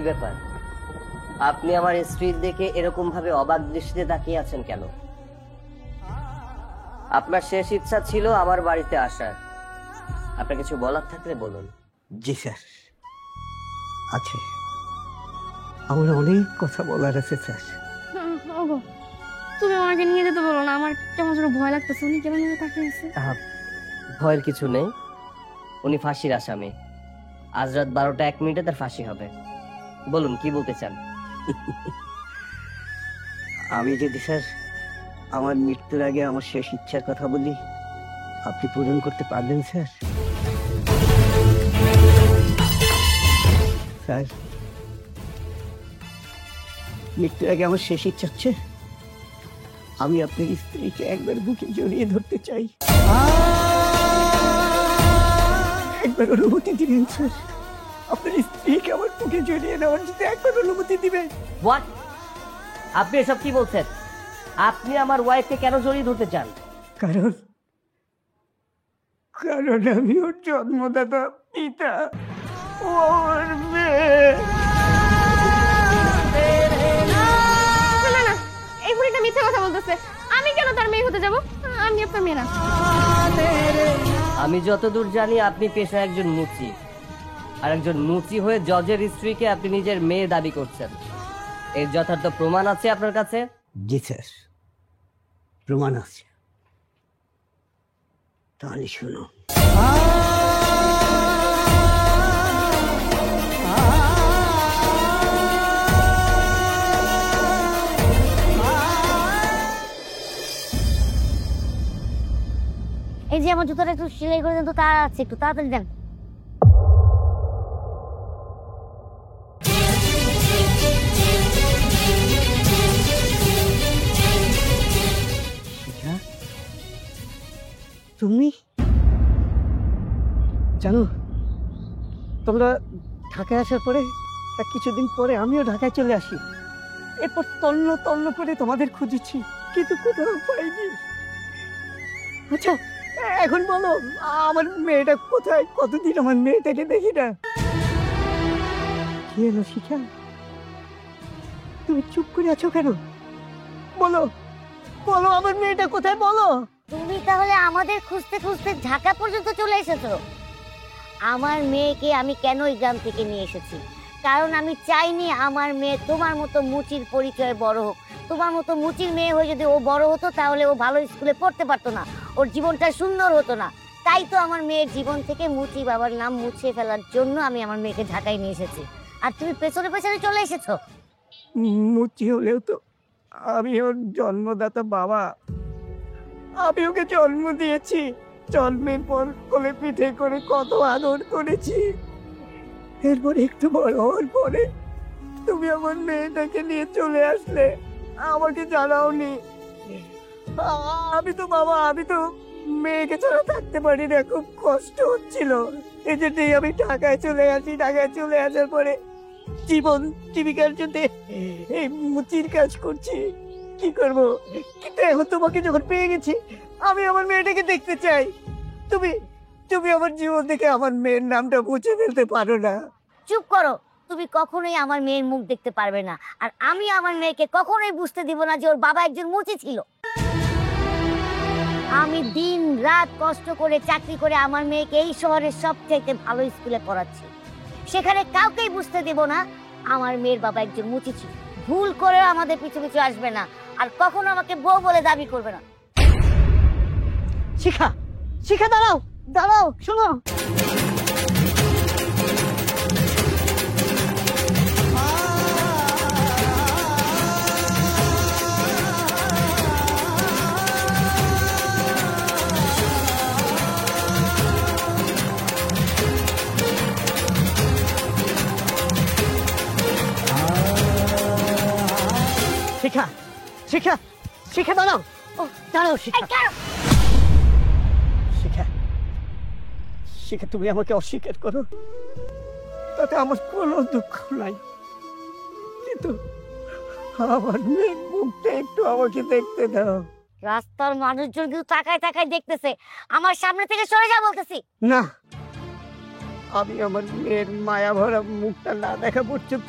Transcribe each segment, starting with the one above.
ব্যাপার, আপনি আমার স্ত্রীর দিকে এরকম ভাবে অবাক দৃষ্টিতে তাকিয়ে আছেন কেন? আপনার শেষ ইচ্ছা ছিল আমার বাড়িতে আসার। আপনার কিছু বলার থাকলে বলুন। জি স্যার, আছে। আমার অনেক কথা বলার আছে স্যার। তুমি আমাকে নিয়ে যেতে বলো না, আমার কেমন যেন ভয় লাগতেছে। উনি কেমন তাকিয়ে আছে? ভয়ের কিছু নেই, উনি ফাঁসির আসামি। আজ রাত 12টা 1 মিনিটে তার ফাঁসি হবে। বলুন কি বলতে চান? আমি যদি স্যার আমার মৃত্যুর আগে আমার শেষ ইচ্ছার কথা বলি, আপনি পূরণ করতে পারবেন স্যার? স্যার, মৃত্যুর আগে আমার শেষ ইচ্ছা হচ্ছে আমি আপনার স্ত্রীকে একবার বুকে জড়িয়ে ধরতে চাই। একবার অনুমতি দিবেন স্যার? আপনার স্ত্রীকে আমার বুকে জড়িয়ে নেওয়ার জন্য একবার অনুমতি দিবেন? হোয়াট? আপনি এসব কি বলছেন? আপনি আমার ওয়াইফকে কেন জড়িয়ে ধরতে চান? কারণ আমি ওর জন্মদাতা পিতা, ওর মেয়ে। না না, এই বুড়িটা মিথ্যা কথা বলতেছে। আমি কেন তার মেয়ে হতে যাব? আমি আপনার মেয়ে না। আমি যতদূর জানি আপনি পেশায় একজন মুচি, আর একজন মুচি হয়ে জজের স্ত্রীকে আপনি নিজের মেয়ে দাবি করছেন। এর যথার্থ প্রমাণ আছে আপনার কাছে? জি স্যার, প্রমাণ আছে। তাহলে শুনো। এই যে আমার জুতোটা একটু সেলাই করে দেন তো, তার আছে, একটু তাড়াতাড়ি দেন। তুমি জানো, তোমরা ঢাকায় আসার পরে তার কিছুদিন পরে আমিও ঢাকায় চলে আসি। এরপর তন্ন তন্ন করে তোমাদের খুঁজেছি, কিন্তু কোথাও পাইনি। আচ্ছা এখন বলো, আমার মেয়েটা কোথায়? কতদিন আমার মেয়েটাকে দেখি না। কি হলো শিখা, তুমি চুপ করে আছো কেন? বলো বলো, আমার মেয়েটা কোথায় বলো। তুমি তাহলে আমাদের খুঁজতে খুঁজতে ঢাকা পর্যন্ত চলে এসেছো। আমার মেয়েকে আমি কেন এই গ্রাম থেকে নিয়ে এসেছি? কারণ আমি চাইনি আমার মেয়ে তোমার মতো মুচির পরিচয়ে বড় হোক। তোমার মতো মুচির মেয়ে হয়ে যদি ও বড় হতো, তাহলে ও ভালো স্কুলে পড়তে পারতো না, ওর জীবনটা সুন্দর হতো না। তাই তো আমার মেয়ের জীবন থেকে মুচি বাবার নাম মুছিয়ে ফেলার জন্য আমি আমার মেয়েকে ঢাকায় নিয়ে এসেছি। আর তুমি পেছনে পেছনে চলে এসেছো। মুচি হলেও তো আমি ওর জন্মদাতা বাবা। আমি ওকে জন্ম দিয়েছি, জন্মের পর কোলে পিঠে করে কত আদর করেছি। এরপর একটু বড় হওয়ার পরে তুমি আমার মেয়েটাকে নিয়ে চলে আসলে, আমাকে জানাওনি। আমি তো বাবা, আমি তো মেয়েকে ছাড়া থাকতে পারি না, খুব কষ্ট হচ্ছিল। এই জন্যই আমি ঢাকায় চলে আসি। ঢাকায় চলে আসার পরে জীবন জীবিকার জন্য এই মুচির কাজ করছি। কি করব? কিন্তু এখন তোমাকে যখন পেয়ে গেছি, আমি আমার মেয়েটাকে দেখতে চাই। তুমি তুমি আমার জীবন থেকে আমার মেয়ের নামটা মুছে ফেলতে পারো না। চুপ করো, তুমি কখনোই আমার মেয়ের মুখ দেখতে পারবে না। আর আমি আমার মেয়েকে কখনোই বুঝতে দিব না যে ওর বাবা একজন মুচি ছিল। আমি দিন রাত কষ্ট করে চাকরি করে আমার মেয়েকে এই শহরের সবথেকে ভালো স্কুলে পড়াচ্ছি। সেখানে কাউকেই বুঝতে দেব না আমার মেয়ের বাবা একজন মুচি ছিল। ভুল করে আমাদের পিছু পিছু আসবে না, আর কখনো আমাকে বউ বলে দাবি করবে না। শিখা, শিখা দাঁড়াও, দাঁড়াও, শোনো। শিখা, শিখা, শিখা দাঁড়াও। ও দাঁড়াও শিখা। শিখা, শিখা তুমি আমাকে অস্বীকার করো, তাতে আমার কোনো দুঃখ নাই, কিন্তু আমার মেয়ের মুখটা একটু আমাকে দেখতে দাও। রাস্তার মানুষজন কিন্তু তাকায় তাকায় দেখতেছে, আমার সামনে থেকে সরে যা বলতেছি। না, আমি আমার মেয়ের মায়া ভরা মুখটা না দেখা পর্যন্ত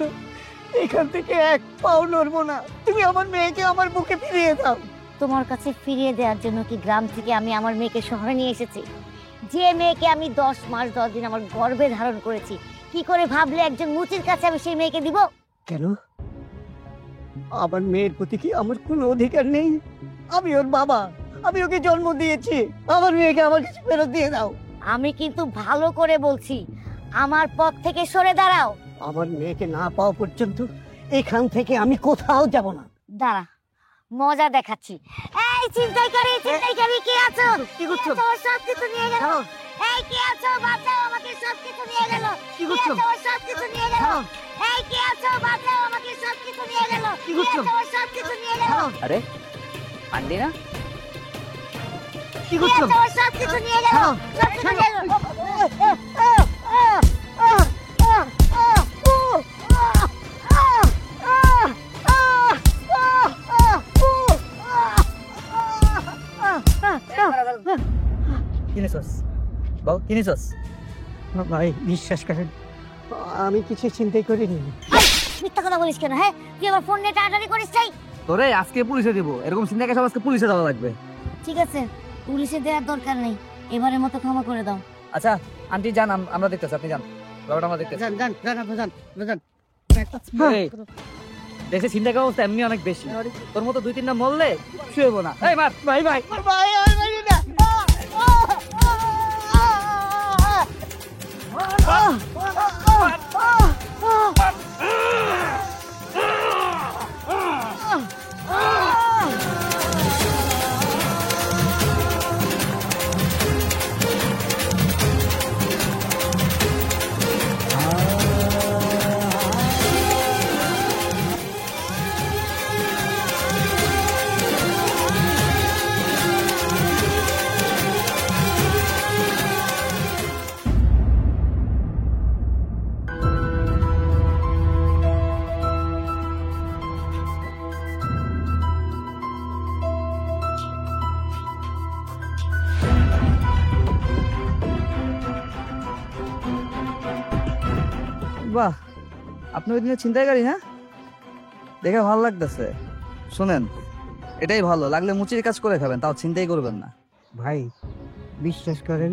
এখান থেকে এক পাও নড়বো না। তুমি আমার মেয়েকে আমার বুকে ফিরিয়ে দাও। তোমার কাছে ফিরিয়ে দেওয়ার জন্য কি গ্রাম থেকে আমি আমার মেয়েকে শহরে নিয়ে এসেছি? যে মেয়েকে আমি 10 মাস 10 দিন আমার গর্ভে ধারণ করেছি, কি করে ভাবলে একজন মুচির কাছে আমি সেই মেয়েকে দিব? কেন? আমার মেয়ের প্রতি কি আমার কোনো অধিকার নেই? আমি ওর বাবা, আমি ওকে জন্ম দিয়েছি। আমার মেয়েকে আমার কাছে ফেরত দিয়ে দাও। আমি কিন্তু ভালো করে বলছি, আমার পথ থেকে সরে দাঁড়াও। আমার মেয়েকে না পাওয়া পর্যন্ত এখান থেকে আমি কোথাও যাব না। দাঁড়া, মজা দেখাচ্ছি। এই ছিনতাইকারী, কে আছো? কি করছো? ওর সব কিছু নিয়ে গেল। এই কে আছো? বাঁচাও আমাকে, সব কিছু নিয়ে গেল। কি করছো? ওর সব কিছু নিয়ে গেল। এই কে আছো? বাঁচাও আমাকে, সব কিছু নিয়ে গেল। কি করছো? ওর সব কিছু নিয়ে গেল। আরে আন্টি না? কি করছো? ওর সব কিছু নিয়ে গেল। সব কিছু নিয়ে গেল। কিনেছস বাবু, কিনেছস? ভাই বিশ্বাস করেন, আমি কিছু চিন্তাই করিনি। মিথ্যা কথা বলিস কেন? হ্যাঁ, তুই আমার ফোন নিয়ে টানাটানি করিস চাই। তোরে আজকে পুলিশে দিব, এরকম চিন্তা সব আজকে পুলিশে দেওয়া লাগবে। ঠিক আছে, পুলিশে দেওয়ার দরকার নেই, এবারের মতো ক্ষমা করে দাও। আচ্ছা আন্টি যান, আমরা দেখতেছি, আপনি যান, ব্যাপারটা আমরা দেখতেছি। এই, দেশে চিন্তা করার অবস্থা এমনি অনেক বেশি, তোর মতো 2-3টা মরলে শুয়েবো না। এই মার ভাই ভাই ভাই বাহ, আপনি ওই দিনে ছিনতাইকারী না? দেখে ভালো লাগতেছে। শুনেন, এটাই ভালো, লাগলে মুচির কাজ করে খাবেন, তাও ছিনতাই করবেন না। ভাই বিশ্বাস করেন,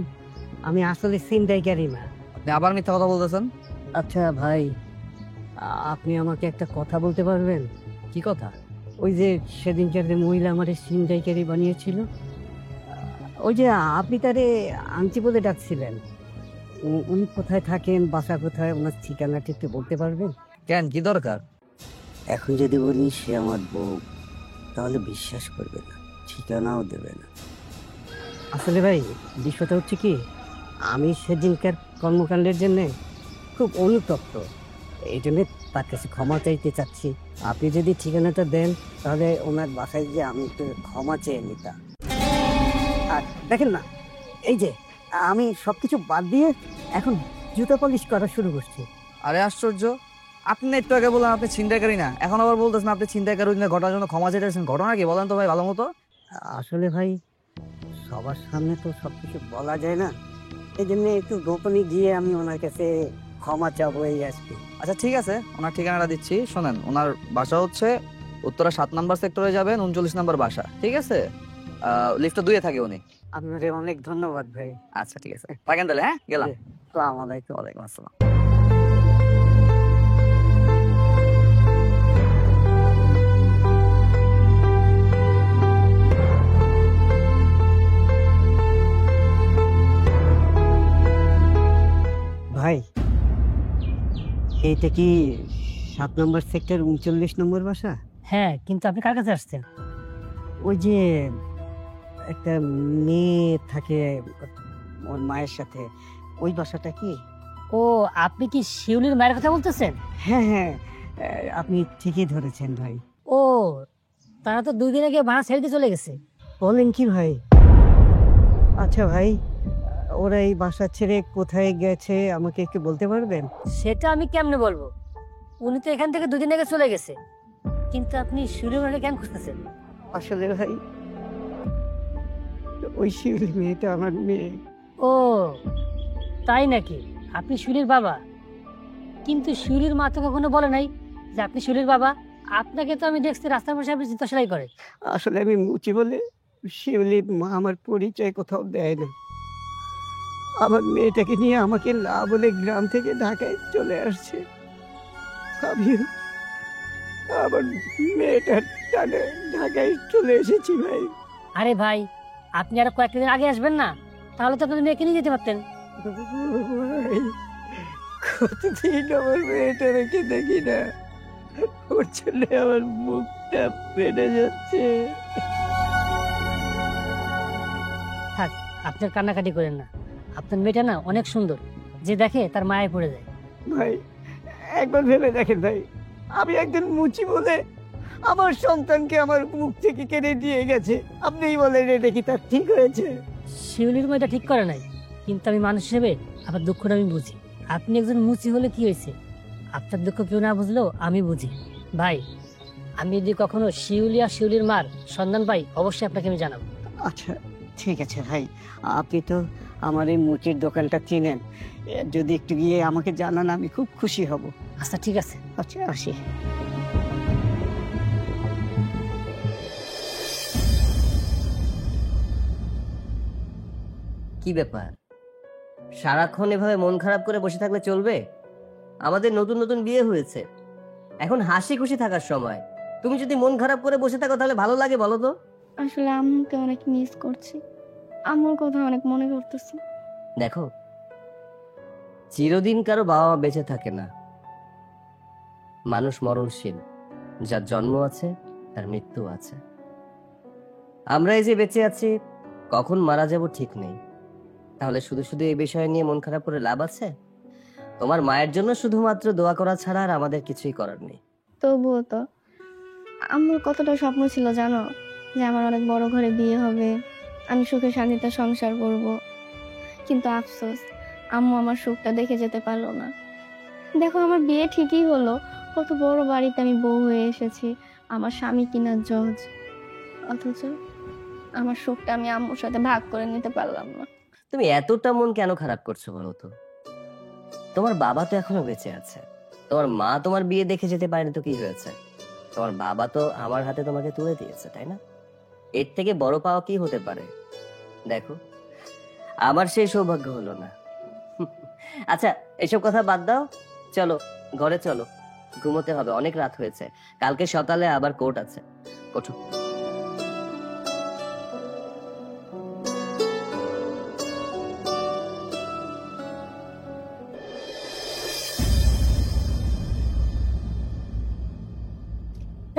আমি আসলে ছিনতাইকারী না। আপনি আবার মিথ্যা কথা বলতেছেন। আচ্ছা ভাই, আপনি আমাকে একটা কথা বলতে পারবেন? কি কথা? ওই যে সেদিনকার যে মহিলা আমার ছিনতাইকারী বানিয়েছিল, ওই যে আপনি তারে আংটি বলে ডাকছিলেন, উনি কোথায় থাকেন, বাসা কোথায়, ওনার ঠিকানাটা একটু বলতে পারবেন? কেন, কি দরকার? এখন যদি বলি সে আমার বউ, তাহলে বিশ্বাস করবে না, ঠিকানাও দেবে না। আসলে ভাই বিষয়টা হচ্ছে কি, আমি সেদিনকার কর্মকাণ্ডের জন্য খুব অনুতপ্ত, এই জন্য তার কাছে ক্ষমা চাইতে চাচ্ছি। আপনি যদি ঠিকানাটা দেন তাহলে ওনার বাসায় গিয়ে আমি একটু ক্ষমা চেয়ে নিতাম। আর দেখেন না, এই যে আমি সবকিছু বাদ দিয়ে এখন জুতা পলিশ করা শুরু করছি। আরে আশ্চর্য, আপনি একটু আগে বললেন আপনি ছিনতাইকারী না, এখন আবার বলতেছেন আপনি ছিনতাইকারী, ওই দিনে ঘটনার জন্য ক্ষমা চাইতেছেন। ঘটনা কি বলেন তো ভাই ভালো মতো? আসলে ভাই সবার সামনে তো সবকিছু বলা যায় না, এই জন্য একটু গোপনে গিয়ে আমি ওনার কাছে ক্ষমা চাবো, এই আজকে। আচ্ছা ঠিক আছে, ওনার ঠিকানাটা দিচ্ছি। শোনেন, ওনার বাসা হচ্ছে উত্তরা 7 নম্বর সেক্টরে যাবেন, 39 নম্বর বাসা, ঠিক আছে? লিফটটা 2-এ থাকে উনি। আপনাকে অনেক ধন্যবাদ ভাই। আচ্ছা ঠিক আছে, থাকেন তাহলে। হ্যাঁ, গেলাম। আসসালামু আলাইকুম। ওয়ালাইকুম আসসালাম। ভাই এইটা কি 7 নম্বর সেক্টর 39 নম্বর বাসা? হ্যাঁ, কিন্তু আপনি কার কাছে আসছেন? ওই যে একটা মেয়ে থাকে ওর মায়ের সাথে, ওই বাসাটা কি? ও, আপনি কি শিউলির মায়ের কথা বলতেছেন? হ্যাঁ হ্যাঁ, আপনি ঠিকই ধরেছেন ভাই। ও, তারা তো 2 দিন আগে ভাড়া ছেড়ে দিয়ে চলে গেছে। বলেন কি ভাই? আচ্ছা ভাই, ওরা এই বাসা ছেড়ে কোথায় গেছে আমাকে একটু বলতে পারবেন? সেটা আমি কেমনে বলবো? উনি তো এখান থেকে 2 দিন আগে চলে গেছে, কিন্তু আপনি শিউলির মাকে কেন খুঁজতেছেন? আসলে ভাই ওই শিউলি মেয়েটা আমার মেয়ে। ও তাই নাকি? আপনি শিউলির বাবা, কিন্তু শিউলির মা তো কখনো বলে নাই যে আপনি শিউলির বাবা? আপনাকে তো আমি দেখছি রাস্তার পাশে আপনি জুতো সেলাই করে। আসলে আমি মুচি বলে শিউলির মা আমার পরিচয় কোথাও দেয় না। আমার মেয়েটাকে নিয়ে আমাকে না বলে গ্রাম থেকে ঢাকায় চলে আসছে। আমি আমার মেয়েটার টানে ঢাকায় চলে এসেছি ভাই। আরে ভাই, আপনি আর কয়েকটা দিন আগে আসবেন না, তাহলে তো আপনাদের মেয়েকে নিয়ে যেতে পারতেন। ভাই, কতদিন আমার মেয়েটা রেখে দেখি না, ওর জন্য আমার মুখটা ফেটে যাচ্ছে। থাক, আপনার কান্নাকাটি করেন না। আপনার মেয়েটা না অনেক সুন্দর, যে দেখে তার মায়ে পড়ে যায়। ভাই একবার ভেবে দেখেন ভাই, আমি একজন মুচি বলে আমার সন্তানকে আমার মুখ থেকে কেড়ে দিয়ে গেছে। আপনিই বলেন এটা কি তার ঠিক হয়েছে? শিউলির মেয়েটা ঠিক করে নাই, কিন্তু আমি মানুষ হিসেবে আপনার দুঃখটা আমি বুঝি। আপনি একজন মুচি হলে কি হয়েছে, আপনার দুঃখ কেউ না বুঝলেও আমি বুঝি। ভাই, আমি যদি কখনো শিউলি আর শিউলির মার সন্ধান পাই, অবশ্যই আপনাকে আমি জানাবো। আচ্ছা ঠিক আছে ভাই, আপনি তো আমার এই মুচির দোকানটা চিনেন, যদি একটু গিয়ে আমাকে জানান আমি খুব খুশি হব। আচ্ছা ঠিক আছে। আচ্ছা আসি। কি ব্যাপার, সারাক্ষণ এভাবে মন খারাপ করে বসে থাকলে চলবে? আমাদের নতুন নতুন বিয়ে হয়েছে, এখন হাসি খুশি থাকার সময়। তুমি যদি মন খারাপ করে বসে থাকো তাহলে ভালো লাগে বলো তো? আসলে আম্মুকে অনেক মিস করছি, আম্মুর কথা অনেক মনে করতেছি। দেখো, চিরদিন কারো বাবা মা বেঁচে থাকে না। মানুষ মরণশীল, যার জন্ম আছে তার মৃত্যু আছে। আমরা এই যে বেঁচে আছি, কখন মারা যাব ঠিক নেই। তাহলে শুধু শুধু এই বিষয় নিয়ে মন খারাপ করে লাভ আছে? তোমার মায়ের জন্য শুধুমাত্র দোয়া করা ছাড়া আর আমাদের কিছুই করার নেই। তবুও তো আম্মুর কতটা স্বপ্ন ছিল জানো, যে আমার অনেক বড় ঘরে বিয়ে হবে, আমি সুখে শান্তিতে সংসার করব। কিন্তু আফসোস, আম্মু আমার সুখটা দেখে যেতে পারলো না। দেখো, আমার বিয়ে ঠিকই হলো, কত বড় বাড়িতে আমি বউ হয়ে এসেছি, আমার স্বামী কিনা জজ, অথচ আমার সুখটা আমি আম্মুর সাথে ভাগ করে নিতে পারলাম না। তুমি এতটা মন কেন খারাপ করছো বলো তো? তোমার বাবা তো এখনো বেঁচে আছে, তোমার মা তোমার বিয়ে দেখে যেতে পারেনি তো কি হয়েছে? তোমার বাবা তো আমার হাতে তোমাকে তুলে দিয়েছে, তাই না? এর থেকে বড় পাওয়া কি হতে পারে? দেখো, আমার সেই সৌভাগ্য হলো না। আচ্ছা, এসব কথা বাদ দাও, চলো ঘরে চলো, ঘুমোতে হবে, অনেক রাত হয়েছে। কালকে সকালে আবার কোর্ট আছে, ওঠো।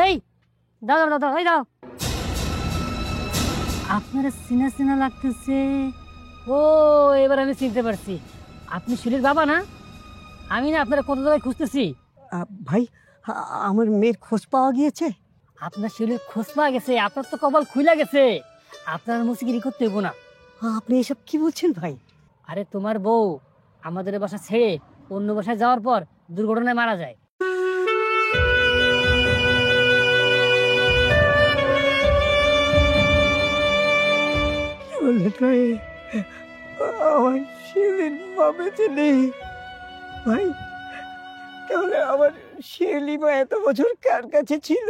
এই দাও দাও দাও, এই দাও। আপনারা চিনা চিনা লাগতেছে। ও, এবার আমি চিনতে পারছি, আপনি শিউলির বাবা না? আমি না আপনারা কত জায়গায় খুঁজতেছি। ভাই, আমার মেয়ের খোঁজ পাওয়া গিয়েছে? আপনার শিউলির খোঁজ পাওয়া গেছে? আপনার তো কপাল খুইলা গেছে, আপনার মুসিগিরি করতে হইব না। আপনি এসব কি বলছেন ভাই? আরে তোমার বউ আমাদের বাসা ছেড়ে অন্য বাসায় যাওয়ার পর দুর্ঘটনায় মারা যায়। কি বললেন ভাই? আমার শিউলির মা বেঁচে নেই ভাই? তাহলে আমার শিউলি মা এত বছর কার কাছে ছিল?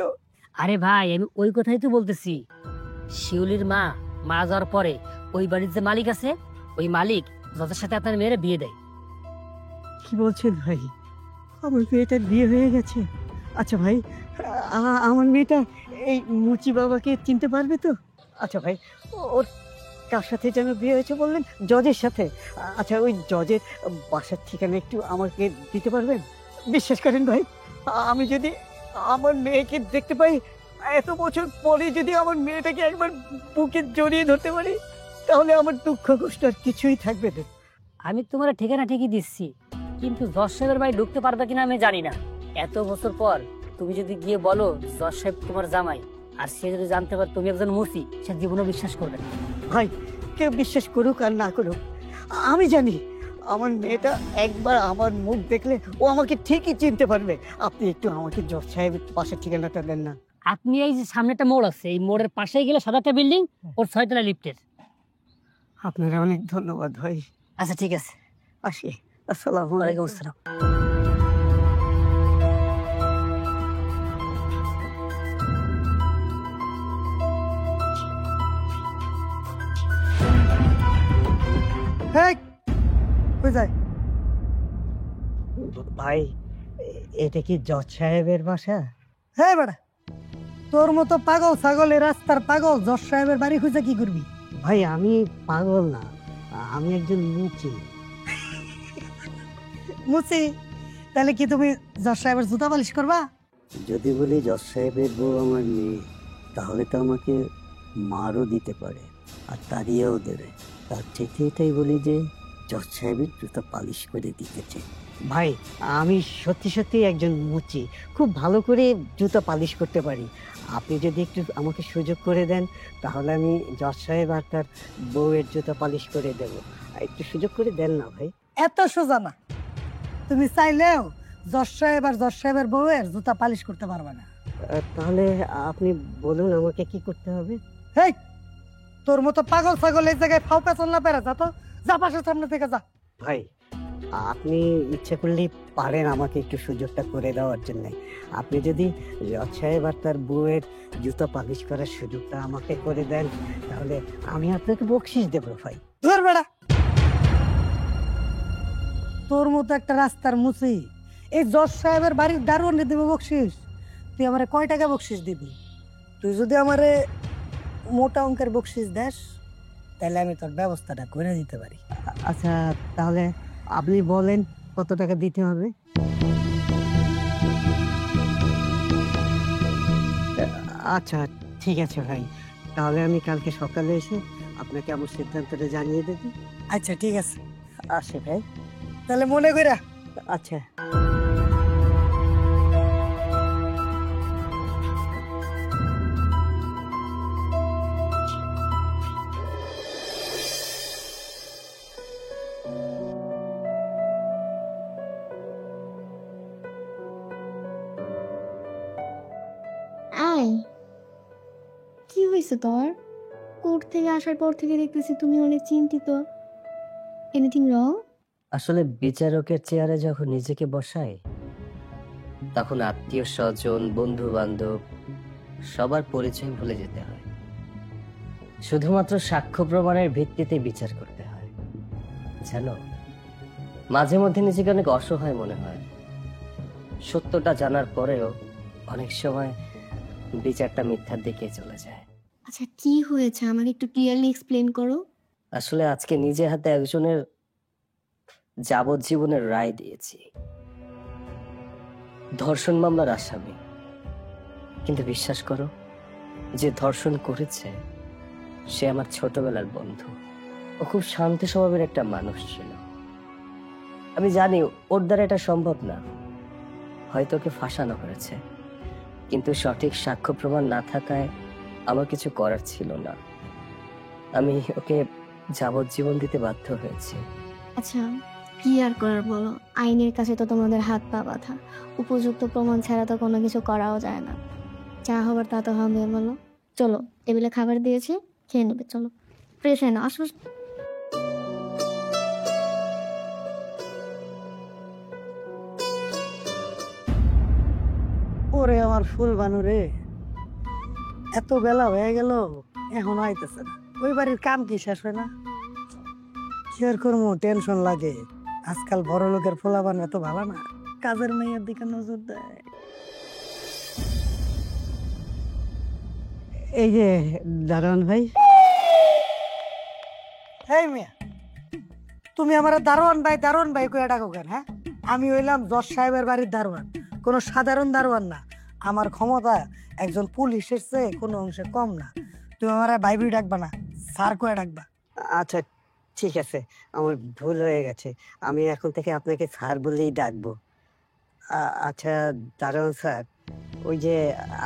আরে ভাই, আমি ওই কথাই তো বলতেছি। শিউলির মা মারা যাওয়ার পরে ওই বাড়ির যে মালিক আছে, ওই মালিক যাদের সাথে আপনার মেয়ের বিয়ে দেয়। কি বলছেন ভাই? আমার মেয়েটার বিয়ে হয়ে গেছে? আচ্ছা ভাই, আমার মেয়েটা এই মুচি বাবাকে চিনতে পারবে তো? আচ্ছা ভাই, ওর কার সাথে যেন বিয়ে হয়েছে বললেন? জজের সাথে? আচ্ছা, ওই জজের বাসার ঠিকানা একটু আমাকে দিতে পারবেন? বিশ্বাস করেন ভাই, আমি যদি আমার মেয়েকে দেখতে পাই, এত বছর পরে যদি আমার মেয়েটাকে একবার বুকে জড়িয়ে ধরতে পারি, তাহলে আমার দুঃখ কষ্ট আর কিছুই থাকবে না। আমি তোমার ঠিকানা ঠিকই দিচ্ছি, কিন্তু জজ সাহেবের বাড়ি ঢুকতে পারবে কিনা আমি জানি না। এত বছর পর তুমি যদি গিয়ে বলো জজ সাহেব তোমার জামাই, আর সে যদি জানতে পারে তুমি একজন মুসি, সে জীবনও বিশ্বাস করবে না। ভাই, কেউ বিশ্বাস করুক আর না করুক, আমি জানি আমার মেয়েটা একবার আমার মুখ দেখলে ও আমাকে ঠিকই চিনতে পারবে। আপনি একটু আমাকে জজ সাহেবের পাশের ঠিকানাটা দেন না? আপনি এই যে সামনে একটা মোড় আছে, এই মোড়ের পাশেই গেলে সাদা একটা বিল্ডিং, ওর 6 তলা লিফটের। আপনারা অনেক ধন্যবাদ ভাই। আচ্ছা ঠিক আছে, আসি। আসসালামু আলাইকুম। ওয়ালাইকুম আসসালাম। হেই, কই যায়? ভাই এটা কি জজ সাহেবের বাসা? হ্যাঁ বেটা, তোর মতো পাগল ছাগলের রাস্তার পাগল জজ সাহেবের বাড়ি খুঁজে কি করবি? ভাই আমি পাগল না, আমি একজন মুচি। মুচি? তাহলে কি তুমি জজ সাহেবের জুতা পালিশ করবা? যদি বলি জজ সাহেবের বউ আমার মেয়ে, তাহলে তো আমাকে মারও দিতে পারে আর তাড়িয়েও দেবে। তার থেকে এটাই বলি যে জজ সাহেবের জুতা পালিশ করে দিতে চাই। ভাই আমি সত্যি সত্যি একজন মুচি, খুব ভালো করে জুতা পালিশ করতে পারি। আপনি যদি একটু আমাকে সুযোগ করে দেন, তাহলে আমি জজ সাহেব আর তার বউয়ের জুতা পালিশ করে দেবো। একটু সুযোগ করে দেন না ভাই। এত সোজা না, তুমি চাইলেও জজ সাহেব আর জজ সাহেবের বউয়ের জুতা পালিশ করতে পারবে না। তাহলে আপনি বলুন আমাকে কি করতে হবে? হেই, তোর মতো পাগল ছাগল এই জায়গায় ফাও পেছন না পেরে যা তো, যা পাশের সামনে থেকে যা। ভাই আপনি ইচ্ছে করলেই পারেন আমাকে একটু সুযোগটা করে দেওয়ার জন্য। আপনি যদি জজ সাহেব আর তার বউয়ের জুতো পালিশ করার সুযোগটা আমাকে করে দেন, তাহলে আমি আপনাকে বকশিস দেবো ভাই। ধর বেড়া, তোর মতো একটা রাস্তার মুচি এই জজ সাহেবের বাড়ির দারোয়ানে দেবে বকশিস? তুই আমারে কয় টাকা বকশিস দিবি? তুই যদি আমারে মোটা অঙ্কের বকশিস দেস, তাহলে আমি তোর ব্যবস্থাটা করে দিতে পারি। আচ্ছা তাহলে আপনি বলেন কত টাকা দিতে হবে? আচ্ছা ঠিক আছে ভাই, তাহলে আমি কালকে সকালে এসে আপনাকে আমার সিদ্ধান্তটা জানিয়ে দেবো। আচ্ছা ঠিক আছে, আসে ভাই। তাহলে মনে কইরা। আচ্ছা। আয়, কি হয়েছে তোর? কোর্ট থেকে আসার পর থেকে দেখতেছি তুমি অনেক চিন্তিত। Anything wrong? আসলে বিচারকের চেয়ারে যখন নিজেকে বসাই, তখন আত্মীয় স্বজন, বন্ধু বান্ধব সবার পরিচয় ভুলে যেতে হয়। শুধুমাত্র সাক্ষ্য প্রমাণের ভিত্তিতে বিচার করতে হয়। জানো, মাঝে মধ্যে নিজেকে অনেক অসহায় মনে হয়। সত্যটা জানার পরেও অনেক সময় বিচারটা মিথ্যার দিকে চলে যায়। আচ্ছা কি হয়েছে আমাকে একটু ক্লিয়ারলি এক্সপ্লেন করো। আসলে আজকে নিজে হাতে একজনের যাবজ্জীবনের রায় দিয়েছি, ধর্ষণ মামলার আসামি। কিন্তু বিশ্বাস করো, যে ধর্ষণ করেছে সে আমার ছোটবেলার বন্ধু। ও খুব শান্ত স্বভাবের একটা মানুষ ছিল। আমি জানি ওর দ্বারা এটা সম্ভব না, হয়তো ওকে ফাঁসানো হয়েছে, কিন্তু সঠিক সাক্ষ্য প্রমাণ না থাকায় আমার কিছু করার ছিল না। আমি ওকে যাবজ্জীবন দিতে বাধ্য হয়েছি। আচ্ছা কি আর করার বলো, আইনের কাছে তো তোমাদের হাত পা বাঁধা। উপযুক্ত প্রমাণ ছাড়া তো কোনো কিছু করাও যায় না। যা হবার তা তো হবে। বলো, চলো টেবিলে খাবার দিয়েছি, খেয়ে নেবে। চলো ফ্রেশ হয়ে না, আসো। ওরে আমার ফুল বানুরে, এত বেলা হয়ে গেল এখন আইতেছে না। ওই বাড়ির কাম কি শেষ হয় না? কি আর করবো, টেনশন লাগে। আজকাল বড় লোকের ফোলাবান এত ভালো না, কাজের মেয়ের দিকে নজর দেয়। এই যে দারোয়ান ভাই। এই মিয়া, তুমি আমার দারোয়ান ভাই কইয়া ডাকো কেন? হ্যাঁ, আমি হইলাম জজ সাহেবের বাড়ির দারোয়ান, কোনো সাধারণ দারোয়ান না। আমার ক্ষমতা একজন পুলিশের চেয়ে কোনো অংশে কম না। তুমি আমার ভাইবি ডাকবা না, স্যার কয়ে ডাকবা। আচ্ছা ঠিক আছে, আমার ভুল হয়ে গেছে, আমি এখন থেকে আপনাকে স্যার বলেই ডাকবো। আচ্ছা দারোয়ান স্যার, ওই যে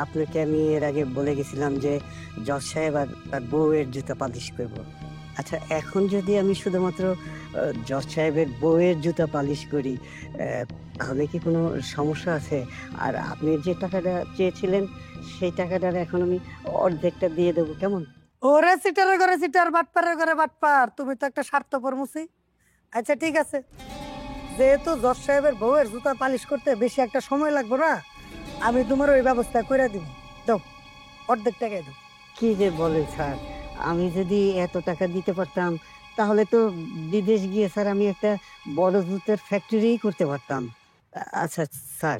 আপনাকে আমি এর আগে বলে গেছিলাম যে জজ সাহেব আর তার বউয়ের জুতা পালিশ করবো। আচ্ছা এখন যদি আমি শুধুমাত্র জজ সাহেবের বউয়ের জুতা পালিশ করি, তাহলে কি কোনো সমস্যা আছে? আর আপনি যে টাকাটা চেয়েছিলেন সেই টাকাটার এখন আমি অর্ধেকটা দিয়ে দেবো, কেমন? ওরে সিটারের ঘরে সিটার, বাটপারের ঘরে বাটপার, তুমি তো একটা স্বার্থপর মুসি। আচ্ছা ঠিক আছে, যেহেতু জজ সাহেবের বউয়ের জুতা পালিশ করতে বেশি একটা সময় লাগবে না, আমি তোমার ওই ব্যবস্থা করে দিব। দাও, অর্ধেক টাকায় দাও। কি যে বলেন স্যার, আমি যদি এত টাকা দিতে পারতাম তাহলে তো বিদেশ গিয়ে স্যার আমি একটা বড় জুতের ফ্যাক্টরি করতে পারতাম। আচ্ছা স্যার,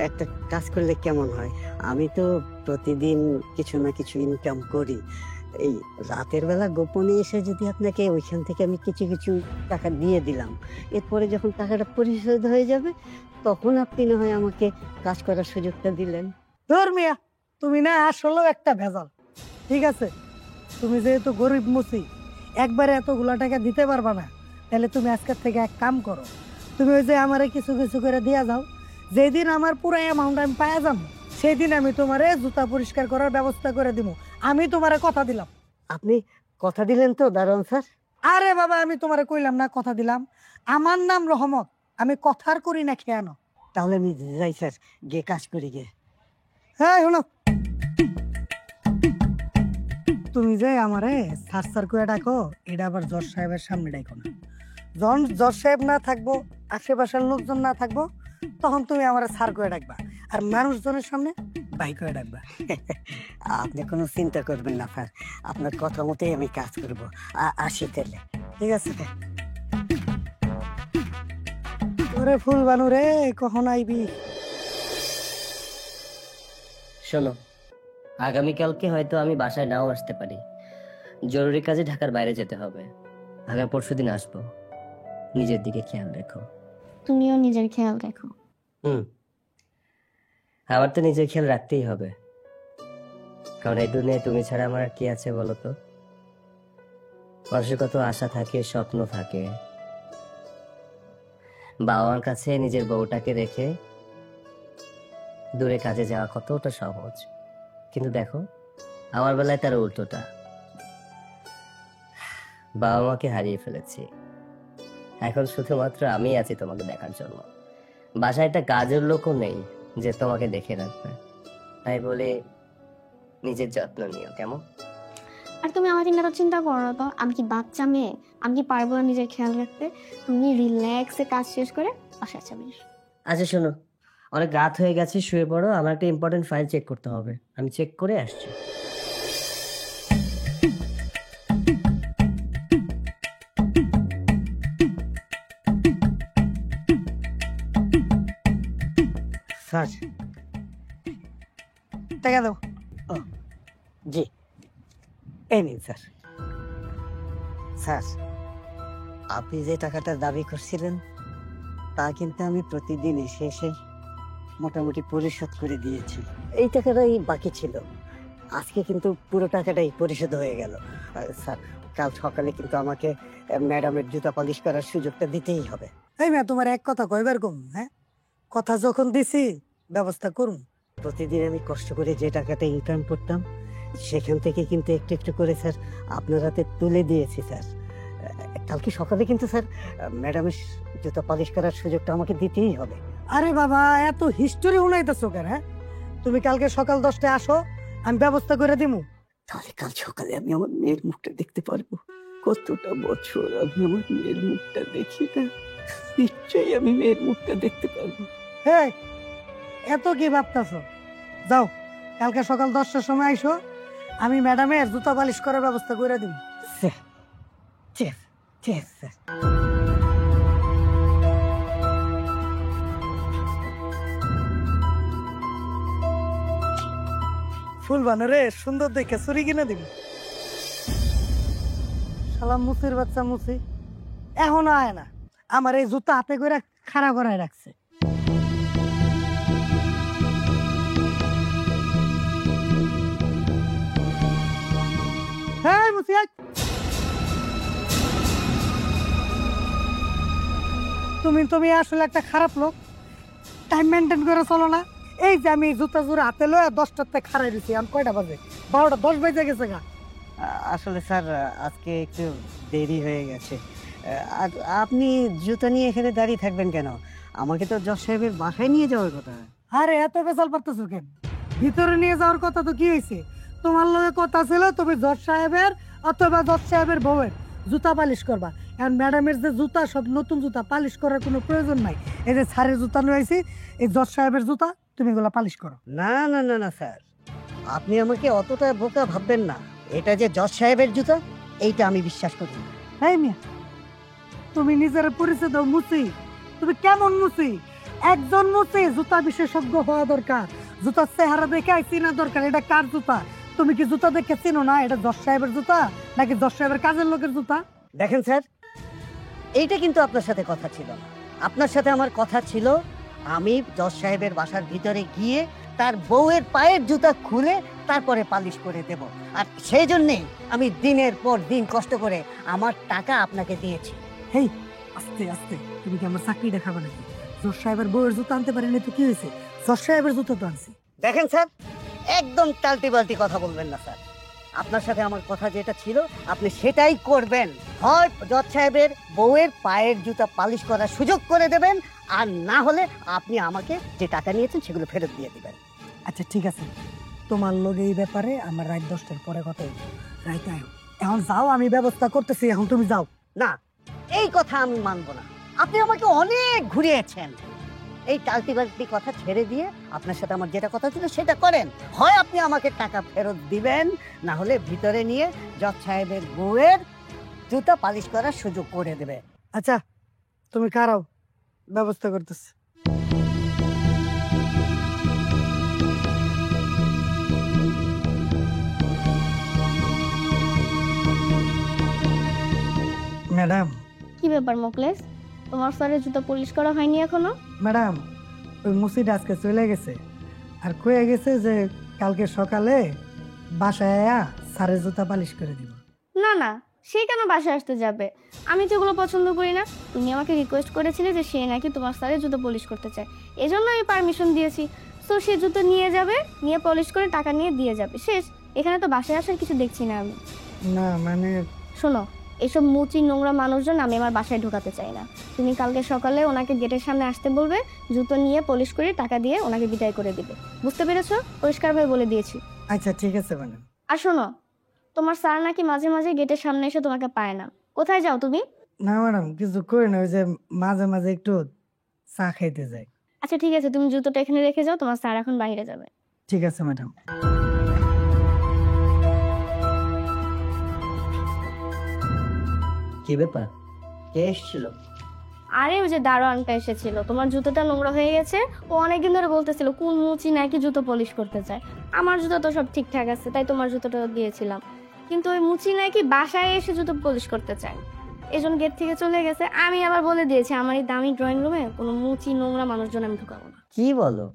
একটা কাজ করলে কেমন হয়? আমি তো প্রতিদিন কিছু না কিছু ইনকাম করি। এই রাতের বেলা গোপনে এসে যদি আপনাকে ওইখান থেকে আমি কিছু কিছু টাকা দিয়ে দিলাম, এরপরে যখন টাকাটা পরিশোধ হয়ে যাবে তখন আপনি না হয় আমাকে কাজ করার সুযোগটা দিলেন। ধর্মিয়া, তুমি না আসলেও একটা ভেজাল। ঠিক আছে, তুমি যেহেতু গরিব মুসি, একবারে এতগুলা টাকা দিতে পারবা না, তাহলে তুমি আজকের থেকে এক কাম করো, তুমি ওই যে আমারে কিছু কিছু করে দিয়া যাও। যেদিন আমার পুরো অ্যামাউন্ট আমি পাওয়া যাবো, সেই দিন আমি তোমারে জুতা পরিষ্কার করার ব্যবস্থা করে দিব। আমি তোমারে কথা দিলাম। আপনি কথা দিলেন তো দারোয়ান স্যার? আরে বাবা, আমি তোমারে কইলাম না কথা দিলাম? আমার নাম রহমত, আমি কথার করি না খেয়ানো। তাহলে আমি যাই স্যার, গিয়ে কাজ করি গে। হ্যাঁ শোনো, তুমি যে আমারে স্যার স্যার করে ডাকো, এটা আবার জজ সাহেবের সামনে ডাকো না। যখন জজ সাহেব না থাকবো, আশেপাশের লোকজন না থাকবো, তখন তুমি আমারে স্যার করে ডাকবা, আর মানুষজনের সামনে ভাই করে ডাকবা। আপনি কোনো চিন্তা করবেন না স্যার, আপনার কথা মতোই আমি কাজ করব। আসি তাহলে। ঠিক আছে? ওরে ফুল বানু রে, কখন আইবি? শোনো, আগামীকালকে হয়তো আমি বাসায় নাও আসতে পারি, জরুরি কাজে ঢাকার বাইরে যেতে হবে। আগামী পরশুদিন আসবো। নিজের দিকে খেয়াল রেখো। তুমিও নিজের খেয়াল রেখো। আমার তো নিজের খেয়াল রাখতেই হবে, কারণ এই দুনিয়ায় তুমি ছাড়া আমার আর কি আছে বলো তো? মানুষের কত আশা থাকে, স্বপ্ন থাকে। বাবা মার কাছে নিজের বউটাকে রেখে দূরে কাজে যাওয়া কতটা সহজ, কিন্তু দেখো আমার বেলায় তার উল্টোটা। বাবা মাকে হারিয়ে ফেলেছি, এখন শুধুমাত্র আমি আছি তোমাকে দেখার জন্য। বাসায় একটা কাজের লোকও নেই যে তোমাকে দেখে রাখবে। তাই বলে নিজের যত্ন নিও, কেমন? আর তুমি আমার চিন্তা চিন্তা করো না তো, আমি কি বাচ্চা মেয়ে? আমি কি পারবো না নিজের খেয়াল রাখতে? তুমি রিল্যাক্সে কাজ শেষ করে বাসায় যাবে। আচ্ছা শোনো, অনেক রাত হয়ে গেছে, শুয়ে পড়ো। আমার একটা ইম্পর্টেন্ট ফাইল চেক করতে হবে, আমি চেক করে আসছি। স্যার, টাকা দাও। জি এই নিন স্যার। স্যার, আপনি যে টাকাটা দাবি করছিলেন তা কিন্তু আমি প্রতিদিন এসে এসে মোটামুটি পরিশোধ করে দিয়েছি। এই টাকাটাই বাকি ছিল, আজকে কিন্তু পুরো টাকাটাই পরিশোধ হয়ে গেল। স্যার, কাল সকালে কিন্তু আমাকে ম্যাডামের জুতা পলিশ করার সুযোগটা দিতেই হবে। এই মেয়ে, তোমার এক কথা কইবার কম, হ্যাঁ? কথা যখন দিছি ব্যবস্থা করুন। প্রতিদিন আমি কষ্ট করে যে টাকাটা ইনকাম করতাম সেখান থেকে কিন্তু একটু একটু করে স্যার আপনার হাতে তুলে দিয়েছি স্যার। কালকে সকালে কিন্তু স্যার ম্যাডামের জুতা পলিশ করার সুযোগটা আমাকে দিতেই হবে। আরে বাবা, এত হিস্টোরি শুনাইতেছো কেন? হ্যাঁ, তুমি কালকে সকাল 10টায় আসো, আমি ব্যবস্থা করে দিমু। তাহলে কাল সকালে আমি আমার মেয়ের মুখটা দেখতে পারবো। কতটা বছর আমি আমার মেয়ের মুখটা দেখি না, নিশ্চয়ই আমি মেয়ের মুখটা দেখতে পারবো। হ্যাঁ, এত কি ভাবতেছো? যাও, কালকে সকাল 10টার সময় আইসো, আমি ম্যাডামের জুতা পালিশ করার ব্যবস্থা করে দিব। স্যার, ঠিক ঠিক স্যার। ফুল বানারে সুন্দর দেখে চুরি কিনে দিব। সালাম মুসির বাচ্চা মুসি এখনো আয় না, আমার এই জুতা হাতে করে খাড়া করায় রাখছে। হ্যাঁ মুসি, তুমি আসলে একটা খারাপ লোক, টাইম মেনটেন করে চলো না। এই যে আমি জুতা জোরে হাতে লয়ে 10টাতে খাড়াই দিছি, আমি কয়টা বাজে? 12টা 10 বেজে গেছে গা। আসলে স্যার আজকে একটু দেরি হয়ে গেছে। আর আপনি জুতা নিয়ে এখানে দাঁড়িয়ে থাকবেন কেন? আমাকে তো জজ সাহেবের বাসায় নিয়ে যাওয়ার কথা। আরে এত বেসাল পারতেছো কেন? ভিতরে নিয়ে যাওয়ার কথা তো কি হয়েছে? তোমার লগে কথা ছিল তুমি জজ সাহেবের অথবা জজ সাহেবের বউয়ের জুতা পালিশ করবা। এখন ম্যাডামের যে জুতা, সব নতুন জুতা, পালিশ করার কোনো প্রয়োজন নাই। এই যে স্যারের জুতা নিয়েছি, এই জজ সাহেবের জুতা, তুমি এগুলো পালিশ করো। না না না না স্যার, আপনি আমাকে অতটা বোকা ভাববেন না। এটা যে জজ সাহেবের জুতা, এইটা আমি বিশ্বাস করি না। এই মিয়া, তুমি নিজের পরিচয় দাও মুসি। তুমি কেমন মুসি? একজন মুসি জুতা বিশেষজ্ঞ হওয়া দরকার। জুতার চেহারা দেখে চিনা দরকার এটা কার জুতা। তুমি কি জুতা দেখে চিনো না এটা জজ সাহেবের জুতা নাকি জজ সাহেবের কাজের লোকের জুতা? দেখেন স্যার, এইটা কিন্তু আপনার সাথে কথা ছিল না। আপনার সাথে আমার কথা ছিল আমি জজ সাহেবের বাসার ভিতরে গিয়ে তার বউয়ের পায়ের জুতা খুলে তারপরে পালিশ করে দেব। আর সেই জন্যেই আমি দিনের পর দিন কষ্ট করে আমার টাকা আপনাকে দিয়েছি। হেই, আস্তে আস্তে, তুমি কি আমার চাকরি দেখাবে নাকি? জজ সাহেবের বউয়ের জুতা আনতে পারিনি তো কি হয়েছে? জজ সাহেবের জুতা তো আনছি। দেখেন স্যার, একদম টালটি বালতি কথা বলবেন না স্যার। আপনার সাথে আমার কথা যেটা ছিল আপনি সেটাই করবেন। হয় জজ সাহেবের বউয়ের পায়ের জুতা পালিশ করার সুযোগ করে দেবেন, আর না হলে আপনি আমাকে যে টাকা নিয়েছেন সেগুলো ফেরত দিয়ে দিবেন। আচ্ছা ঠিক আছে, তোমার লগে এই ব্যাপারে আমার রাত 10টার পরে কথা হইব। রাইতে আয়ো। এখন যাও, আমি ব্যবস্থা করতেছি, এখন তুমি যাও। না, এই কথা আমি মানবো না। আপনি আমাকে অনেক ঘুরিয়েছেন। এই টালটি বালতি কথা ছেড়ে দিয়ে আপনার সাথে আমার যেটা কথা ছিল সেটা করেন। হয় আপনি আমাকে টাকা ফেরত দিবেন, না হলে ভিতরে নিয়ে জজ সাহেবের বউয়ের জুতা পালিশ করার সুযোগ করে দেবে। আচ্ছা তুমি খারাও, ব্যবস্থা করতেছি। ম্যাডাম, কি ব্যাপার মোকলেস, তোমার স্যারের জুতো পলিশ করা হয়নি এখনো? ম্যাডাম, ওই মুসিটা আজকে চলে গেছে আর কয়ে গেছে যে কালকে সকালে বাসায় আয়া স্যারের জুতা পালিশ করে দিব। না না, সে কেন বাসায় আসতে যাবে? আমি তো এগুলো পছন্দ করি না। তুমি আমাকে রিকোয়েস্ট করেছিলে যে সে নাকি তোমার স্যারের জুতো পলিশ করতে চায়, এজন্য আমি পারমিশন দিয়েছি। তো সে জুতো নিয়ে যাবে, নিয়ে পলিশ করে টাকা নিয়ে দিয়ে যাবে, শেষ। এখানে তো বাসায় আসার কিছু দেখছি না আমি। না মানে শোনো, এসব মুচি নোংরা মানুষজন আমি আমার বাসায় ঢোকাতে চাই না। তুমি কালকে সকালে ওনাকে গেটের সামনে আসতে বলবে, জুতো নিয়ে পলিশ করে টাকা দিয়ে ওনাকে বিদায় করে দিবে। বুঝতে পেরেছো? পরিষ্কারভাবে বলে দিয়েছি। আচ্ছা ঠিক আছে ম্যাডাম। আর শোনো, তোমার স্যার নাকি মাঝে মাঝে গেটের সামনে এসে তোমাকে পায় না। কোথায় যাও তুমি? না ম্যাডাম, কিছু করি না, ওই যে মাঝে মাঝে একটু চা খাইতে যাই। আচ্ছা ঠিক আছে, তুমি জুতোটা এখানে রেখে যাও, তোমার স্যার এখন বাইরে যাবে। ঠিক আছে ম্যাডাম। কি ব্যাপার? কে এসেছিল? আরে ওই যে দারোয়ানটা এসেছিল, তোমার জুতোটা নোংরা হয়ে গেছে। ও অনেকদিন ধরে বলতেছিল কোন মুচি নাকি জুতো পলিশ করতে চায়। আমার জুতো তো সব ঠিকঠাক আছে, তাই তোমার জুতোটা দিয়েছিলাম। কিন্তু ওই মুচি নাকি বাসায় এসে জুতো পলিশ করতে চায়, এজন্য গেট থেকে চলে গেছে। আমি আবার বলে দিয়েছি আমার এই দামি ড্রয়িং রুমে কোনো মুচি নোংরা মানুষজন আমি ঢুকাবো না। কি বলো?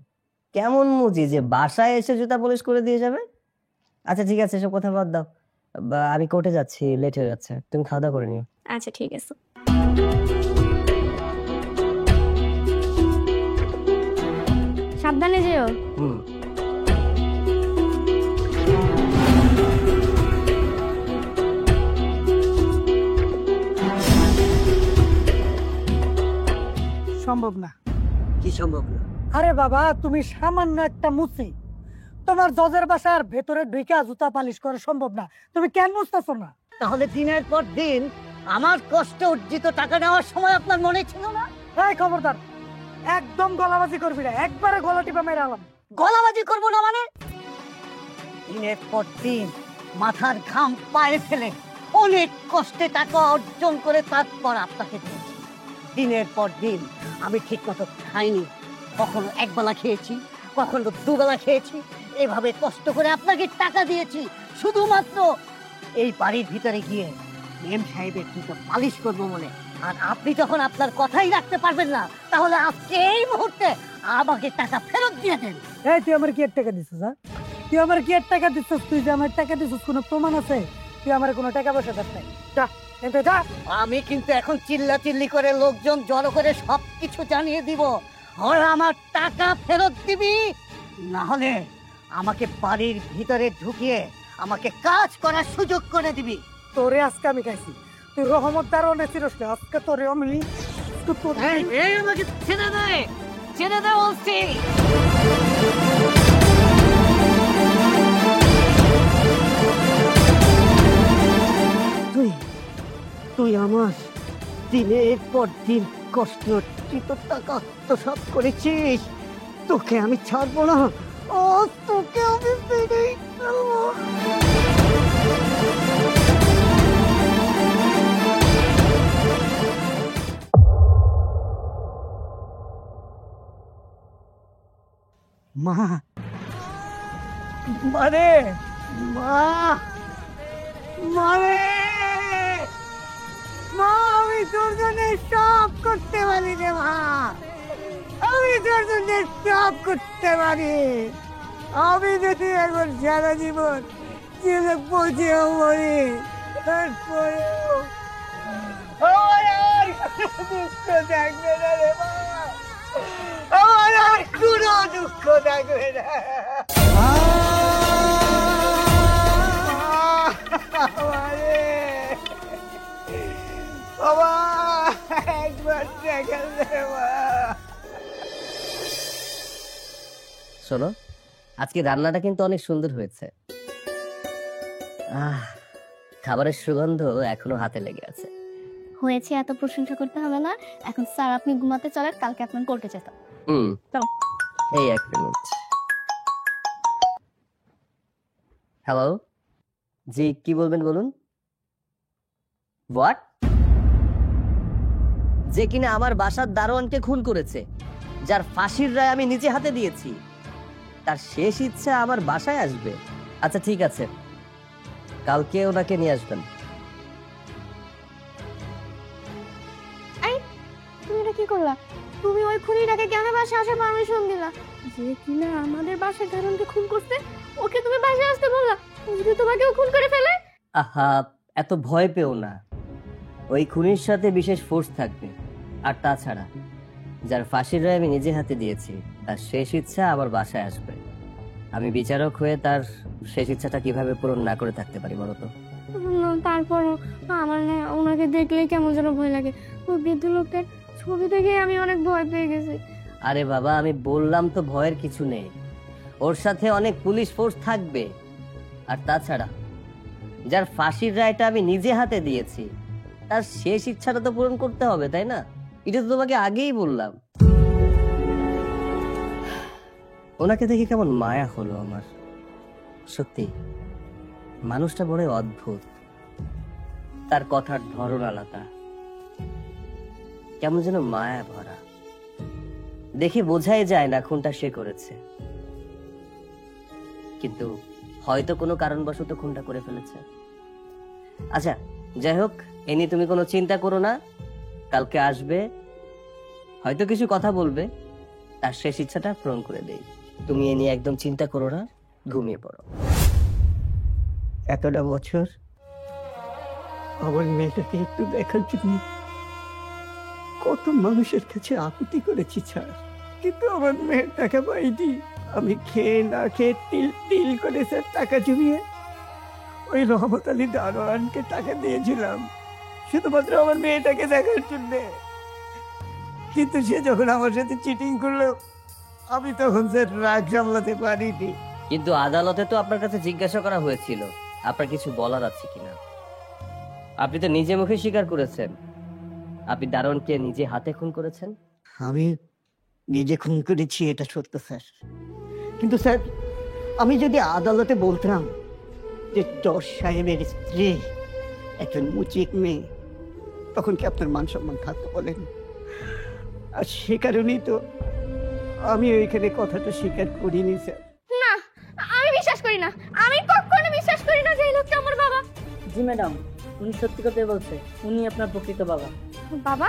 কেমন মুচি যে বাসায় এসে জুতা পলিশ করে দিয়ে যাবে? আচ্ছা ঠিক আছে, এসব কথা বাদ দাও। আমি কোর্টে যাচ্ছি, লেট হয়ে যাচ্ছে, তুমি খাওয়া দাওয়া করে নিও। আচ্ছা ঠিক আছে। সাবধানে যেও। হুম। সম্ভব না। কি সম্ভব না? আরে বাবা, তুমি সামান্য একটা মুচি, তোমার জজের বাসার ভেতরে ঢুকা জুতা পালিশ করা সম্ভব না। তুমি কেন বুঝতেছো না? তাহলে দিনের পর দিন আমার কষ্ট অর্জিত টাকা নেওয়ার সময় আপনার মনে ছিল না? এই খবরদার, একদম গলাবাজি করবি না, একবারে গলা টিপা মেরে আলাম। গলাবাজি করবো না মানে? দিনের পর দিন মাথার ঘাম পায়ে ফেলে অনেক কষ্টে টাকা অর্জন করে তারপর আপনাকে দিয়েছি। দিনের পর দিন আমি ঠিক মতো খাইনি, কখনো একবেলা খেয়েছি, কখনো দুবেলা খেয়েছি। এভাবে কষ্ট করে আপনাকে টাকা দিয়েছি শুধুমাত্র এই বাড়ির ভিতরে গিয়ে এম সাহেবের জুতো পালিশ করবো বলে। আর আপনি যখন আপনার কথাই রাখতে পারবেন না, তাহলে আজকে এই মুহূর্তে আমাকে টাকা ফেরত দিয়ে দেন। এই তুই আমার কি টাকা দিছিস? তুই আমার কি টাকা দিছিস? তুই যে আমার টাকা দিছিস কোনো প্রমাণ আছে? তুই আমার কোনো টাকা পয়সা দিস নাই। যা এতে যা। আমি কিন্তু এখন চিল্লা চিল্লি করে লোকজন জড়ো করে সবকিছু জানিয়ে দিব। হয় আমার টাকা ফেরত দিবি, না হলে আমাকে বাড়ির ভিতরে ঢুকিয়ে আমাকে কাজ করার সুযোগ করে দিবি। তোরে আজকে আমি খাইছি, তুই রহমত দারোয়ানে ছিলিস না, আজকে তোরে আমি এই আমাকে ছেড়ে দে, ছেড়ে দে বলছি। তুই আমার দিনের পর দিন কষ্ট অর্জিত টাকা আত্মসাৎ করেছিস, তোকে আমি ছাড়বো না। ও তোকে আমি মেরেই ফেলবো। মা, মারে, মা, মারে, মা, আমি তোর জন্য সব করতে পারি রে মা, আমি তোর জন্য সব করতে পারি। আমি যদি এখন সারা জীবন জেলে পচেও মরি, তারপরেও আমার আর কোনো দুঃখ থাকবে না রে মা, আমার আর কোনো দুঃখ থাকবে না। আমারে বাবা একবার দেখেন রে মা। শোনো, আজকে রান্নাটা কিন্তু অনেক সুন্দর হয়েছে। খাবারের সুগন্ধ এখনো হাতে লেগে আছে। হয়েছে, এত প্রশংসা করতে হবে না। এখন স্যার আপনি ঘুমাতে চলেন, কালকে আপনার কোর্টে যেতাম। চলো। এই এক মিনিট। হ্যালো, জি, কি বলবেন বলুন। হোয়াট? যে কিনা আমার বাসার দারোয়ানকে খুন করেছে, যার ফাঁসির রায় আমি নিজে হাতে দিয়েছি, তার শেষ ইচ্ছা আমার বাসায় আসবে। আচ্ছা ঠিক আছে, কালকে ওনাকে নিয়ে আসবেন। তুমি এটা কি করলা? তুমি ওই খুনিটাকে কেন বাসায় আসার পারমিশন দিলা? যে কিনা আমাদের বাসার দারোয়ানকে খুন করতে, ওকে তুমি বাসায় আসতে বললা? ও যদি তোমাকেও খুন করে ফেলে? আহা, এত ভয় পেও না। ওই খুনির সাথে বিশেষ ফোর্স থাকবে। আর তাছাড়া যার ফাঁসির রায় আমি নিজে হাতে দিয়েছি, তার শেষ ইচ্ছা আমার বাসায় আসবে। আমি বিচারক হয়ে তার শেষ ইচ্ছাটা কিভাবে পূরণ না করে থাকতে পারি বলো তো? তারপরও আমার না ওনাকে দেখলেই কেমন যেন ভয় লাগে। ওই বৃদ্ধ লোকটার ছবি দেখে আমি অনেক ভয় পেয়ে গেছি। আরে বাবা, আমি বললাম তো ভয়ের কিছু নেই। ওর সাথে অনেক পুলিশ ফোর্স থাকবে। আর তাছাড়া যার ফাঁসির রায়টা আমি নিজে হাতে দিয়েছি, তার শেষ ইচ্ছাটা তো পূরণ করতে হবে, তাই না? এটা তো তোমাকে আগেই বললাম। ওনাকে দেখে কেমন মায়া হলো আমার। সত্যি মানুষটা বড় অদ্ভুত। তার কথার ধরন আলাদা, কেমন যেন মায়া ভরা। দেখে বোঝাই যায় না খুনটা সে করেছে, কিন্তু হয়তো কোনো কারণবশত খুনটা করে ফেলেছে। আচ্ছা যাই হোক, এ নিয়ে তুমি কোনো চিন্তা করো না। কালকে আসবে, হয়তো কিছু কথা বলবে, তার শেষ ইচ্ছাটা পূরণ করে দেই। তুমি এ নিয়ে একদম চিন্তা করো না, ঘুমিয়ে পড়ো। এতটা বছর আমার মেয়েটাকে একটু দেখার জন্য কত মানুষের কাছে আকুতি করেছি ছাড়, কিন্তু আমার মেয়ের টাকা পাইনি। আমি খেয়ে না খেয়ে তিল তিল করে স্যার টাকা জমিয়ে ওই রহমত আলী দারোয়ানকে টাকা দিয়েছিলাম শুধুমাত্র আমার মেয়েটাকে দেখার জন্য। কিন্তু সে যখন আমার সাথে চিটিং করলো, আমি তখন স্যার রাগ সামলাতে পারিনি। কিন্তু আদালতে তো আপনার কাছে জিজ্ঞাসা করা হয়েছিল আপনার কিছু বলার আছে কিনা। আপনি তো নিজে মুখে স্বীকার করেছেন আপনি দারোয়ানকে নিজে হাতে খুন করেছেন। আমি নিজে খুন করেছি, এটা সত্য স্যার। কিন্তু স্যার, আমি যদি আদালতে বলতাম যে জজ সাহেবের স্ত্রী একজন মুচিক মেয়ে, তখন কি আপনার মান সম্মান থাকতে বলেন? আর সে কারণেই তো আমি ওইখানে কথাটা স্বীকার করিনি স্যার। না, আমি বিশ্বাস করি না। আমি কখনো বিশ্বাস করি না যে এই লোকটা আমার বাবা। জি ম্যাডাম, উনি সত্যি কথাই বলছে। উনি আপনার প্রকৃত বাবা। বাবা?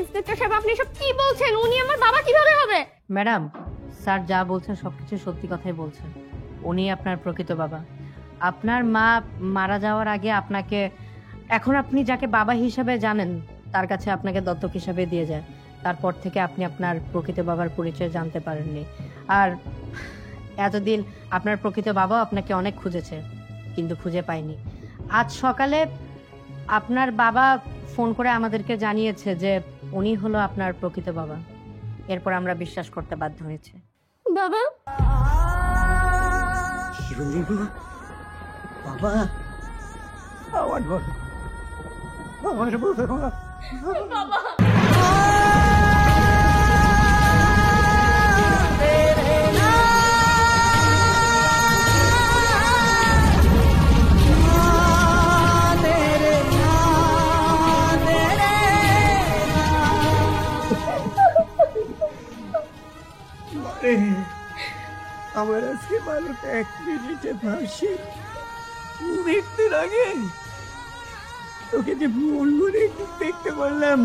ইন্সপেক্টর সাহেব, আপনি সব কি বলছেন? উনি আমার বাবা কিভাবে হবে? ম্যাডাম, স্যার যা বলছেন সবকিছু সত্যি কথাই বলছেন। উনি আপনার প্রকৃত বাবা। আপনার মা মারা যাওয়ার আগে আপনাকে, এখন আপনি যাকে বাবা হিসাবে জানেন, তার কাছে আপনাকে দত্তক হিসাবে দিয়ে যায়। তারপর থেকে আপনি আপনার প্রকৃত বাবার পরিচয় জানতে পারেননি। আর এতদিন আপনার প্রকৃত বাবাও আপনাকে অনেক খুঁজেছে, কিন্তু খুঁজে পায়নি। আজ সকালে আপনার বাবা ফোন করে আমাদেরকে জানিয়েছে যে উনি হলো আপনার প্রকৃত বাবা। এরপর আমরা বিশ্বাস করতে বাধ্য হয়েছে। বাবা? বাবা, আমার বল, আমার বল বাবা আমার আজকে বারোটা 1 মিনিটে ফাঁসি। মৃত্যুর আগে তোকে যে ভুল করে দেখতে পারলাম,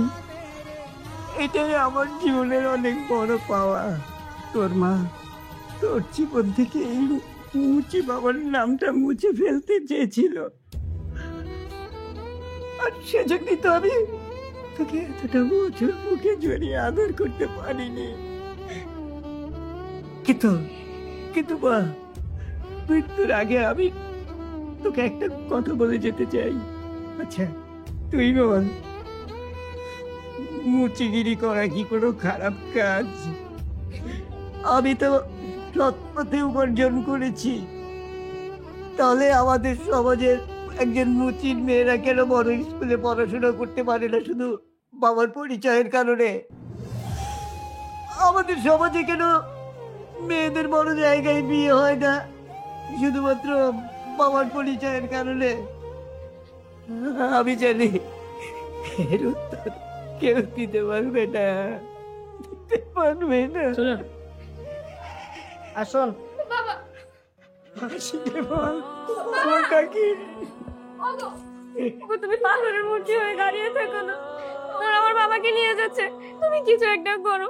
এটাই আমার জীবনের অনেক বড় পাওয়া। তোর মা তোর জীবন থেকে এই মুচি বাবার নামটা মুছে ফেলতে চেয়েছিল, আর সেজন্যই তো আমি তোকে এতটা বছর বুকে জড়িয়ে আদর করতে পারিনি। কিন্তু কিন্তু মা, মৃত্যুর আগে আমি তোকে একটা কথা বলে যেতে চাই। আচ্ছা তুই বল, মুচিগিরি করা কি কোনো খারাপ কাজ? আমি তো সৎ পথে উপার্জন করেছি, তাহলে আমাদের সমাজের একজন মুচির মেয়েরা কেন বড় স্কুলে পড়াশোনা করতে পারে না শুধু বাবার পরিচয়ের কারণে? আমাদের সমাজে কেন মেয়েদের বড় জায়গায় বিয়ে হয় না শুধুমাত্র বাবার পরিচয়ের কারণে? আমি জানি এর উত্তর কেউ দিতে পারবে না, দিতে পারবে না। আসুন। হাসিতে বল, ওটা কি? তুমি পাথরের মূর্তি হয়ে দাঁড়িয়ে থাকো না, ওরা আমার বাবাকে নিয়ে যাচ্ছে, তুমি কিছু একটা করো।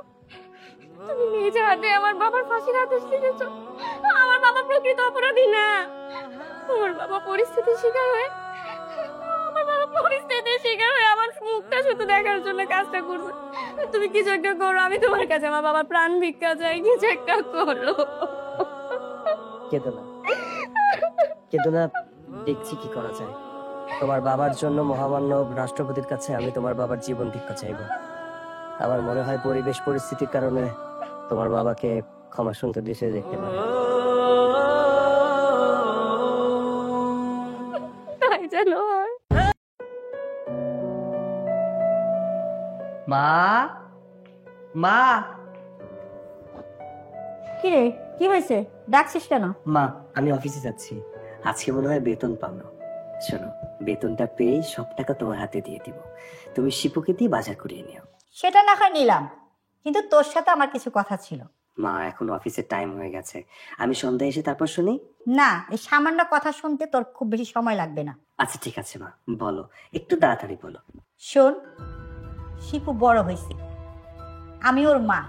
তুমি নিজে হাতে আমার বাবার ফাঁসির আদেশ দিয়েছ। আমার বাবা প্রকৃত অপরাধী না, আমার বাবা পরিস্থিতির শিকার হয়ে আমার মুখটা শুধু দেখার জন্য কাজটা করছে। তুমি কিছু একটা করো, আমি তোমার কাছে আমার বাবার প্রাণ ভিক্ষা চাই, কিছু একটা করো। কেঁদো না, কেঁদো না, দেখছি কি করা যায়। তোমার বাবার জন্য মহামান্য রাষ্ট্রপতির কাছে আমি তোমার বাবার জীবন ভিক্ষা চাইব। আমার মনে হয় পরিবেশ পরিস্থিতির কারণে তোমার বাবাকে ক্ষমা সুন্দর দৃশ্যে দেখতে পাবে। তাই যেন হয়। মা, মা, কি রে, কি হয়েছে? ডাকছিস কেন? মা, আমি অফিসে যাচ্ছি, আজকে মনে হয় বেতন পাবো। শোনো, বেতনটা পেয়ে সব টাকা তোমার হাতে দিয়ে দিব, তুমি শিপুকে দিয়ে বাজার করিয়ে নিও। সেটা না হয় নিলাম, কিন্তু তোর সাথে আমার কিছু কথা ছিল। মা, এখন অফিসের টাইম হয়ে গেছে, আমি সন্ধ্যায় এসে তারপর শুনি। না, এই সামান্য কথা শুনতে তোর খুব বেশি সময় লাগবে না। আচ্ছা ঠিক আছে মা, বলো, একটু তাড়াতাড়ি বলো। শোন, শিপু বড় হয়েছে, আমি ওর মা,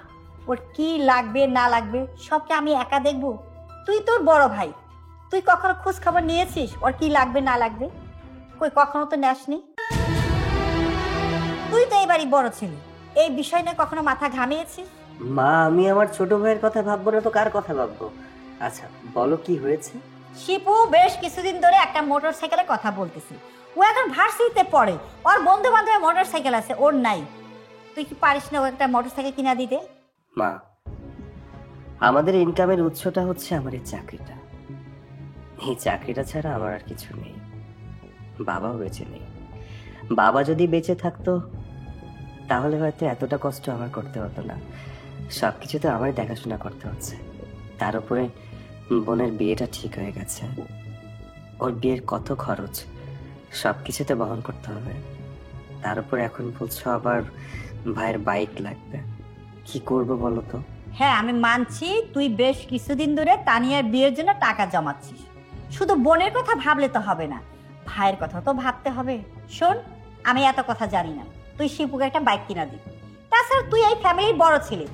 ওর কি লাগবে না লাগবে সবটা আমি একা দেখবো? তুই তোর বড় ভাই, তুই কখনো খোঁজ খবর নিয়েছিস ওর কি লাগবে না লাগবে? কই কখনো তো নেসনি। তুই তো এবারই বড় ছিলি, এই বিষয় নিয়ে কখনো মাথা ঘামিয়েছিস? মা, আমি আমার ছোট ভাইয়ের কথা ভাববো না তো কার কথা ভাববো? আচ্ছা বলো, কি হয়েছে? শিপু বেশ কিছুদিন ধরে একটা মোটর সাইকেলে কথা বলতেছি, ও এখন ভার্সিটিতে পড়ে, ওর বন্ধু বান্ধবের মোটর সাইকেল আছে, ওর নাই। তুই কি পারিস না ও একটা মোটর সাইকেল কিনা দিতে? মা, আমাদের ইনকামের উৎসটা হচ্ছে আমার এই চাকরিটা, এই চাকরিটা ছাড়া আমার আর কিছু নেই। বাবাও বেঁচে নেই, বাবা যদি বেঁচে থাকতো তাহলে হয়তো এতটা কষ্ট আমার করতে হতো না। সবকিছু তো আমার দেখাশোনা করতে হচ্ছে, তার উপরে বোনের বিয়েটা ঠিক হয়ে গেছে, ওর বিয়ের কত খরচ সবকিছুতে বহন করতে হবে। তার উপর এখন বলছো আবার ভাইয়ের বাইক লাগবে, কি করব বলো তো? হ্যাঁ আমি মানছি তুই বেশ কিছুদিন ধরে তানিয়ার বিয়ের জন্য টাকা জমাচ্ছিস, শুধু বোনের কথা ভাবলে তো হবে না, ভাইয়ের কথা তো ভাবতে হবে। শোন, আমি এত কথা জানি না, তুই শিপুকে একটা বাইক কিনা দিবি। তাছাড়া তুই এই ফ্যামিলির বড় ছেলে,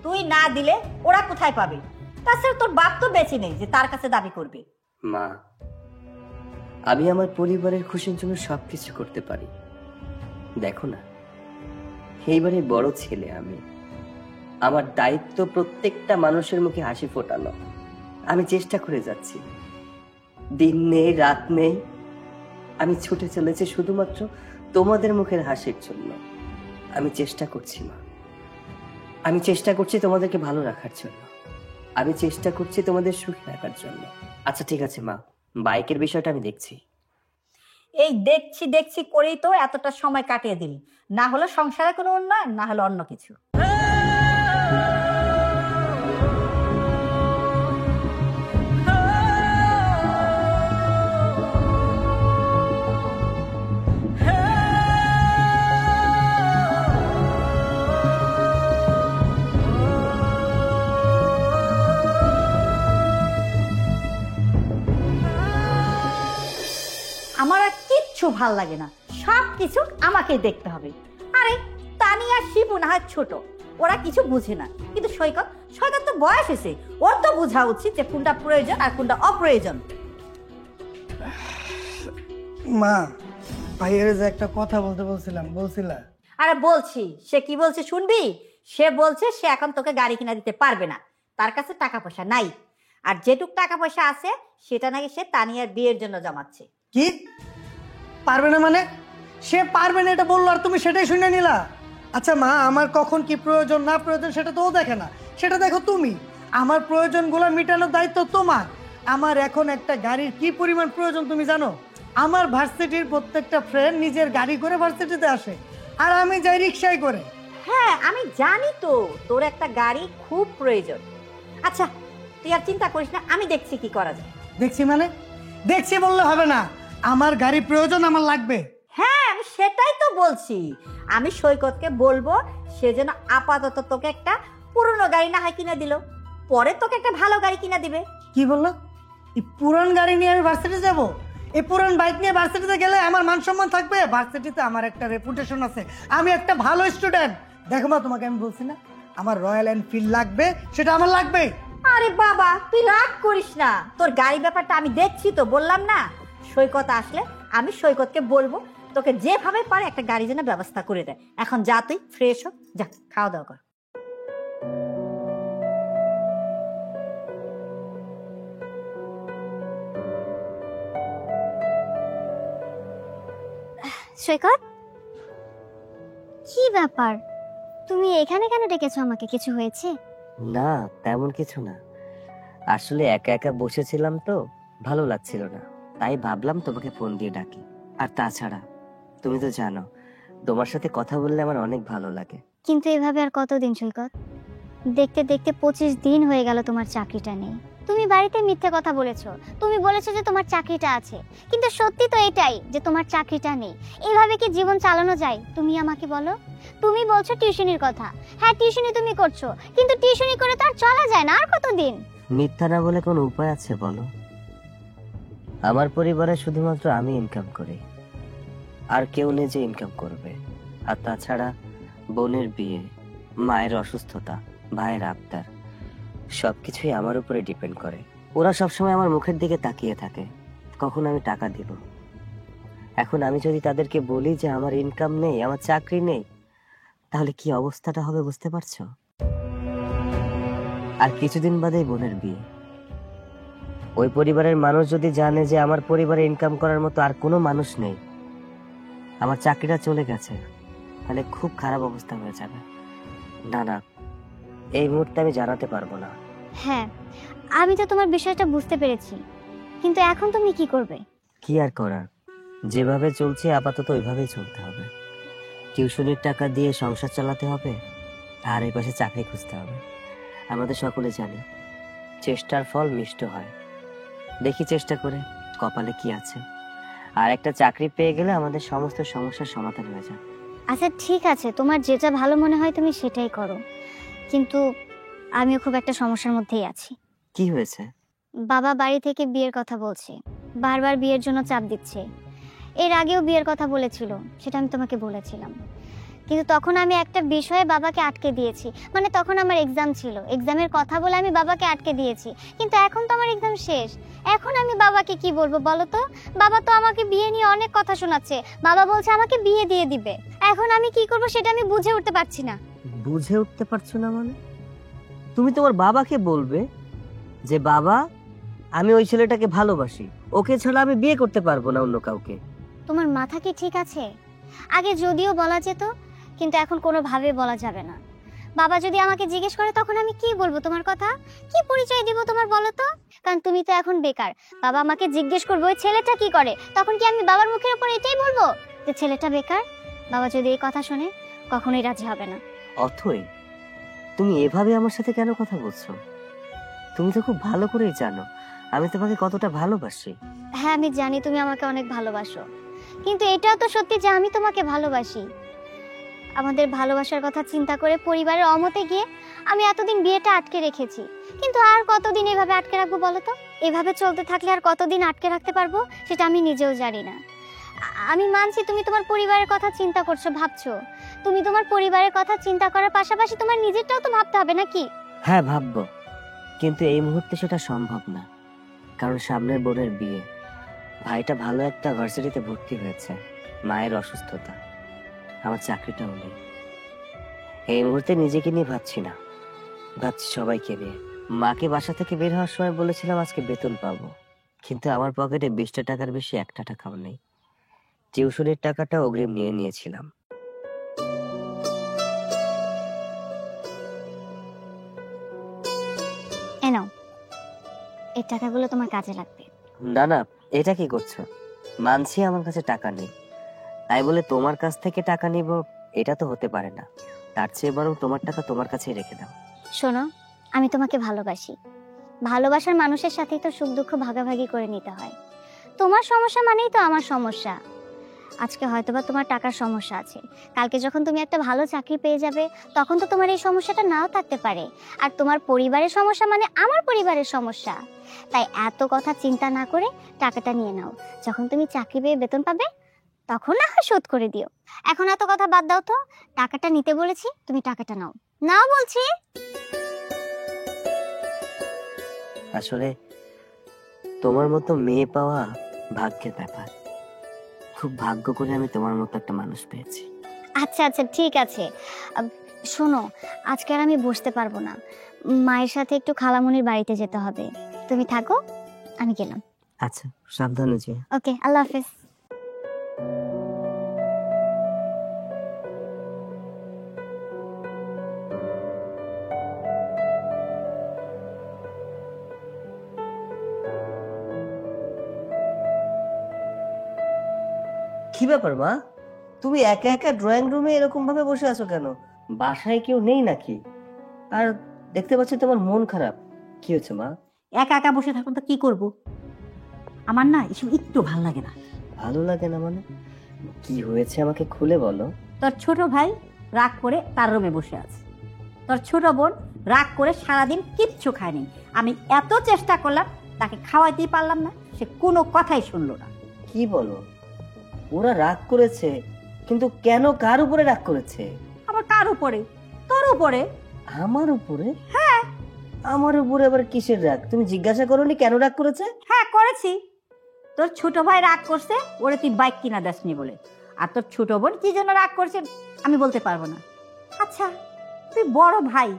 তুই না দিলে ওরা কোথায় পাবে? তাছাড়া তোর বাপ তো বেঁচে নেই যে তার কাছে দাবি করবে। মা, আমি আমার পরিবারের খুশির জন্য সবকিছু করতে পারি। দেখো না, এইবারে বড় ছেলে আমি, আমার দায়িত্ব প্রত্যেকটা মানুষের মুখে হাসি ফোটানো। আমি চেষ্টা করে যাচ্ছি, দিন নেই রাত নেই, আমি ছুটে চলেছি শুধুমাত্র তোমাদের মুখের হাসির জন্য। আমি চেষ্টা করছি মা, আমি চেষ্টা করছি তোমাদেরকে ভালো রাখার জন্য, আমি চেষ্টা করছি তোমাদের সুখী রাখার জন্য। আচ্ছা ঠিক আছে মা, বাইকের বিষয়টা আমি দেখছি। এই দেখছি দেখছি করেই তো এতটা সময় কাটিয়ে দিলি, না হলো সংসারে কোনো উন্নয়ন, না হলো অন্য কিছু। কিচ্ছু ভাল লাগে না, সব কিছু আমাকেই দেখতে হবে। আরে তানিয়া শিবু না হয় ছোট, ওরা কিছু বুঝে না, কিন্তু সৈকত সৈকত তো বয়স হয়েছে, ওর তো বোঝা উচিত যে কোনটা প্রয়োজন আর কোনটা অপ্রয়োজন। মা, ভাইয়ের যে একটা কথা বলতে বলছিলা। আরে বলছি, সে কি বলছে শুনবি? সে বলছে সে এখন তোকে গাড়ি কিনা দিতে পারবে না, তার কাছে টাকা পয়সা নাই, আর যেটুক টাকা পয়সা আছে সেটা নাকি সে তানিয়ার বিয়ের জন্য জমাচ্ছে। কি পারবে না মানে? সে পারবে না এটা বললো আর তুমি সেটাই শুনে নিলা? আচ্ছা মা, আমার কখন কি প্রয়োজন না প্রয়োজন সেটা তো ও দেখে না, সেটা দেখো তুমি। আমার প্রয়োজনগুলো মেটানোর দায়িত্ব তোমার। আমার এখন একটা গাড়ির কি পরিমাণ প্রয়োজন তুমি জানো? আমার ভার্সিটির প্রত্যেকটা ফ্রেন্ড নিজের গাড়ি করে ভার্সিটিতে আসে, আর আমি যাই রিক্সায় করে। হ্যাঁ আমি জানি তো তোর একটা গাড়ি খুব প্রয়োজন। আচ্ছা তুই আর চিন্তা করিস না, আমি দেখছি কি করা যায়। দেখছি মানে? দেখছি বললে হবে না, আমার গাড়ি প্রয়োজন, আমার লাগবে। হ্যাঁ আমি সেটাই তো বলছি, আমি সৈকতকে বলবো সে যেন আপাতত তোকে একটা পুরনো গাড়ি না হয় কিনে দিল, পরে তোকে একটা ভালো গাড়ি কিনে দিবে। কি বললো? এই পুরান গাড়ি নিয়ে আমি ভার্সিটি যাব? এই পুরান বাইক নিয়ে ভার্সিটিতে গেলে আমার মান সম্মান থাকবে? ভার্সিটিতে আমার একটা রেপুটেশন আছে, আমি একটা ভালো স্টুডেন্ট। দেখো মা, তোমাকে আমি বলছি না আমার রয়্যাল এনফিল্ড লাগবে, সেটা আমার লাগবে। আরে বাবা তুই রাগ করিস না, তোর গাড়ি ব্যাপারটা আমি দেখছি তো, বললাম না। সৈকত আসলে আমি সৈকতকে বলবো তোকে যেভাবে পারে একটা গাড়ি যেন ব্যবস্থা করে দেয়। এখন যা তুই ফ্রেশ হ, যা খাওয়া দাওয়া কর। সৈকত, কি ব্যাপার? তুমি এখানে কেন ডেকেছো আমাকে? কিছু হয়েছে? না তেমন কিছু না, আসলে একা একা বসেছিলাম তো ভালো লাগছিল না, তাই ভাবলাম তোমাকে ফোন দিয়ে ডাকি। আর তাছাড়া তুমি তো জানো তোমার সাথে কথা বললে আমার অনেক ভালো লাগে। কিন্তু এভাবে আর কতদিন সৈকত? দেখতে দেখতে 25 দিন হয়ে গেল তোমার চাকরিটা নেই। তুমি বাড়িতে মিথ্যে কথা বলেছো, তুমি বলেছো যে তোমার চাকরিটা আছে, কিন্তু সত্যি তো এটাই যে তোমার চাকরিটা নেই। এভাবে কি জীবন চালানো যায়? তুমি আমাকে বলো। তুমি বলছো টিউশনির কথা, হ্যাঁ টিউশনি তুমি করছো, কিন্তু টিউশনি করে তো আর চলা যায় না। আর কতদিন? মিথ্যা না বলে কোনো উপায় আছে বলো? আমার পরিবারে শুধুমাত্র আমি ইনকাম করি, আর কেউ নেই যে ইনকাম করবে। আর তাছাড়া বোনের বিয়ে, মায়ের অসুস্থতা, ভাইয়ের আবদার, সবকিছুই আমার উপরে ডিপেন্ড করে। ওরা সবসময় আমার মুখের দিকে তাকিয়ে থাকে কখন আমি টাকা দিব। এখন আমি যদি তাদেরকে বলি যে আমার ইনকাম নেই, আমার চাকরি নেই, তাহলে কি অবস্থাটা হবে বুঝতে পারছো? আর কিছুদিন বাদেই বোনের বিয়ে। ওই পরিবারের মানুষ যদি জানে যে আমার পরিবারে ইনকাম করার মতো আর কোনো মানুষ নেই, আমার চাকরিটা চলে গেছে, তাহলে খুব খারাপ অবস্থা হয়ে যাবে। না না, এই মুহূর্তে আমি জানাতে পারবো না। হ্যাঁ আমি তো তোমার বিষয়টা বুঝতে পেরেছি, কিন্তু এখন তুমি কি করবে? কি আর করার, যেভাবে চলছে আপাতত ওইভাবেই চলতে হবে। টিউশনির টাকা দিয়ে সংসার চালাতে হবে, আর এই পাশে চাকরি খুঁজতে হবে। আমাদের সকলে জানে চেষ্টার ফল মিষ্ট হয়। দেখি চেষ্টা করে কপালে কি আছে, আর একটা চাকরি পেয়ে গেলে আমাদের সমস্ত সমস্যার সমাধান হয়ে যায়। আচ্ছা ঠিক আছে, তোমার যেটা ভালো মনে হয় তুমি সেটাই করো, কিন্তু আমিও খুব একটা সমস্যার মধ্যেই আছি। কি হয়েছে? বাবা বাড়ি থেকে বিয়ের কথা বলছে, বারবার বিয়ের জন্য চাপ দিচ্ছে। এর আগেও বিয়ের কথা বলেছিল, সেটা আমি তোমাকে বলেছিলাম, কিন্তু তখন আমি একটা বিষয়ে বাবাকে আটকে দিয়েছি। মানে তখন আমার এক্সাম ছিল, এক্সামের কথা বলে আমি বাবাকে আটকে দিয়েছি। কিন্তু এখন তো আমার এক্সাম শেষ, এখন আমি বাবাকে কি বলবো বলো তো? বাবা তো আমাকে বিয়ে নিয়ে অনেক কথা শোনাচ্ছে, বাবা বলছে আমাকে বিয়ে দিয়ে দিবে। এখন আমি কি করব সেটা আমি বুঝে উঠতে পারছি না। বুঝে উঠতে পারছো না মানে? তুমি তোমার বাবাকে বলবে যে বাবা আমি ওই ছেলেটাকে ভালোবাসি, ওকে ছাড়া আমি বিয়ে করতে পারবো না অন্য কাউকে। তোমার মাথা কি ঠিক আছে? আগে যদিও বলা যেত, কিন্তু এখন কোনোভাবে বলা যাবে না। বাবা যদি আমাকে জিজ্ঞেস করে তখন আমি কি বলবো তোমার কথা? কি পরিচয় দিব তোমার বলো তো? কারণ তুমি তো এখন বেকার। বাবা আমাকে জিজ্ঞেস করবে ওই ছেলেটা কি করে, তখন কি আমি বাবার মুখের উপর এটাই বলবো যে ছেলেটা বেকার? বাবা যদি এই কথা শুনে কখনোই রাজি হবে না। অথই, তুমি এভাবে আমার সাথে কেন কথা বলছো? তুমি তো খুব ভালো করেই জানো আমি তোমাকে কতটা ভালোবাসি। হ্যাঁ আমি জানি তুমি আমাকে অনেক ভালোবাসো, কিন্তু এটাও তো সত্যি যে আমি তোমাকে ভালোবাসি। আমাদের ভালোবাসার কথা চিন্তা করে পরিবারের অমতে গিয়ে আমি এতদিন বিয়েটা আটকে রেখেছি, কিন্তু আর কতদিন এভাবে আটকে রাখবো বলো তো? এভাবে চলতে থাকলে আর কতদিন আটকে রাখতে পারবো সেটা আমি নিজেও জানি না। আমি মানছি তুমি তোমার পরিবারের কথা চিন্তা করছো, ভাবছো। তুমি তোমার পরিবারের কথা চিন্তা করার পাশাপাশি তোমার নিজেরটাও তো ভাবতে হবে নাকি? হ্যাঁ ভাববো, কিন্তু এই মুহূর্তে সেটা সম্ভব না, কারণ সামনের বোনের বিয়ে, ভাইটা ভালো একটা ভার্সিটিতে ভর্তি হয়েছে, মায়ের অসুস্থতা, আমার চাকরিটাও নেই। এই মুহূর্তে নিজেকে নিয়ে ভাবছি না, ভাবছি সবাইকে নিয়ে। মাকে বাসা থেকে বের হওয়ার সময় বলেছিলাম আজকে বেতন পাবো, কিন্তু আমার পকেটে 20টা টাকার বেশি 1টা টাকাও নেই। টিউশনের টাকাটা অগ্রিম নিয়ে নিয়েছিলাম। এনাও, এই টাকাগুলো তোমার কাজে লাগবে। না না, এটা কি করছো? মানছি আমার কাছে টাকা নেই, তাই বলে তোমার কাছ থেকে টাকা নিব এটা তো হতে পারে না। তার চেয়ে বরং তোমার টাকা তোমার কাছেই রেখে দাও। শোনো, আমি তোমাকে ভালোবাসি। ভালোবাসার মানুষের সাথেই তো সুখ দুঃখ ভাগাভাগি করে নিতে হয়। তোমার সমস্যা মানেই তো আমার সমস্যা। আজকে হয়তোবা তোমার টাকার সমস্যা আছে, কালকে যখন তুমি একটা ভালো চাকরি পেয়ে যাবে তখন তো তোমার এই সমস্যাটা নাও থাকতে পারে। আর তোমার পরিবারের সমস্যা মানে আমার পরিবারের সমস্যা। তাই এত কথা চিন্তা না করে টাকাটা নিয়ে নাও। যখন তুমি চাকরি পেয়ে বেতন পাবে তখন না হয় শোধ করে দিও। এখন এত কথা বাদ দাও তো, টাকাটা নিতে বলেছি, তুমি টাকাটা নাও। নাও বলছি। আসলে তোমার মতো মেয়ে পাওয়া ভাগ্যের ব্যাপার। খুব ভাগ্য করে আমি তোমার মতো একটা মানুষ পেয়েছি। আচ্ছা আচ্ছা ঠিক আছে। শোনো, আজকে আর আমি বসতে পারবো না, মায়ের সাথে একটু খালামণির বাড়িতে যেতে হবে। তুমি থাকো, আমি গেলাম। আচ্ছা, সাবধানে যেও। ওকে, আল্লাহ হাফেজ। কি ব্যাপার মা, তুমি একা একা ড্রয়িং রুমে এরকম ভাবে বসে আছো কেন? বাসায় কেউ নেই নাকি? আর দেখতে পাচ্ছি তোমার মন খারাপ, কি হয়েছে মা? একা একা বসে থাকুন তো কি করব? আমার না এসব একটু ভাল লাগে না। ভালো লাগে না মানে? কি হয়েছে আমাকে খুলে বলো। তোর ছোট ভাই রাগ করে তার রুমে বসে আছে। তোর ছোট বোন রাগ করে সারাদিন কিচ্ছু খায়নি। আমি এত চেষ্টা করলাম, তাকে খাওয়াইতেই পারলাম না, সে কোনো কথাই শুনলো না। কি বলো? ওরা রাগ করেছে? কিন্তু কেন, কার উপরে রাগ করেছে? আবার কার উপরে? তোর উপরে। আমার উপরে? হ্যাঁ। আমার উপরে আবার কিসের রাগ? তুমি জিজ্ঞাসা করোনি কেন রাগ করেছে? হ্যাঁ করেছি। তোর ছোট ভাই রাগ করছে ওরে তুই বাইক কিনা দেসনি বলে। আর তোর ছোট বোন কি জন্য রাগ করছে আমি বলতে পারবো না। আচ্ছা, তুই বড় ভাই,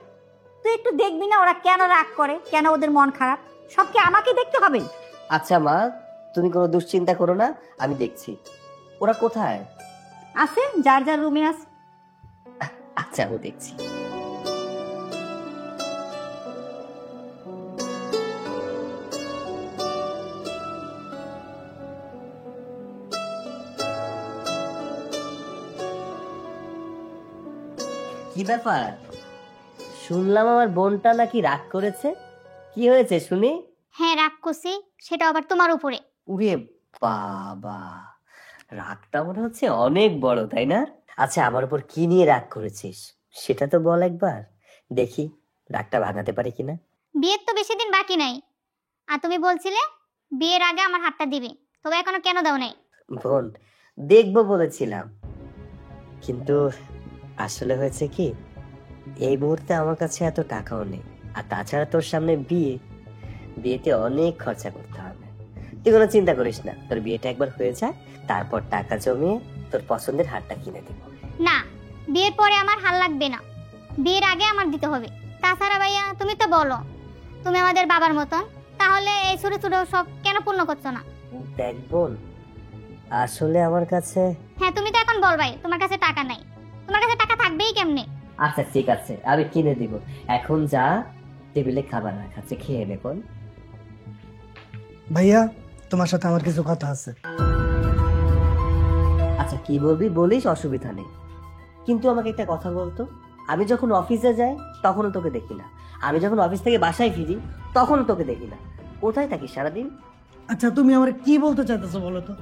তুই একটু দেখবি না ওরা কেন রাগ করে, কেন ওদের মন খারাপ? সব কি আমাকে দেখতে হবে? আচ্ছা মা, তুমি কোনো দুশ্চিন্তা করো না, আমি দেখছি। ওরা কোথায় আছে? যার যার রুমে আছে। আচ্ছা, আমি দেখছি। কি ব্যাপার? শুনলাম আমার বোনটা নাকি রাগ করেছে। কি হয়েছে শুনি? হ্যাঁ, রাগ করছি, সেটা আবার তোমার উপরে। উরে বাবা, রাগটা মনে হচ্ছে অনেক বড়, তাই না? আচ্ছা, আমার উপর কি নিয়ে রাগ করেছিস সেটা তো বল একবার, দেখি রাগটা ভাঙাতে পারি কিনা। বিয়ের তো বেশি দিন বাকি নাই, আর তুমি বলছিলে বিয়ের আগে আমার হাতটা দিবে, তবে এখনো কেন দাও নাই? বোন, দেখবো বলেছিলাম, কিন্তু আসলে হয়েছে কি, এই মুহূর্তে আমার কাছে এত টাকাও নেই। আর তাছাড়া তোর সামনে বিয়েতে অনেক খরচা করতে হবে। তুই কোনো চিন্তা করিস না, তোর বিয়েটা একবার হয়ে যায়, তারপর টাকা জমিয়ে তোর পছন্দের হারটা কিনে দিব। না, বিয়ের পরে আমার হাল লাগবে না, বিয়ের আগে আমার দিতে হবে। তাছাড়া ভাইয়া, তুমি তো বলো তুমি আমাদের বাবার মতন, তাহলে এই ছোট ছোট শখ কেন পূর্ণ করছো না? দেখ বোন, আসলে আমার কাছে। হ্যাঁ, তুমি তো এখন বলবাই তোমার কাছে টাকা নাই, তোমার কাছে টাকা থাকবেই কেমনে? আচ্ছা ঠিক আছে, আমি কিনে দিব। এখন যা, টেবিলে খাবার রাখাচ্ছে, খেয়ে নে বোন। ভাইয়া, তোমার সাথে আমার কিছু কথা আছে। আচ্ছা, কি বলবি বলিস, অসুবিধা নেই। কিন্তু আমাকে একটা কথা বলতো, আমি যখন অফিসে যাই তখনও তোকে দেখি না, আমি যখন অফিস থেকে বাসায় ফিরি তখনও তোকে দেখি না। কোথায় থাকিস সারাদিন? আচ্ছা, তুমি আমার কি বলতে চাইতেছো বলো তো?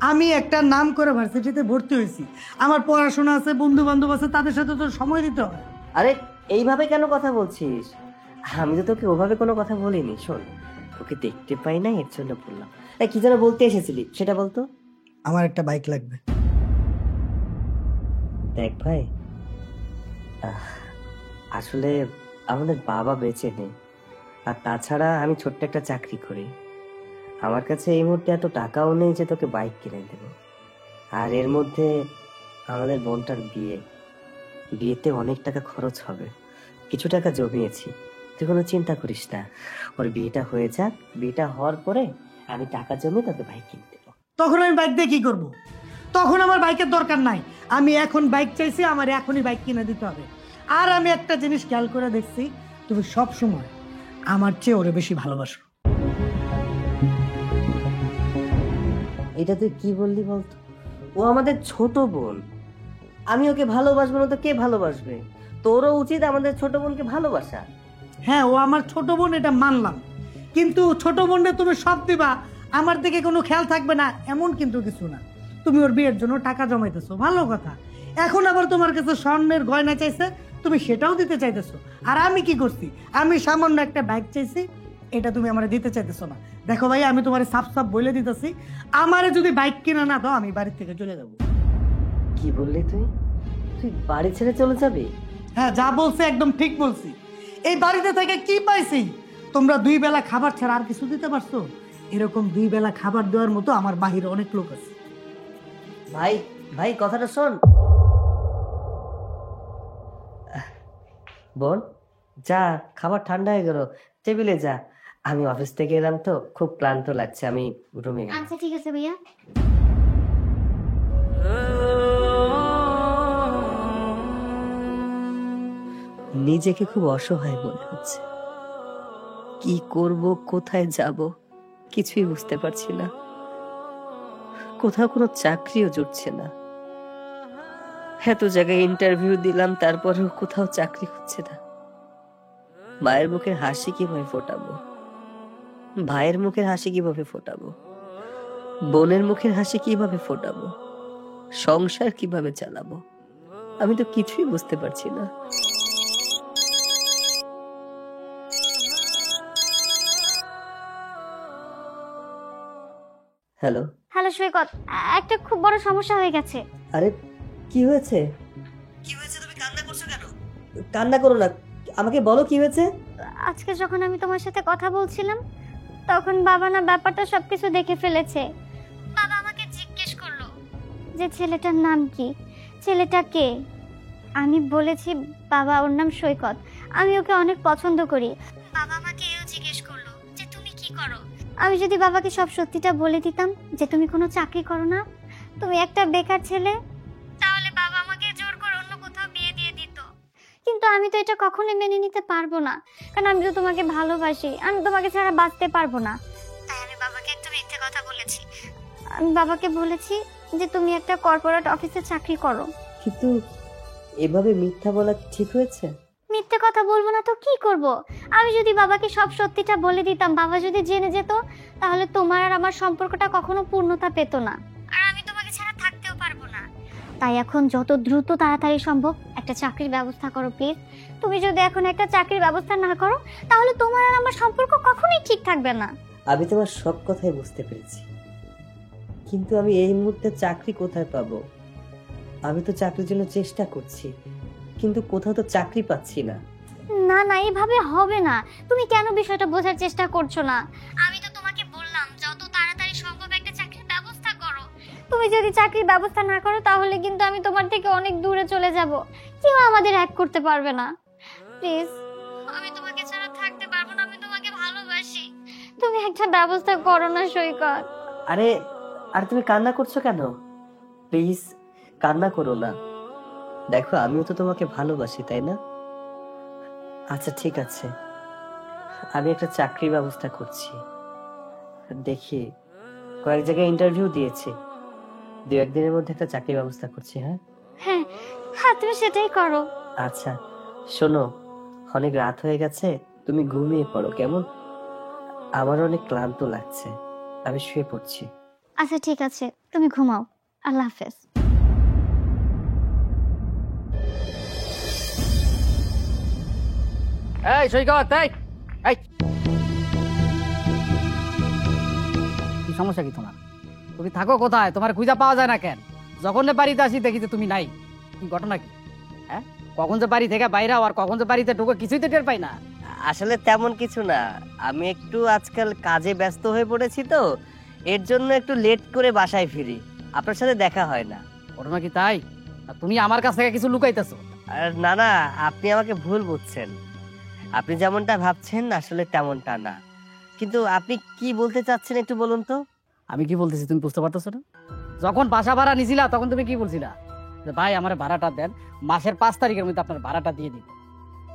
আমি একটা নাম করে ভার্সিটিতে ভর্তি হয়েছি, আমার পড়াশোনা আছে, বন্ধু বান্ধব আছে, তাদের সাথে তো সময় দিতে হয়। আরে এইভাবে কেন কথা বলছিস? আমি তো তোকে ওভাবে কোনো কথা বলিনি। শোন, তোকে দেখতে পাই না, এর জন্য বললাম। কি যেন বলতে এসেছিলি সেটা বলতো। আমার একটা বাইক লাগবে। দেখ ভাই, আসলে আমাদের বাবা বেঁচে নেই, আর তাছাড়া আমি ছোট্ট একটা চাকরি করি। আমার কাছে এই মুহূর্তে এত টাকাও নেই যে তোকে বাইক কিনে দেব। আর এর মধ্যে আমাদের বোনটার বিয়েতে অনেক টাকা খরচ হবে। কিছু টাকা জমিয়েছি, তুই কোনো চিন্তা করিস না। ওর বিয়েটা হয়ে যাক, বিয়েটা হওয়ার পরে আমি টাকা জমিয়ে তোকে বাইক কিনে দেবো। তখন আমি বাইক দিয়ে কি করব? তখন আমার বাইকের দরকার নাই। আমি এখন বাইক চাইছি, আমার এখনই বাইক কিনে দিতে হবে। আর আমি একটা জিনিস খেয়াল করে দেখছি, তুমি সব সময় আমার চেয়ে ওরে বেশি ভালোবাসো। এটা তুই কি বললি বলতো? ও আমাদের ছোট বোন, আমি ওকে ভালোবাসবো না তো কে ভালোবাসবে? তোরও উচিত আমাদের ছোট বোনকে ভালোবাসা। হ্যাঁ, ও আমার ছোট বোন, এটা মানলাম, কিন্তু ছোট বোনরে তুমি সব দিবা, আমার দিকে কোনো খেয়াল থাকবে না, এমন কিন্তু কিছু না। তুমি ওর বিয়ের জন্য টাকা জমাইতেছো, ভালো কথা। এখন আবার তোমার কাছে স্বর্ণের গয়না চাইছে, তুমি সেটাও দিতে চাইতেছো। আর আমি কি করছি? আমি সামান্য একটা বাইক চাইছি, এটা তুমি আমার দিতে চাইতেছো না। দেখো ভাই, আমি তোমার সাফ সাফ বলে দিতেছি, আমারে যদি বাইক কিনা না দাও, আমি বাড়ির থেকে চলে যাবো। কি বললি তুই? তুই বাড়ি ছেড়ে চলে যাবি? হ্যাঁ, যা বলছি একদম ঠিক বলছি। এই বাড়িতে থেকে কি পাইছি? তোমরা 2 বেলা খাবার ছাড়া আর কিছু দিতে পারছো? এরকম 2 বেলা খাবার দেওয়ার মতো আমার বাহিরে অনেক লোক আছে। ভাই ভাই, কথাটা শোন। বোন, যা, খাবার ঠান্ডা হয়ে গেল, টেবিলে যা। আমি অফিস থেকে এলাম তো, খুব ক্লান্ত লাগছে, আমি রুমে গেলাম। আচ্ছা ঠিক আছে ভাইয়া। নিজেকে খুব অসহায় মনে হচ্ছে। কি করব, কোথায় যাব, কিছুই বুঝতে পারছি না। কোথাও কোনো চাকরিও জুটছে না। এত জায়গায় ইন্টারভিউ দিলাম, তারপরেও কোথাও চাকরি হচ্ছে না। মায়ের মুখের হাসি কিভাবে ফোটাবো? ভাইয়ের মুখের হাসি কিভাবে ফোটাবো? বোনের মুখের হাসি কিভাবে ফোটাবো? সংসার কিভাবে চালাবো? আমি তো কিছুই বুঝতে পারছি না। হ্যালো। হ্যালো সৈকত, একটা খুব বড় সমস্যা হয়ে গেছে। আরে কি হয়েছে? কি হয়েছে? তুমি কান্না করছো কেন? কান্না করো না, আমাকে বলো কি হয়েছে। আজকে যখন আমি তোমার সাথে কথা বলছিলাম, তখন বাবা না ব্যাপারটা সবকিছু দেখে ফেলেছে। বাবা আমাকে জিজ্ঞেস করলো যে ছেলেটার নাম কি, ছেলেটা কে। আমি বলেছি বাবা ওর নাম সৈকত, আমি ওকে অনেক পছন্দ করি। বাবা আমাকে এও জিজ্ঞেস করলো যে তুমি কি করো। আমি যদি বাবাকে সব সত্যিটা বলে দিতাম যে তুমি কোনো চাকরি করো না, তুমি একটা বেকার ছেলে, তাহলে বাবা আমাকে জোর করে অন্য কোথাও বিয়ে দিয়ে দিত। কিন্তু আমি তো এটা কখনোই মেনে নিতে পারবো না, কারণ আমি তো তোমাকে ভালোবাসি, আমি তোমাকে ছাড়া বাঁচতে পারবো না। তাই আমি বাবাকে একটা মিথ্যে কথা বলেছি। আমি বাবাকে বলেছি যে তুমি একটা কর্পোরেট অফিসে চাকরি করো। কিন্তু এভাবে মিথ্যা বলা কি ঠিক হয়েছে? মিথ্যে কথা বলবো না তো কি করব? আমি যদি বাবাকে সব সত্যিটা বলে দিতাম, বাবা যদি জেনে যেত, তাহলে তোমার আর আমার সম্পর্কটা কখনো পূর্ণতা পেত না, আর আমি তোমাকে ছাড়া থাকতেও পারবো না। তাই এখন যত দ্রুত তাড়াতাড়ি সম্ভব একটা চাকরির ব্যবস্থা করো প্লিজ। তুমি যদি এখন একটা চাকরির ব্যবস্থা না করো, তাহলে তোমার আর আমার সম্পর্ক কখনোই ঠিক থাকবে না। আমি তোমার সব কথাই বুঝতে পেরেছি, কিন্তু আমি এই মুহূর্তে চাকরি কোথায় পাবো? আমি তো চাকরির জন্য চেষ্টা করছি, কিন্তু কোথাও তো চাকরি পাচ্ছি না। না না, এভাবে হবে না। তুমি কেন বিষয়টা বোঝার চেষ্টা করছো না? আমি তো তোমাকে বললাম যত তাড়াতাড়ি সম্ভব একটা চাকরির ব্যবস্থা করো। তুমি যদি চাকরির ব্যবস্থা না করো, তাহলে কিন্তু আমি তোমার থেকে অনেক দূরে চলে যাব, কেউ আমাদের এক করতে পারবে না। প্লিজ, আমি তোমাকে ছাড়া থাকতে পারবো না, আমি তোমাকে ভালোবাসি। তুমি একটা ব্যবস্থা করো না সৈকত। আরে আর তুমি কান্না করছো কেন? প্লিজ কান্না করো না। দেখো, আমিও তো তোমাকে ভালোবাসি, তাই না? আচ্ছা ঠিক আছে, আমি একটা চাকরির ব্যবস্থা করছি। দেখি, কয়েক জায়গায় ইন্টারভিউ দিয়েছি, 2-1 দিনের মধ্যে একটা চাকরির ব্যবস্থা করছি। হ্যাঁ হ্যাঁ হ্যাঁ, তুমি সেটাই করো। আচ্ছা শোনো, অনেক রাত হয়ে গেছে, তুমি ঘুমিয়ে পড়ো কেমন? আমার অনেক ক্লান্ত লাগছে, আমি শুয়ে পড়ছি। আচ্ছা ঠিক আছে, তুমি ঘুমাও। আল্লাহ হাফেজ। এই সৈকত, এই কি সমস্যা কি তোমার? তুমি থাকো কোথায়? তোমার খুঁজা পাওয়া যায় না কেন? যখন যে বাড়িতে আসি দেখি যে তুমি নাই। কি ঘটনা কি? হ্যাঁ, কখন যে বাড়ি থেকে বাইরে আর কখন যে বাড়িতে ঢুকে কিছুই তো টের পাই না। আসলে তেমন কিছু না, আমি একটু আজকাল কাজে ব্যস্ত হয়ে পড়েছি তো, এর জন্য একটু লেট করে বাসায় ফিরি, আপনার সাথে দেখা হয় না। ঘটনা কি তাই? আর তুমি আমার কাছ থেকে কিছু লুকাইতেছো? আর না না, আপনি আমাকে ভুল বুঝছেন। আপনি যেমনটা ভাবছেন আসলে তেমনটা না। কিন্তু আপনি কি বলতে চাচ্ছেন একটু বলুন তো। আমি কি বলতেছি তুমি বুঝতে পারতেছো না? যখন বাসা ভাড়া নিছিলা তখন তুমি কি বলছিলা যে ভাই আমার ভাড়াটা দেন, মাসের 5 তারিখের মধ্যে আপনার ভাড়াটা দিয়ে দিব।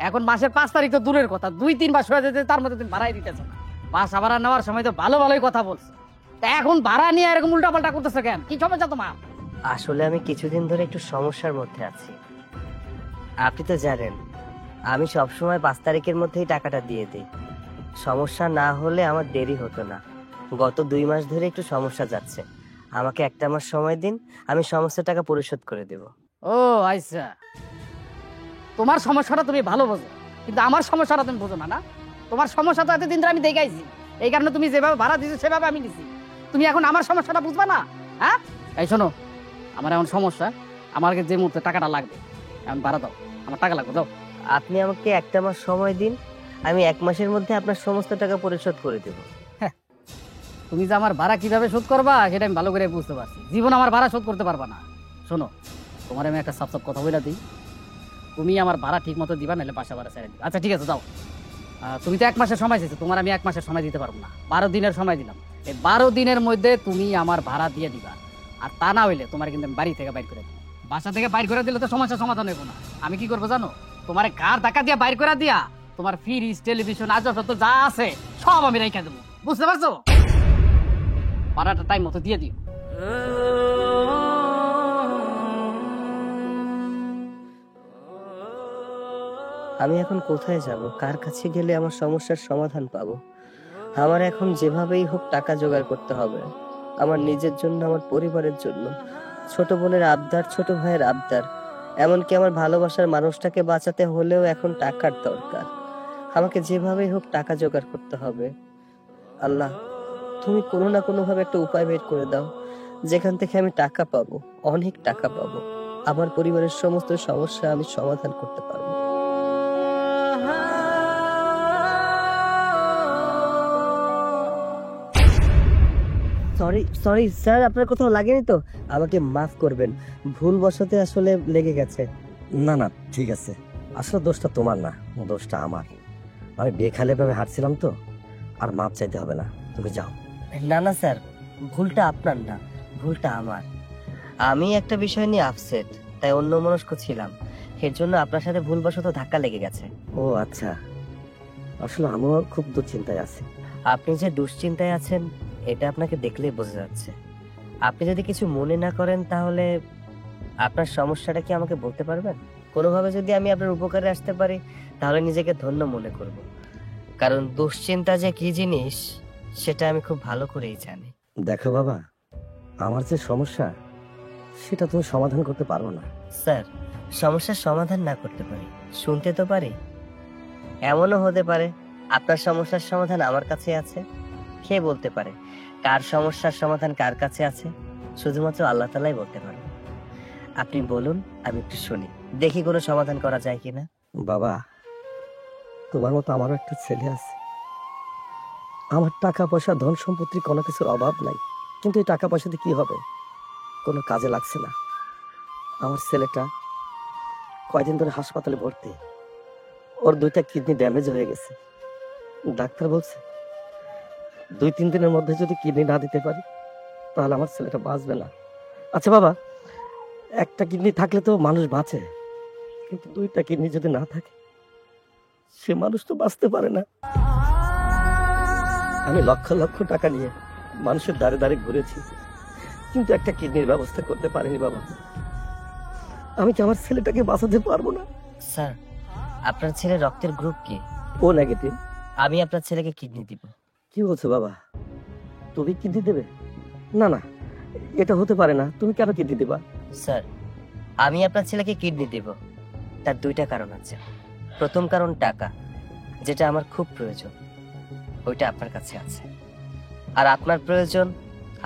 এখন মাসের 5 তারিখ তো দূরের কথা, 2-3 মাস হয়ে যেতে তার মধ্যে তুমি ভাড়াই দিতেছো না। বাসা ভাড়া নেওয়ার সময় তো ভালো ভালোই কথা বলছো, তা এখন ভাড়া নিয়ে এরকম উল্টাপাল্টা করতেছো কেন? কি সমস্যা তোমার? আসলে আমি কিছুদিন ধরে একটু সমস্যার মধ্যে আছি। আপনি তো জানেন আমি সবসময় 5 তারিখের মধ্যেই টাকাটা দিয়ে দিই। সমস্যা না হলে আমার দেরি হতো না। গত 2 মাস ধরে একটু সমস্যা যাচ্ছে, আমাকে 1 মাস সময় দিন, আমি সমস্ত টাকা পরিশোধ করে দেব। ও আচ্ছা, তোমার সমস্যাটা তুমি ভালো বোঝো, কিন্তু আমার সমস্যাটা তুমি বোঝো না। না, তোমার সমস্যা তো এতদিন ধরে আমি দেখাইছি, এই কারণে তুমি যেভাবে ভাড়া দিছো সেভাবে আমি নিছি। তুমি এখন আমার সমস্যাটা বুঝবা না? হ্যাঁ, এই শোনো, আমার এখন সমস্যা, আমাকে যে মুহূর্তে টাকাটা লাগবে এখন ভাড়া দাও, আমার টাকা লাগবে, দাও। আপনি আমাকে 1 মাস সময় দিন, আমি 1 মাসের মধ্যে আপনার সমস্ত টাকা পরিশোধ করে দেব। তুমি যে আমার ভাড়া কিভাবে শোধ করবা সেটা আমি ভালো করে বুঝতে পারছি, জীবন আমার ভাড়া শোধ করতে পারবা না। শোনো, তোমার আমি একটা সাপ কথা বলে দিই, তুমি আমার ভাড়া ঠিক মতো দিবা, নাহলে বাসা ভাড়া ছেড়ে দিবা। আচ্ছা ঠিক আছে, যাও। তুমি তো 1 মাসের সময় চেয়েছো, তোমার আমি 1 মাসের সময় দিতে পারবো না, 12 দিনের সময় দিলাম। এই 12 দিনের মধ্যে তুমি আমার ভাড়া দিয়ে দিবা, আর তা না হইলে তোমার কিন্তু আমি বাড়ি থেকে বাইর করে দিই। বাসা থেকে বাইর করে দিলে তো সমস্যার সমাধান হইব না। আমি কি করবো জানো? তোমার কার টাকা দিয়ে বাইর করে দিয়া তোমার ফ্রিজ, টেলিভিশন, আসবাবপত্র যা আছে সব আমি রেখে দেবো, বুঝতে পারছো? ভাড়াটা টাইম মতো দিয়ে দিও। আমি এখন কোথায় যাব? কার কাছে গেলে আমার সমস্যার সমাধান পাবো? আমার এখন যেভাবেই হোক টাকা জোগাড় করতে হবে, আমার নিজের জন্য, আমার পরিবারের জন্য। ছোট বোনের আবদার, ছোট ভাইয়ের আবদার, এমনকি আমার ভালোবাসার মানুষটাকে বাঁচাতে হলেও এখন টাকার দরকার। আমাকে যেভাবেই হোক টাকা জোগাড় করতে হবে। আল্লাহ, তুমি কোনো না কোনো ভাবে একটা উপায় বের করে দাও, যেখান থেকে আমি টাকা পাবো, অনেক টাকা পাবো, আমার পরিবারের সমস্ত সমস্যা আমি সমাধান করতে পারবো। সরি সরি স্যার, আপনার কোথাও লাগেনি তো? আমাকে মাফ করবেন, ভুলবশতে আসলে লেগে গেছে। না না, ঠিক আছে, আসলে দোষটা তোমার না, দোষটা আমার। আমি বেখালে ভাবে হাঁটছিলাম তো, আর মাপ চাইতে হবে না, তুমি যাও। না না স্যার, ভুলটা আপনার না, ভুলটা আমার। আমি একটা বিষয় নিয়ে আপসেট, তাই অন্যমনস্ক ছিলাম, এর জন্য আপনার সাথে ভুলবশত ধাক্কা লেগে গেছে। ও আচ্ছা, আসলে আমিও খুব দুশ্চিন্তায় আছি। আপনি যে দুশ্চিন্তায় আছেন এটা আপনাকে দেখলেই বোঝা যাচ্ছে। আপনি যদি কিছু মনে না করেন তাহলে আপনার সমস্যাটা কি আমাকে বলতে পারবেন? কোনোভাবে যদি আমি আপনার উপকারে আসতে পারি তাহলে নিজেকে ধন্য মনে করব, কারণ দুশ্চিন্তা যে কি জিনিস সেটা আমি খুব ভালো করেই জানি। দেখো বাবা, আমার যে সমস্যা সেটা তুমি সমাধান করতে পারো না। স্যার, সমস্যার সমাধান না করতে পারি, শুনতে তো পারি। এমনও হতে পারে আপনার সমস্যার সমাধান আমার কাছে আছে। কে বলতে পারে কার সমস্যার সমাধান কার কাছে আছে? শুধুমাত্র আল্লাহ তাআলাই বলতে পারবে। আপনি বলুন, আমি একটু শুনি, দেখি কোনো সমাধান করা যায় কিনা। বাবা, তোমার মতো আমারও একটা ছেলে আছে। আমার টাকা পয়সা, ধন সম্পত্তির কোনো কিছুর অভাব নাই, কিন্তু এই টাকা পয়সাতে কি হবে? কোনো কাজে লাগছে না। আমার ছেলেটা কয়দিন ধরে হাসপাতালে ভর্তি, ওর 2টা কিডনি ড্যামেজ হয়ে গেছে। ডাক্তার বলছে 2-3 দিনের মধ্যে যদি কিডনি না দিতে পারি তাহলে আমার ছেলেটা বাঁচবে না। আচ্ছা বাবা, একটা কিডনি থাকলে তো মানুষ বাঁচে, কিন্তু 2টা কিডনি যদি না থাকে সে মানুষ তো বাঁচতে পারে না। আমি লক্ষ লক্ষ টাকা নিয়ে মানুষের দ্বারে দ্বারে ঘুরেছি, কিন্তু একটা কিডনির ব্যবস্থা করতে পারিনি বাবা। আমি কি আমার ছেলেটাকে বাঁচাতে পারবো না? স্যার, আপনার ছেলের রক্তের গ্রুপ কি? ও নেগেটিভ। আমি আপনার ছেলেকে কিডনি দিব। কি বলছো বাবা, তুমি কিডনি দেবে? না না, এটা হতে পারে না, তুমি কেন কিডনি দিবা? স্যার, আমি আপনার ছেলেকে কিডনি দেব, তার 2টা কারণ আছে। প্রথম কারণ টাকা, যেটা আমার খুব প্রয়োজন, ওইটা আপনার কাছে আছে। আর আপনার প্রয়োজন,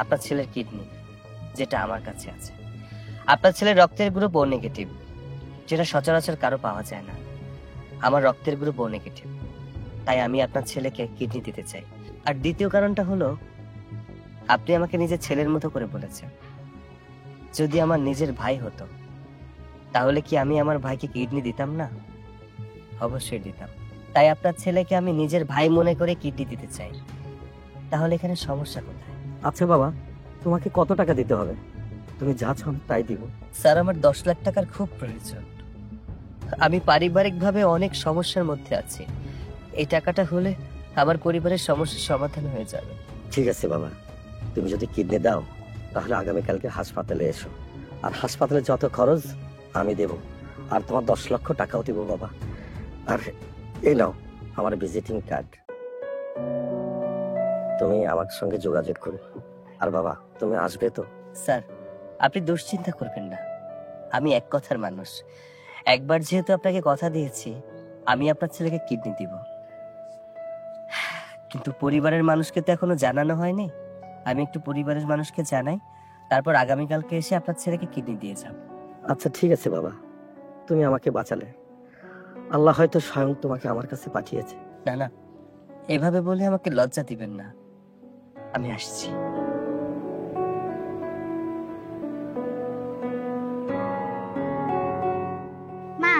আপনার ছেলের কিডনি, যেটা আমার কাছে আছে। আপনার ছেলের রক্তের গ্রুপ ও নেগেটিভ, যেটা সচরাচর কারো পাওয়া যায় না। আমার রক্তের গ্রুপ ও নেগেটিভ, তাই আমি আপনার ছেলেকে কিডনি দিতে চাই। আর দ্বিতীয় কারণটা হলো, আপনি আমাকে নিজের ছেলের মতো করে বলেছেন। যদি আমার নিজের ভাই হতো, তাহলে কি আমি আমার ভাইকে কিডনি দিতাম না? অবশ্যই দিতাম। তাই আপনার ছেলেকে আমি নিজের ভাই মনে করে কিডনি দিতে চাই। তাহলে এখানে সমস্যা কোথায়? আচ্ছা বাবা, তোমাকে কত টাকা দিতে হবে? তুমি যা চাও তাই দিব। স্যার, আমার 10 লাখ টাকার খুব প্রয়োজন। আমি পারিবারিকভাবে অনেক সমস্যার মধ্যে আছি। এই টাকাটা হলে আমার পরিবারের সমস্যার সমাধান হয়ে যাবে। ঠিক আছে বাবা, তুমি যদি কিডনি দাও তাহলে আগামীকালকে হাসপাতালে এসো, আর হাসপাতালে যত খরচ আমি দেব, আর তোমার 10 লক্ষ টাকাও দেবো বাবা। আর এই নাও আমার ভিজিটিং কার্ড, তুমি আমার সঙ্গে যোগাযোগ করো। আর বাবা, তুমি আসবে তো? স্যার, আপনি দুশ্চিন্তা করবেন না, আমি এক কথার মানুষ। একবার যেহেতু আপনাকে কথা দিয়েছি, আমি আপনার ছেলেকে কিডনি দিব। কিন্তু পরিবারের মানুষকে তো এখনো জানানো হয়নি। আমি একটু পরিবারের মানুষকে জানাই, তারপর আগামীকালকে এসে আপনার ছেলেকে কিডনি দিয়ে যাব। আচ্ছা ঠিক আছে বাবা, তুমি আমাকে বাঁচালে। আল্লাহ হয়তো স্বয়ং তোমাকে আমার কাছে পাঠিয়েছে। না না, এভাবে বলে আমাকে লজ্জা দিবেন না। আমি আসছি। মা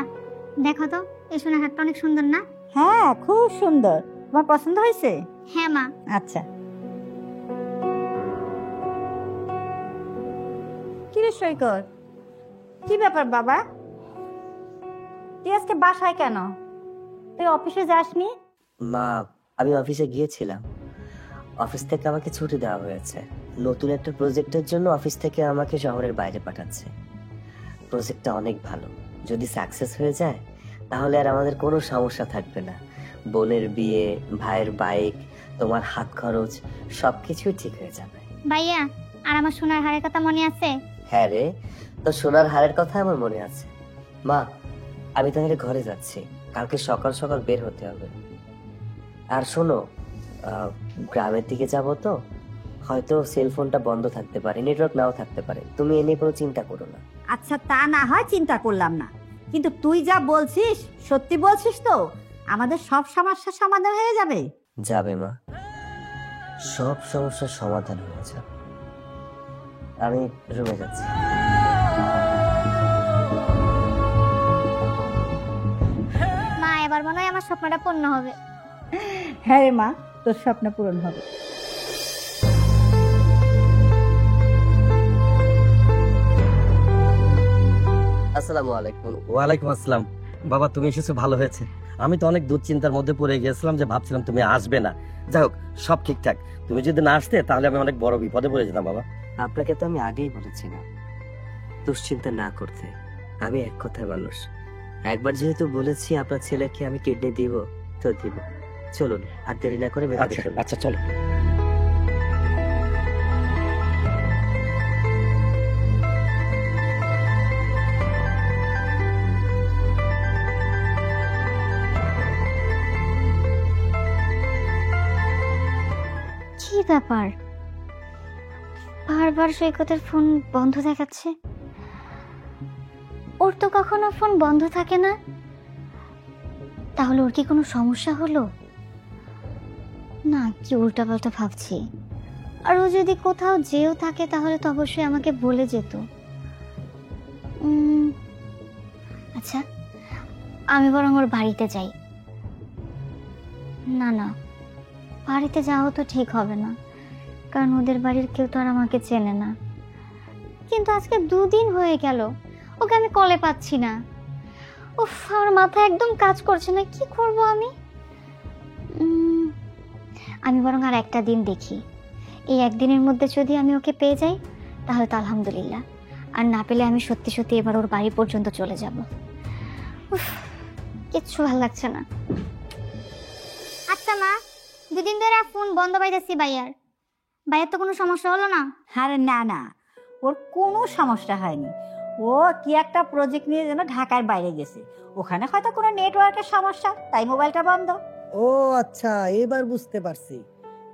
দেখো তো, এই সোনার হারটা অনেক সুন্দর না? হ্যাঁ, খুব সুন্দর। তোমার পছন্দ হয়েছে? হ্যাঁ মা। আচ্ছা। কি রে সৈকত, কি ব্যাপার বাবা? তুই আজকে বাসায় কেন? তুই অফিসে যাসনি? মা, আমি অফিসে গিয়েছিলাম। অফিস থেকে আমাকে ছুটি দেওয়া হয়েছে। নতুন একটা প্রজেক্টের জন্য অফিস থেকে আমাকে শহরের বাইরে পাঠাচ্ছে। প্রজেক্টটা অনেক ভালো। যদি সাকসেস হয়ে যায় তাহলে আর আমাদের কোনো সমস্যা থাকবে না। বোনের বিয়ে, ভাইয়ের বাইক, তোমার হাত খরচ সবকিছুই ঠিক হয়ে যাবে। ভাইয়া, আর আমার সোনার হারের কথা মনে আছে? হ্যাঁ রে, তো সোনার হারের কথা আমার মনে আছে। মা, আমি তাহলে ঘরে যাচ্ছি, কালকে সকাল সকাল বের হতে হবে। আর শোনো, গ্রামের দিকে যাব তো, হয়তো সেলফোনটা বন্ধ থাকতে পারে, নেটওয়ার্ক নাও থাকতে পারে। তুমি এ নিয়ে কোনো চিন্তা করো না। আচ্ছা, তা না হয় চিন্তা করলাম না, কিন্তু তুই যা বলছিস সত্যি বলছিস তো? আমাদের সব সমস্যার সমাধান হয়ে যাবে? যাবে মা, সব সমস্যার সমাধান হয়ে যাবে। আমি রুমে যাচ্ছি। মা, এবার মনে হয় আমার স্বপ্নটা পূর্ণ হবে। হ্যাঁ রে মা, তোর স্বপ্ন পূরণ হবে। আসসালামু আলাইকুম। ওয়ালাইকুম আসসালাম। বাবা, তুমি এসেছো, ভালো হয়েছে। আমি তো অনেক দুশ্চিন্তার মধ্যে পড়ে গিয়েছিলাম, যে ভাবছিলাম তুমি আসবে না। যাই হোক, সব ঠিকঠাক। তুমি যদি না আসতে তাহলে আমি অনেক বড় বিপদে পড়ে যেতাম বাবা। আপনাকে তো আমি আগেই বলেছিলাম দুশ্চিন্তা না করতে। আমি এক কথার মানুষ। একবার যেহেতু বলেছি আপনার ছেলেকে আমি কিডনি দিব, তো দিব। চলুন, আর দেরি না করে বেরোতে আচ্ছা চলুন। আচ্ছা, চলো। কি ব্যাপার, বারবার সৈকতের ফোন বন্ধ দেখাচ্ছে? ওর তো কখনো ফোন বন্ধ থাকে না। তাহলে ওর কি কোনো সমস্যা হলো? না, কি উল্টাপাল্টা ভাবছি। আর ও যদি কোথাও যেও থাকে তাহলে তো অবশ্যই আমাকে বলে যেত। আচ্ছা, আমি বরং ওর বাড়িতে যাই। না না, বাড়িতে যাওয়া তো ঠিক হবে না, কারণ ওদের বাড়ির কেউ তো আর আমাকে চেনে না। কিন্তু আজকে 2 দিন হয়ে গেল, ওকে আমি কলে পাচ্ছি না। উফ, আমার মাথা একদম কাজ করছে না, কি করব আমি? আমি বরং আর একটা দিন দেখি। এই একদিনের মধ্যে যদি আমি ওকে পেয়ে যাই তাহলে তো আলহামদুলিল্লাহ, আর না পেলে আমি সত্যি সত্যি এবার ওর বাড়ি পর্যন্ত চলে যাব। উফ, কিচ্ছু ভালো লাগছে না। আচ্ছা মা, 2 দিন ধরে ফোন বন্ধ পাইতেছি ভাইয়ার। ভাইয়ার তো কোনো সমস্যা হলো না? আরে না না, ওর কোনো সমস্যা হয়নি। ও কি একটা প্রজেক্ট নিয়ে যেন ঢাকার বাইরে গেছে, ওখানে হয়তো কোনো নেটওয়ার্কের সমস্যা, তাই মোবাইলটা বন্ধ। ও আচ্ছা, এবার বুঝতে পারছি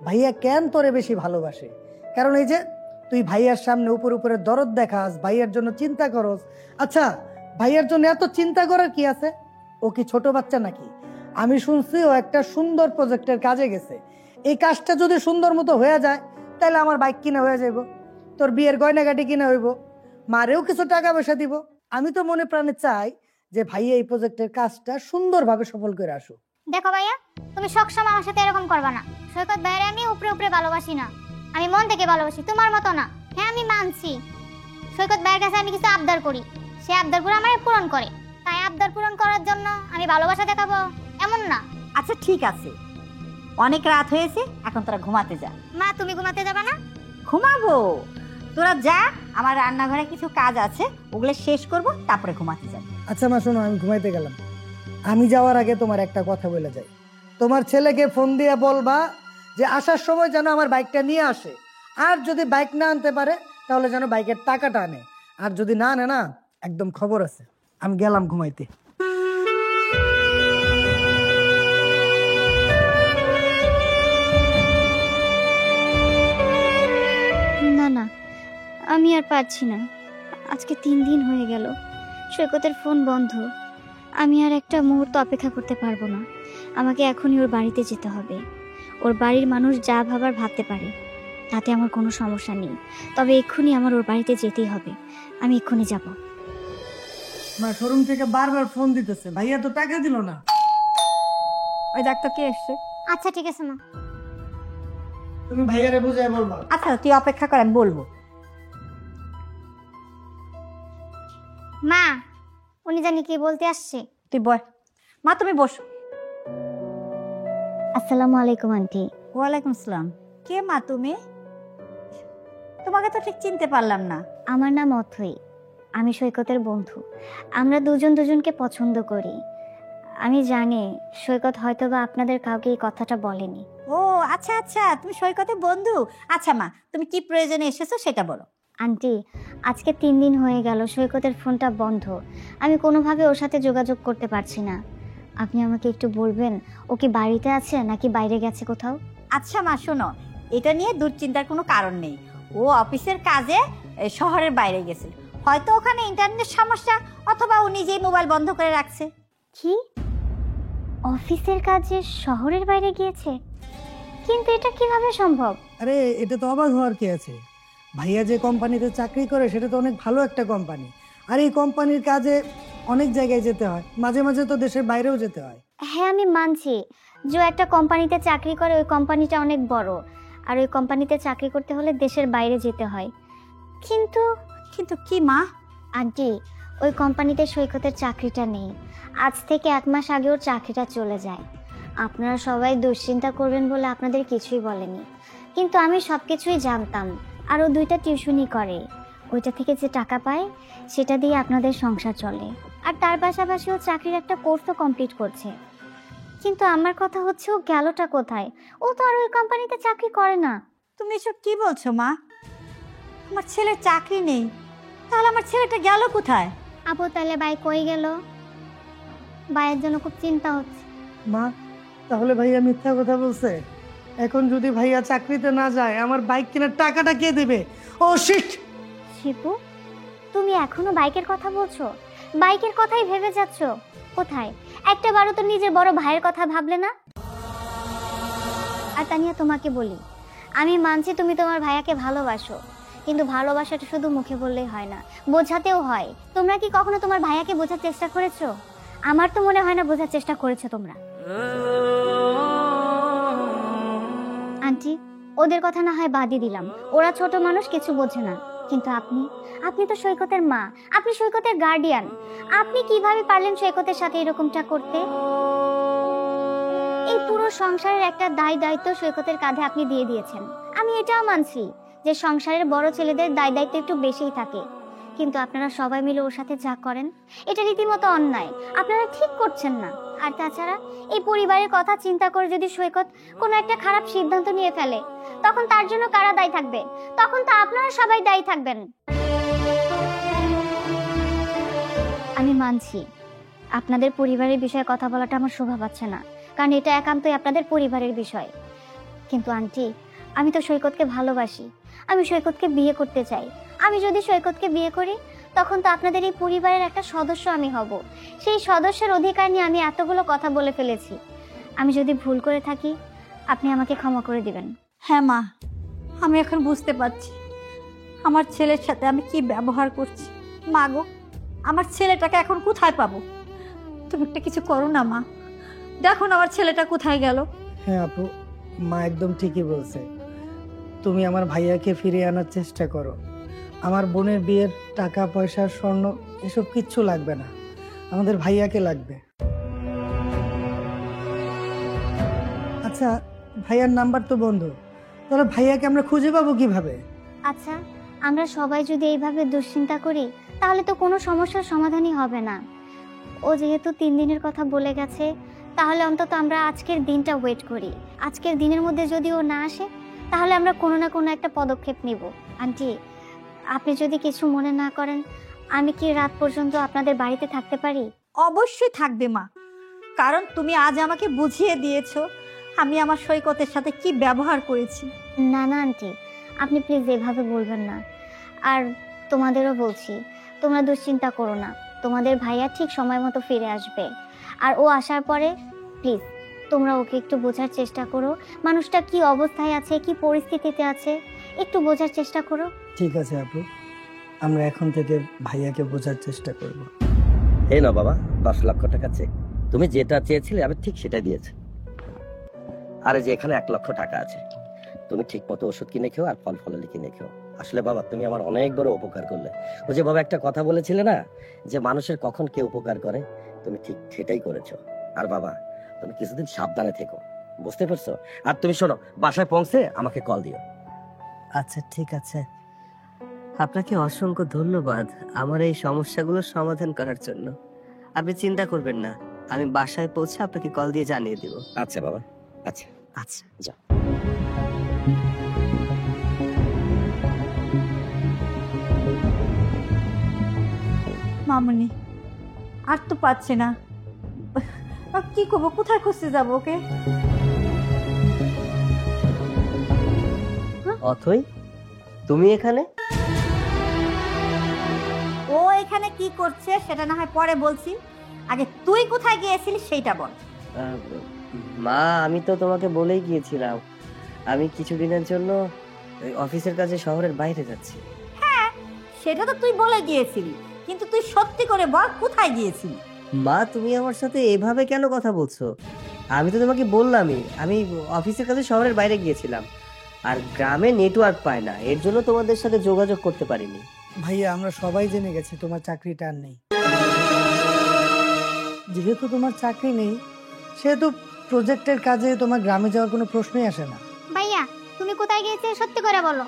ভাইয়া কেন তোরে বেশি ভালোবাসে। কারণ এই যে তুই ভাইয়ার সামনে উপরে উপরে দরদ দেখাস, ভাইয়ার জন্য চিন্তা করস। আচ্ছা, ভাইয়ার জন্য এত চিন্তা করার কি আছে? ও কি ছোট বাচ্চা নাকি? আমি শুনছি ও একটা সুন্দর প্রজেক্টের কাজে গেছে। এই কাজটা যদি সুন্দর মতো হয়ে যায় তাহলে আমার বাইক কিনা হয়ে যাইব, তোর বিয়ের গয়নাগাটি কিনা হইব, মারেও কিছু টাকা পয়সা দিব। আমি তো মনে প্রাণে চাই যে ভাইয়া এই প্রজেক্টের কাজটা সুন্দরভাবে সফল করে আসুক। দেখো ভাইয়া, তুমি সবসময় আমার সাথে এরকম করবা না। সৈকত ভাইয়ারে আমি উপরে উপরে ভালোবাসি না, আমি মন থেকে ভালোবাসি, তোমার মতো না। হ্যাঁ, আমি মানছি সৈকত ভাইয়ের কাছে আমি কিছু আবদার করি, সে আবদারগুলো আমার পূরণ করে, তাই আবদার পূরণ করার জন্য আমি ভালোবাসা দেখাবো এমন না। আচ্ছা ঠিক আছে, অনেক রাত হয়েছে, এখন তোরা ঘুমাতে যা। মা, তুমি ঘুমাতে যাবে না? ঘুমাবো, তোরা যা, আমার রান্নাঘরে কিছু কাজ আছে, ওগুলো শেষ করব, তারপরে ঘুমাতে যাবো। আচ্ছা মা, শোনো, আমি ঘুমাইতে গেলাম। আমি যাওয়ার আগে তোমার একটা কথা বলে যাই। তোমার ছেলেকে ফোন দিয়ে বলবা যে আসার সময় যেন আমার বাইকটা নিয়ে আসে, আর যদি বাইক না আনতে পারে তাহলে যেন বাইকের টাকাটা আনে, আর যদি না আনে না, একদম খবর আছে। আমি গেলাম ঘুমাইতে। না না, আমি আর পারছি না। আজকে 3 দিন হয়ে গেল, সৈকতের ফোন বন্ধ। আমি আর একটা মুহূর্ত অপেক্ষা করতে পারবো না। আমাকে এখনই ওর বাড়িতে যেতে হবে। ওর বাড়ির মানুষ যা ভাবার ভাবতে পারে, তাতে আমার কোনো সমস্যা নেই, তবে এক্ষুনি আমার ওর বাড়িতে যেতেই হবে। আমি এক্ষুনি যাব। মা, শোরুম থেকে বারবার ফোন দিতেছে, ভাইয়া তো টাকা দিল না। ওই ডাক্তার কে এসছে? আচ্ছা ঠিক আছে মা। তুমি ভাইয়ারে বুঝাই বলবা। আচ্ছা তুই অপেক্ষা কর, আমি বলবো। মা, উনি জানি কি বলতে আসছে। তুই বল। মা তুমি বসো। আসসালামু আলাইকুম আন্টি। ওয়ালাইকুম আসসালাম। কে মা তুমি? তোমাকে তো ঠিক চিনতে পারলাম না। আমার নাম অথই, আমি সৈকতের বন্ধু। আমরা দুজন দুজনকে পছন্দ করি। আমি জানি সৈকত হয়তোবা আপনাদের কাউকে এই কথাটা বলেনি। ও আচ্ছা আচ্ছা, তুমি সৈকতের বন্ধু। আচ্ছা মা, তুমি কি প্রয়োজনে এসেছো সেটা বলো। আন্টি, আজকে 3 দিন হয়ে গেল সৈকতের ফোনটা বন্ধ। আমি কোনোভাবে ওর সাথে যোগাযোগ করতে পারছি না। আপনি আমাকে একটু বলবেন ও কি বাড়িতে আছে নাকি বাইরে গেছে কোথাও? আচ্ছা মা শোনো, এটা নিয়ে দুশ্চিন্তার কোনো কারণ নেই। ও অফিসের কাজে শহরের বাইরে গেছে, হয়তো ওখানে ইন্টারনেট সমস্যা, অথবা ও নিজেই মোবাইল বন্ধ করে রাখছে। কি, অফিসের কাজে শহরের বাইরে গিয়েছে? কিন্তু এটা কিভাবে সম্ভব? আরে এটা তো অবাক হওয়ার কি আছে? ভাইয়া যে কোম্পানিতে চাকরি করে সেটা তো অনেক ভালো একটা কোম্পানি, আর এই কোম্পানির কাজে অনেক জায়গায় যেতে হয়, মাঝে মাঝে তো দেশের বাইরেও যেতে হয়। হ্যাঁ, আমি মানছি যে একটা কোম্পানিতে চাকরি করে, ওই কোম্পানিটা অনেক বড়, আর ওই কোম্পানিতে চাকরি করতে হলে দেশের বাইরে যেতে হয়। কিন্তু কিন্তু কি মা? আন্টি, ওই কোম্পানিতে সৈকতের চাকরিটা নেই। আজ থেকে 1 মাস আগে ওর চাকরিটা চলে যায়। আপনারা সবাই দুশ্চিন্তা করবেন বলে আপনাদের কিছুই বলেনি, কিন্তু আমি সব কিছুই জানতাম। আর ও 2টা টিউশনি করে, ওইটা থেকে যে টাকা পায় সেটা দিয়ে আপনাদের সংসার চলে। আর তার পাশাপাশি ও চাকরির একটা কোর্সও কমপ্লিট করছে। কিন্তু আমার কথা হচ্ছে, ও গেলটা কোথায়? ও তো আর ওই কোম্পানিতে চাকরি করে না। তুমি এসব কি বলছো মা? আমার ছেলের চাকরি নেই, তাহলে আমার ছেলেটা গেল কোথায়? আপু, তাহলে ভাই কই গেল? ভাইয়ের জন্য খুব চিন্তা হচ্ছে। মা, তাহলে ভাইয়া মিথ্যা কথা বলছে? এখন যদি ভাইয়া চাকরিতে না যায়, আমার বাইক কেনার টাকাটা কে দেবে? ও শিট! শিপু, তুমি এখনো বাইকের কথা বলছো? বাইকের কথাই ভেবে যাচ্ছ? কোথায় একটাবারও তো নিজের বড় ভাইয়ের কথা ভাবলে না? আর তানিয়া, তোমাকে বলি, আমি মানছি তুমি তোমার ভাইয়াকে ভালোবাসো, কিন্তু ভালোবাসাটা শুধু মুখে বললেই হয় না, বোঝাতেও হয়। তোমরা কি কখনো তোমার ভাইয়াকে বোঝার চেষ্টা করেছো? আমার তো মনে হয় না বোঝার চেষ্টা করেছো তোমরা। আন্টি, ওদের কথা না হয় বাদই দিলাম, ওরা ছোট মানুষ, কিছু বোঝে না। কিন্তু আপনি তো সৈকতের মা, আপনি সৈকতের গার্ডিয়ান। আপনি কিভাবে পারলেন সৈকতের সাথে এরকমটা করতে? এই পুরো সংসারের একটা দায়িত্ব সৈকতের কাঁধে আপনি দিয়ে দিয়েছেন। আমি এটাও মানছি যে সংসারের বড় ছেলেদের দায়িত্ব একটু বেশিই থাকে, কিন্তু আপনারা সবাই মিলে ওর সাথে যা করেন এটা রীতিমতো অন্যায়। আপনারা ঠিক করছেন না। আর তাছাড়া এই পরিবারের কথা চিন্তা করে যদি সৈকত কোনো একটা খারাপ সিদ্ধান্ত নিয়ে ফেলে, তখন তার জন্য কারা দায়ী থাকবে? তখন তো আপনারা সবাই দায়ী থাকবেন। আমি মানছি আপনাদের পরিবারের বিষয়ে কথা বলাটা আমার শোভা পাচ্ছে না, কারণ এটা একান্তই আপনাদের পরিবারের বিষয়। কিন্তু আন্টি, আমি তো সৈকতকে ভালোবাসি, আমি সৈকতকে বিয়ে করতে চাই। আমি যদি সৈকতকে বিয়ে করি তখন তো আপনাদের এই পরিবারের একটা সদস্য আমি হব। সেই সদস্যের অধিকার নিয়ে আমি এতগুলো কথা বলে ফেলেছি। আমি যদি ভুল করে থাকি আপনি আমাকে ক্ষমা করে দিবেন। হ্যাঁ মা, আমি এখন বুঝতে পারছি আমার ছেলের সাথে আমি কি ব্যবহার করছি। মা গো, আমার ছেলেটাকে এখন কোথায় পাবো? তুমি একটা কিছু করো না মা, দেখো না আমার ছেলেটা কোথায় গেল। হ্যাঁ আপু, মা একদম ঠিকই বলছে। তুমি আমার ভাইয়াকে ফিরিয়ে আনার চেষ্টা করো। আমার বোনের বিয়ের টাকা পয়সা স্বর্ণ এসব কিচ্ছু লাগবে না, আমাদের ভাইয়াকে লাগবে। আচ্ছা, ভাইয়ার নাম্বার তো বন্ধ, তাহলে ভাইয়াকে আমরা খুঁজে পাবো কিভাবে? আচ্ছা, আমরা সবাই যদি এইভাবে দুশ্চিন্তা করি তাহলে তো কোনো সমস্যার সমাধানই হবে না। ও যেহেতু 3 দিনের কথা বলে গেছে, তাহলে অন্তত আমরা আজকের দিনটা ওয়েট করি। আজকের দিনের মধ্যে যদি ও না আসে তাহলে আমরা কোনো না কোনো একটা পদক্ষেপ নিব। আন্টি, আপনি যদি কিছু মনে না করেন, আমি কি রাত পর্যন্ত আপনাদের বাড়িতে থাকতে পারি? অবশ্যই থাকবে মা, কারণ তুমি আজ আমাকে বুঝিয়ে দিয়েছো আমি আমার সৈকতের সাথে কি ব্যবহার করেছি। না না আন্টি, আপনি প্লিজ এভাবে বলবেন না। আর তোমাদেরও বলছি, তোমরা দুশ্চিন্তা করো না, তোমাদের ভাইয়া ঠিক সময় মতো ফিরে আসবে। আর ও আসার পরে প্লিজ তোমরা ওকে একটু বোঝার চেষ্টা করো, মানুষটা কি অবস্থায় আছে, কি পরিস্থিতিতে আছে, একটু বোঝার চেষ্টা করো। ঠিক আছে আপু, আমরা এখন থেকে ভাইয়াকে বোঝার চেষ্টা করব। এই না বাবা, 10 লক্ষ টাকা চেক। তুমি যেটা চেয়েছিলে আমি ঠিক সেটাই দিয়েছি। আরে যে এখানে 1 লক্ষ টাকা আছে, তুমি ঠিক মতো ওষুধ কিনে খেও আর ফল ফলালি কিনে খেও। আসলে বাবা তুমি আমার অনেক বড় উপকার করলে। ওই যে বাবা একটা কথা বলেছিলে না যে মানুষের কখন কে উপকার করে, তুমি ঠিক সেটাই করেছো। আর বাবা তুমি কিছুদিন সাবধানে থেকো, বুঝতে পারছো? আর তুমি শোনো, বাসায় পৌঁছে আমাকে কল দিও। আচ্ছা ঠিক আছে, আপনাকে অসংখ্য ধন্যবাদ আমার এই সমস্যাগুলোর সমাধান করার জন্য। আপনি চিন্তা করবেন না, আমি বাসায় পৌঁছে আপনাকে কল দিয়ে জানিয়ে দিব। আচ্ছা বাবা, আচ্ছা আচ্ছা যাও। মামুনি, আর তো পাচ্ছি না, আর কি করবো, কোথায় খুঁজতে যাবো ওকে? অথই, তুমি এখানে? ও এখানে কি করছে সেটা না হয় পরে বলছি, আগে তুই কোথায় গিয়েছিলি সেইটা বল। মা আমি তো তোমাকে বলেই গিয়েছিলাম আমি কিছুদিনের জন্য অফিসের কাছে শহরের বাইরে যাচ্ছি। হ্যাঁ, সেটা তো তুই বলে গিয়েছিলি, কিন্তু তুই সত্যি করে বল কোথায় গিয়েছিলি। মা তুমি আমার সাথে এভাবে কেন কথা বলছো? আমি তো তোমাকে বললামই আমি অফিসের কাছে শহরের বাইরে গিয়েছিলাম, আর গ্রামে নেটওয়ার্ক পায় না, এর জন্য তোমাদের সাথে যোগাযোগ করতে পারিনি। ভাইয়া আমরা সবাই জেনে গেছি তোমার চাকরিটা আর নেই। যেহেতু তোমার চাকরি নেই সেহেতু প্রজেক্টের কাজে তোমার গ্রামে যাওয়ার কোনো প্রশ্নই আসে না। ভাইয়া তুমি কোথায় গিয়েছিলে সত্যি করে বলো।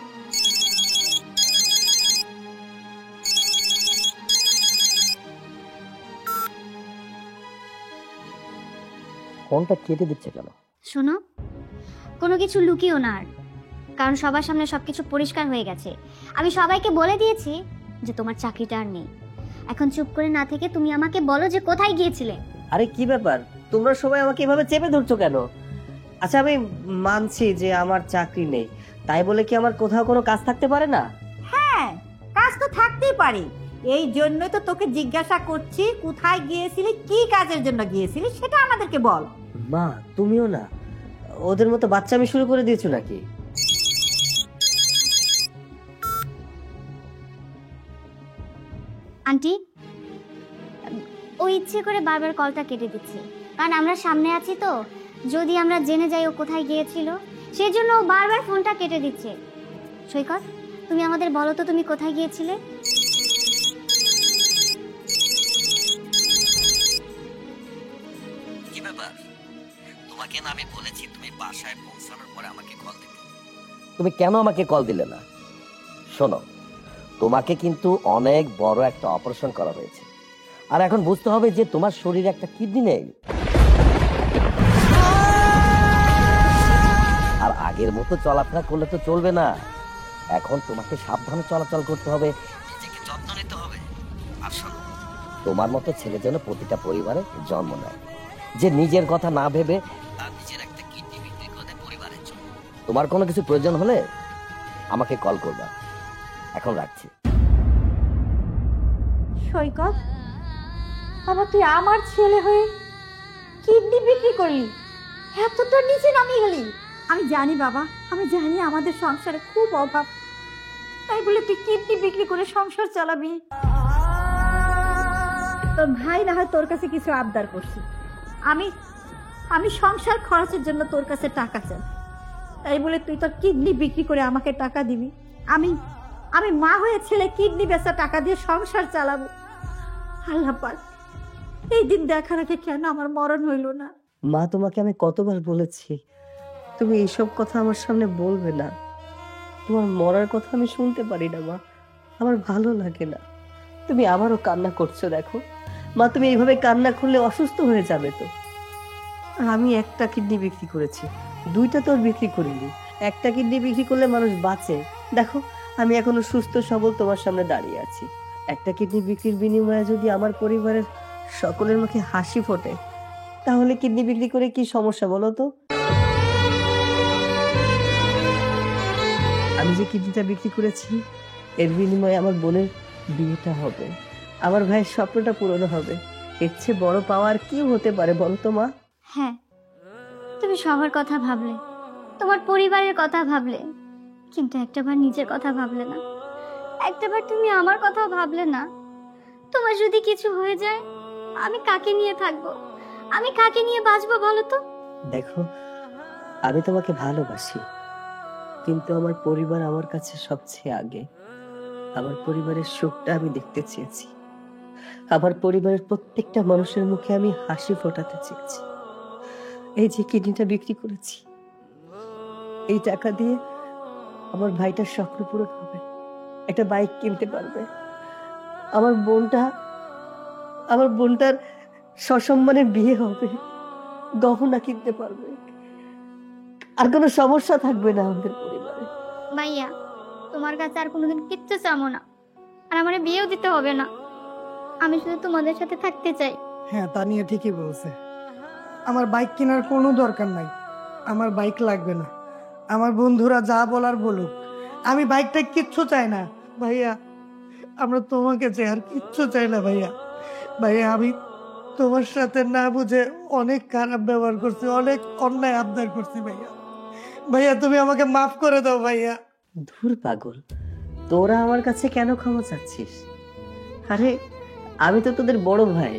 ফোনটা কেটে দিচ্ছে কেন? শোনো, কোনো কিছু লুকিও না, আর কারণ সবার সামনে সবকিছু পরিষ্কার হয়ে গেছে। আমি সবাইকে বলে দিয়েছি যে তোমার চাকরিটা আর নেই। এখন চুপ করে না থেকে তুমি আমাকে বলো যে কোথায় গিয়েছিলে। আরে কি ব্যাপার, তোমরা সবাই আমাকে এভাবে চেপে ধরছো কেন? আচ্ছা আমি মানছি যে আমার চাকরি নেই, তাই বলে কি আমার কোথাও কোনো কাজ থাকতে পারে না? হ্যাঁ, কাজ তো থাকতেই পারে, এই জন্যই তো তোকে জিজ্ঞাসা করছি কোথায় গিয়েছিলি, কি কাজের জন্য গিয়েছিলি সেটা আমাদেরকে বল। মা তুমিও না ওদের মতো বাচ্চামি শুরু করে দিয়েছো নাকি? আন্টি, ও ইচ্ছে করে বারবার কলটা কেটে দিচ্ছে, কারণ আমরা সামনে আছি তো, যদি আমরা জেনে যাই ও কোথায় গিয়েছিল সেই জন্য ও বারবার ফোনটা কেটে দিচ্ছে। সৈকত, তুমি আমাদের বলো তো তুমি কোথায় গিয়েছিলে? কি ব্যাপার, তোমাকে না আমি বলেছি তুমি বাসায় পৌঁছানোর পরে আমাকে কল দিতে, তুমি কেন আমাকে কল দিলে না? শোনো, তোমাকে কিন্তু অনেক বড় একটা অপারেশন করা হয়েছে, আর এখন বুঝতে হবে যে তোমার শরীরে একটা কিডনি নেই। আর আগের মতো চলাফেরা করলে তো চলবে না, এখন তোমাকে সাবধানে চলাচল করতে হবে, নিজেকে যত্ন নিতে হবে। আর শোনো, তোমার মতো ছেলে যেন প্রতিটা পরিবারে জন্ম নেয়, যে নিজের কথা না ভেবে তার নিজের একটা কিডনি বিক্রি করে দেয় পরিবারের জন্য। তোমার কোনো কিছু প্রয়োজন হলে আমাকে কল করবা। এখন রাখছি। সৈকত, বাবা তুই আমার ছেলে হয়ে কিডনি বিক্রি করলি, এতটা নিচে নামিয়ে গেলি। আমি জানি বাবা, আমি জানি আমাদের সংসারে খুব অভাব, তাই বলে তুই কিডনি বিক্রি করে সংসার চালাবি? তোর ভাই না হয় তোর কাছে কিছু আবদার করছি, আমি সংসার খরচের জন্য তোর কাছে টাকা চাই, তাই বলে তুই তোর কিডনি বিক্রি করে আমাকে টাকা দিবি? আমি মা হয়ে ছেলে কিডনি বেচা টাকা দিয়ে সংসার চালাবো? আল্লাহ পাক, এই দিন দেখার আগে কেন আমার মরণ হইল না? মা, তোমাকে আমি কতবার বলেছি তুমি এইসব কথা আমার সামনে বলবে না। তোমার মরার কথা আমি শুনতে পারি না মা, আমার ভালো লাগে না। তুমি আবারও কান্না করছো, দেখো মা, তুমি এইভাবে কান্না করলে অসুস্থ হয়ে যাবে তো। আমি একটা কিডনি বিক্রি করেছি, দুইটা তো আর বিক্রি করিনি। একটা কিডনি বিক্রি করলে মানুষ বাঁচে। দেখো আমি এখনো সুস্থ সবল তোমার সামনে দাঁড়িয়ে আছি। একটা কিডনি বিক্রির বিনিময়ে যদি আমার পরিবারের সকলের মুখে হাসি ফোটে, তাহলে কিডনি বিক্রি করে কি সমস্যা বলো তো? আমি যে কিডনিটা বিক্রি করেছি এর বিনিময়ে আমার বোনের বিয়েটা হবে, আমার ভাইয়ের স্বপ্নটা পূরণ হবে। এর চেয়ে বড় পাওয়ার কি হতে পারে বলো তো মা? হ্যাঁ, তুমি সবার কথা ভাবলে, তোমার পরিবারের কথা ভাবলে, কিন্তু একটাবার নিজের কথা ভাবলে না। একটাবার তুমি আমার কথা ভাবলে না। তোমার যদি কিছু হয়ে যায় আমি কাকে নিয়ে থাকবো, আমি কাকে নিয়ে বাঁচবো বলো তো? দেখো আমি তোমাকে ভালোবাসি, কিন্তু আমার পরিবার আমার কাছে সবচেয়ে আগে। আমার পরিবারের সুখটা আমি দেখতে চেয়েছি, আমার পরিবারের প্রত্যেকটা মানুষের মুখে আমি হাসি ফোটাতে চেয়েছি। এই যে কিডনিটা বিক্রি করেছি, এই টাকা দিয়ে আমার ভাইটার স্বপ্ন পূরণ হবে, একটা বাইক কিনতে পারবে। আমার বোনটার সসম্মানে বিয়ে হবে, গহনা কিনতে পারবে, আর কোনো সমস্যা থাকবে না আমাদের পরিবারে। ভাইয়া, তোমার কাছে আর কোনোদিন কিচ্ছু চাবো না, আর আমার বিয়েও দিতে হবে না। আমি শুধু তোমাদের সাথে থাকতে চাই। হ্যাঁ, তা নিয়ে ঠিকই বলছে। আমার বাইক কেনার কোনো দরকার নাই, আমার বাইক লাগবে না। আমার বন্ধুরা যা বলার বলুক, আমি বাইকটা কিচ্ছু চাই না। ভাইয়া আমরা তোমাকে চাই, আর কিচ্ছু চাই না। ভাইয়া আমি তোমার সাথে না বুঝে অনেক খারাপ ব্যবহার করছি, অনেক অন্যায় আবদার করছি। ভাইয়া তুমি আমাকে মাফ করে দাও ভাইয়া। ধুর পাগল, তোরা আমার কাছে কেন ক্ষমা চাচ্ছিস? আরে আমি তো তোদের বড় ভাই।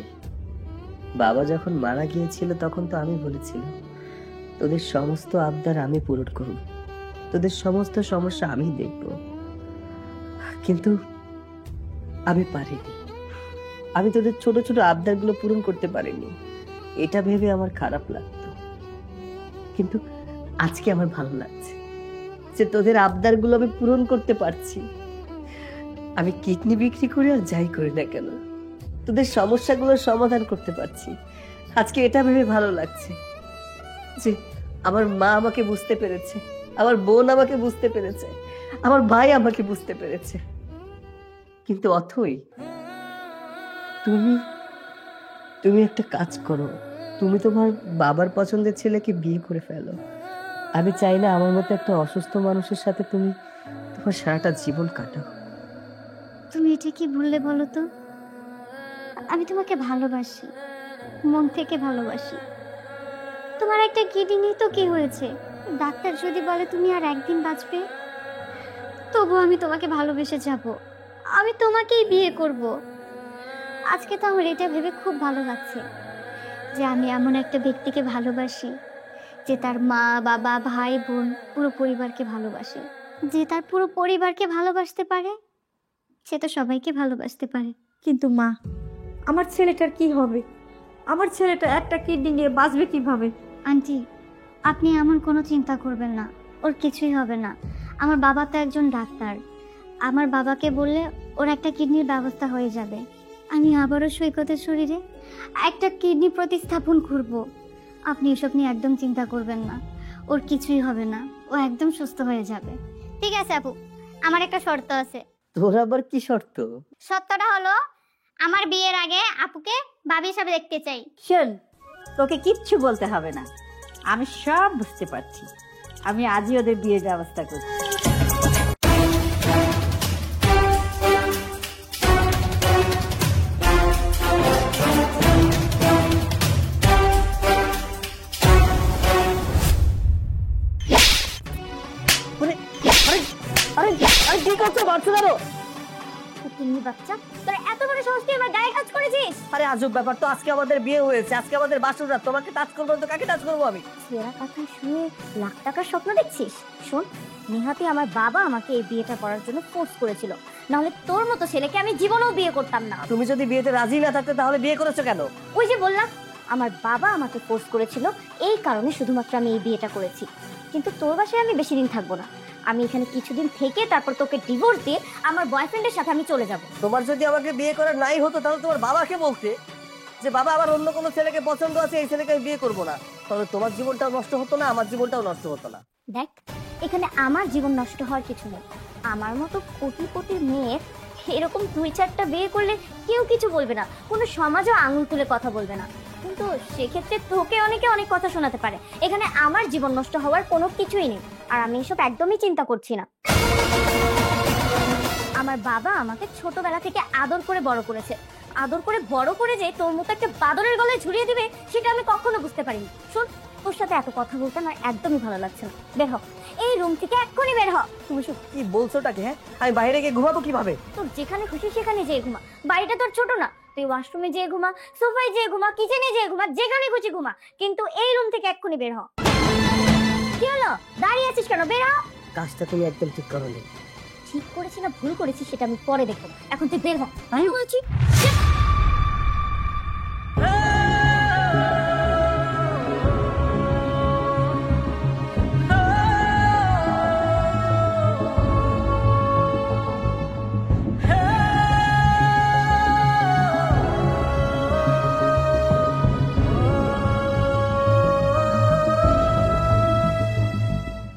বাবা যখন মারা গিয়েছিল তখন তো আমি বলেছিলাম তোদের সমস্ত আবদার আমি পূরণ করব, তোদের সমস্ত সমস্যা আমি দেখব, কিন্তু আমি পারিনি। আমি তোদের ছোট ছোট আবদারগুলো পূরণ করতে পারিনি, এটা ভেবে আমার খারাপ লাগতো। কিন্তু আজকে আমার ভালো লাগছে যে তোদের আবদারগুলো আমি পূরণ করতে পারছি। আমি কিডনি বিক্রি করে আর যাই করি না কেন, তোদের সমস্যাগুলোর সমাধান করতে পারছি। আজকে এটা ভেবে ভালো লাগছে যে আমার মা আমাকে বুঝতে পেরেছে, আমার বোন আমাকে বুঝতে পেরেছে, আমার ভাই আমাকে বুঝতে পেরেছে। কিন্তু অথই, তুমি একটা কাজ করো, তুমি তোমার বাবার পছন্দের ছেলেকে বিয়ে করে ফেলো। আমি চাই না আমার মতো একটা অসুস্থ মানুষের সাথে তুমি তোমার সারাটা জীবন কাটাও। তুমি এটা কি বললে বলো তো? আমি তোমাকে ভালোবাসি, মন থেকে ভালোবাসি। তোমার একটা কিডনি তো কি হয়েছে? ডাক্তার যদি বলে তুমি আর একদিন বাঁচবে, তবু আমি তোমাকে ভালোবেসে যাব, আমি তোমাকেই বিয়ে করব। আজকে তো আমার এটা ভেবে খুব ভালো লাগছে যে আমি এমন একটা ব্যক্তিকে ভালোবাসি যে তার মা বাবা ভাই বোন পুরো পরিবারকে ভালোবাসে। যে তার পুরো পরিবারকে ভালোবাসতে পারে সে তো সবাইকে ভালোবাসতে পারে। কিন্তু মা, আমার ছেলেটার কি হবে? আমার ছেলেটা একটা কিডনি নিয়ে বাঁচবে কিভাবে? আন্টি, আপনি এমন কোনো চিন্তা করবেন না, ওর কিছুই হবে না। আমার বাবা তো একজন ডাক্তার, আমার বাবাকে বললে ওর একটা কিডনির ব্যবস্থা হয়ে যাবে। আমি আবারও সৈকতের শরীরে একটা কিডনি প্রতিস্থাপন করব। আপনি এসব নিয়ে একদম চিন্তা করবেন না, ওর কিছুই হবে না, ও একদম সুস্থ হয়ে যাবে। ঠিক আছে আপু, আমার একটা শর্ত আছে। তোর আবার কি শর্ত? শর্তটা হলো আমার বিয়ের আগে আপুকে ভাবি হিসাবে দেখতে চাই। শোন, তোকে কিচ্ছু বলতে হবে না, আমি সব বুঝতে পারছি। আমি আজই ওদের বিয়ের ব্যবস্থা করছি। কি করছো মারছো কেন? তুমি বাচ্চা, তোরা এত বড় সাহস তুই আমার গায়ে কাজ করেছিস? আরে আজব ব্যাপার তো, আজকে আমাদের বিয়ে হয়েছে, আজকে আমাদের বাসর রাত, তোমাকে টাচ করবো না তো কাকে টাচ করবো আমি? ছেঁড়া কথা শুনে লাখ টাকার স্বপ্ন দেখছিস? শোন, নেহাতি আমার বাবা আমাকে এই বিয়েটা করার জন্য ফোর্স করেছিল, নাহলে তোর মতো ছেলেকে আমি জীবনেও বিয়ে করতাম না। তুমি যদি বিয়েতে রাজি না থাকতে তাহলে বিয়ে করেছো কেন? ওই যে বললাম, আমার বাবা আমাকে ফোর্স করেছিল, এই কারণে শুধুমাত্র আমি এই বিয়েটা করেছি। কিন্তু তোর বাসায় আমি বেশি দিন থাকবো না, আমি এখানে কিছুদিন থেকে তারপর তোকে ডিভোর্স দিয়ে আমার বয়ফ্রেন্ডের সাথে আমি চলে যাব। তোমার যদি আমাকে বিয়ে করার নাই হতো তাহলে তোমার বাবাকে বলতে যে বাবা আমার অন্য কোনো ছেলেকে পছন্দ আছে, এই ছেলেকে আমি বিয়ে করবো না, তাহলে তোমার জীবনটাও নষ্ট হতো না, আমার জীবনটাও নষ্ট হতো না। দেখ, এখানে আমার জীবন নষ্ট হওয়ার কিছু নেই। আমার মতো কোটিপতির মেয়ের এরকম 2-4টা বিয়ে করলে কেউ কিছু বলবে না, কোনো সমাজও আঙুল তুলে কথা বলবে না। কিন্তু সেক্ষেত্রে তোকে অনেকে অনেক কথা শোনাতে পারে। এখানে আমার জীবন নষ্ট হওয়ার কোনো কিছুই নেই, আর আমি এসব একদমই চিন্তা করছি না। আমার বাবা আমাকে ছোটবেলা থেকে আদর করে বড় করেছে, আদর করে বড় করে যে তোর মতো একটা বাদরের গলায় ঝুলিয়ে দিবে সেটা আমি কখনো বুঝতে পারিনি। শোন, তোর সাথে এত কথা বলতে আমার একদমই ভালো লাগছে না। বের হ, এই রুম থেকে এক্ষুনি বের হ। তুমি কি বলছোটাকে? হ্যাঁ, আমি বাইরে গিয়ে ঘুমাবো কিভাবে? তোর যেখানে খুশি সেখানে যেয়ে ঘুমা, বাড়িটা তোর ছোট না, তুই ওয়াশরুমে যেয়ে ঘুমা, সোফায় যেয়ে ঘুমা, কিচেনে যেয়ে ঘুমা, যেখানে খুশি ঘুমা, কিন্তু এই রুম থেকে এক্ষুনি বের হ। কি হলো, দাঁড়িয়ে আছিস কেন? বের হ। কাজটা তুমি একদম ঠিক করোনি। ঠিক করেছি না ভুল করেছি সেটা আমি পরে দেখব, এখন তুই বের হ। আমি বলছি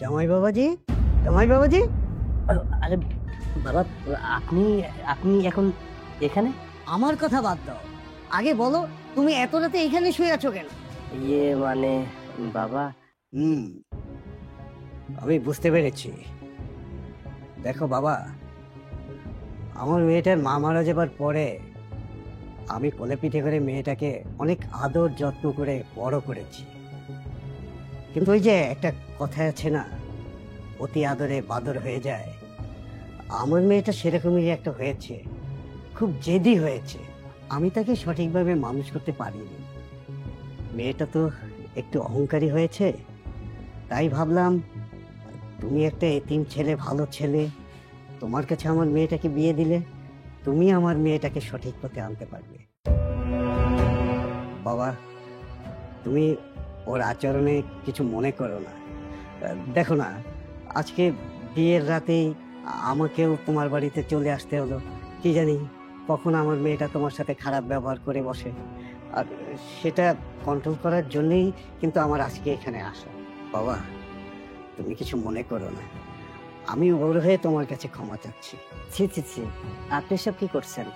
জামাই বাবাজি, জামাই বাবাজি। আরে বাবা, আপনি আপনি এখন এখানে? আমার কথা বাদ দাও, আগে বলো তুমি এত রাতে এখানে শুয়ে আছো কেন? ইয়ে মানে বাবা, আমি বুঝতে পেরেছি। দেখো বাবা, আমার মেয়েটার মা মারা যাবার পরে আমি কোলে পিঠে করে মেয়েটাকে অনেক আদর যত্ন করে বড় করেছি। কিন্তু ওই যে একটা কথা আছে না, অতি আদরে বাদর হয়ে যায়, আমার মেয়েটা সেরকমই একটা হয়েছে, খুব জেদি হয়েছে। আমি তাকে সঠিকভাবে মানুষ করতে পারিনি। মেয়েটা তো একটু অহংকারী হয়েছে, তাই ভাবলাম তুমি একটা এতিম ছেলে, ভালো ছেলে, তোমার কাছে আমার মেয়েটাকে বিয়ে দিলে তুমি আমার মেয়েটাকে সঠিক পথে আনতে পারবে। বাবা, তুমি ওর আচরণে কিছু মনে করো না। দেখো না, আজকে বিয়ের রাতেই আমাকেও তোমার বাড়িতে চলে আসতে হলো। কি জানি কখন আমার মেয়েটা তোমার সাথে খারাপ ব্যবহার করে বসে, আর সেটা কন্ট্রোল করার জন্যই কিন্তু আমার আজকে এখানে আসা। বাবা, তুমি কিছু মনে করো না, আমি ওর হয়ে তোমার কাছে ক্ষমা চাচ্ছি। ছি ছি ছি, আপনি সব কি করছেন?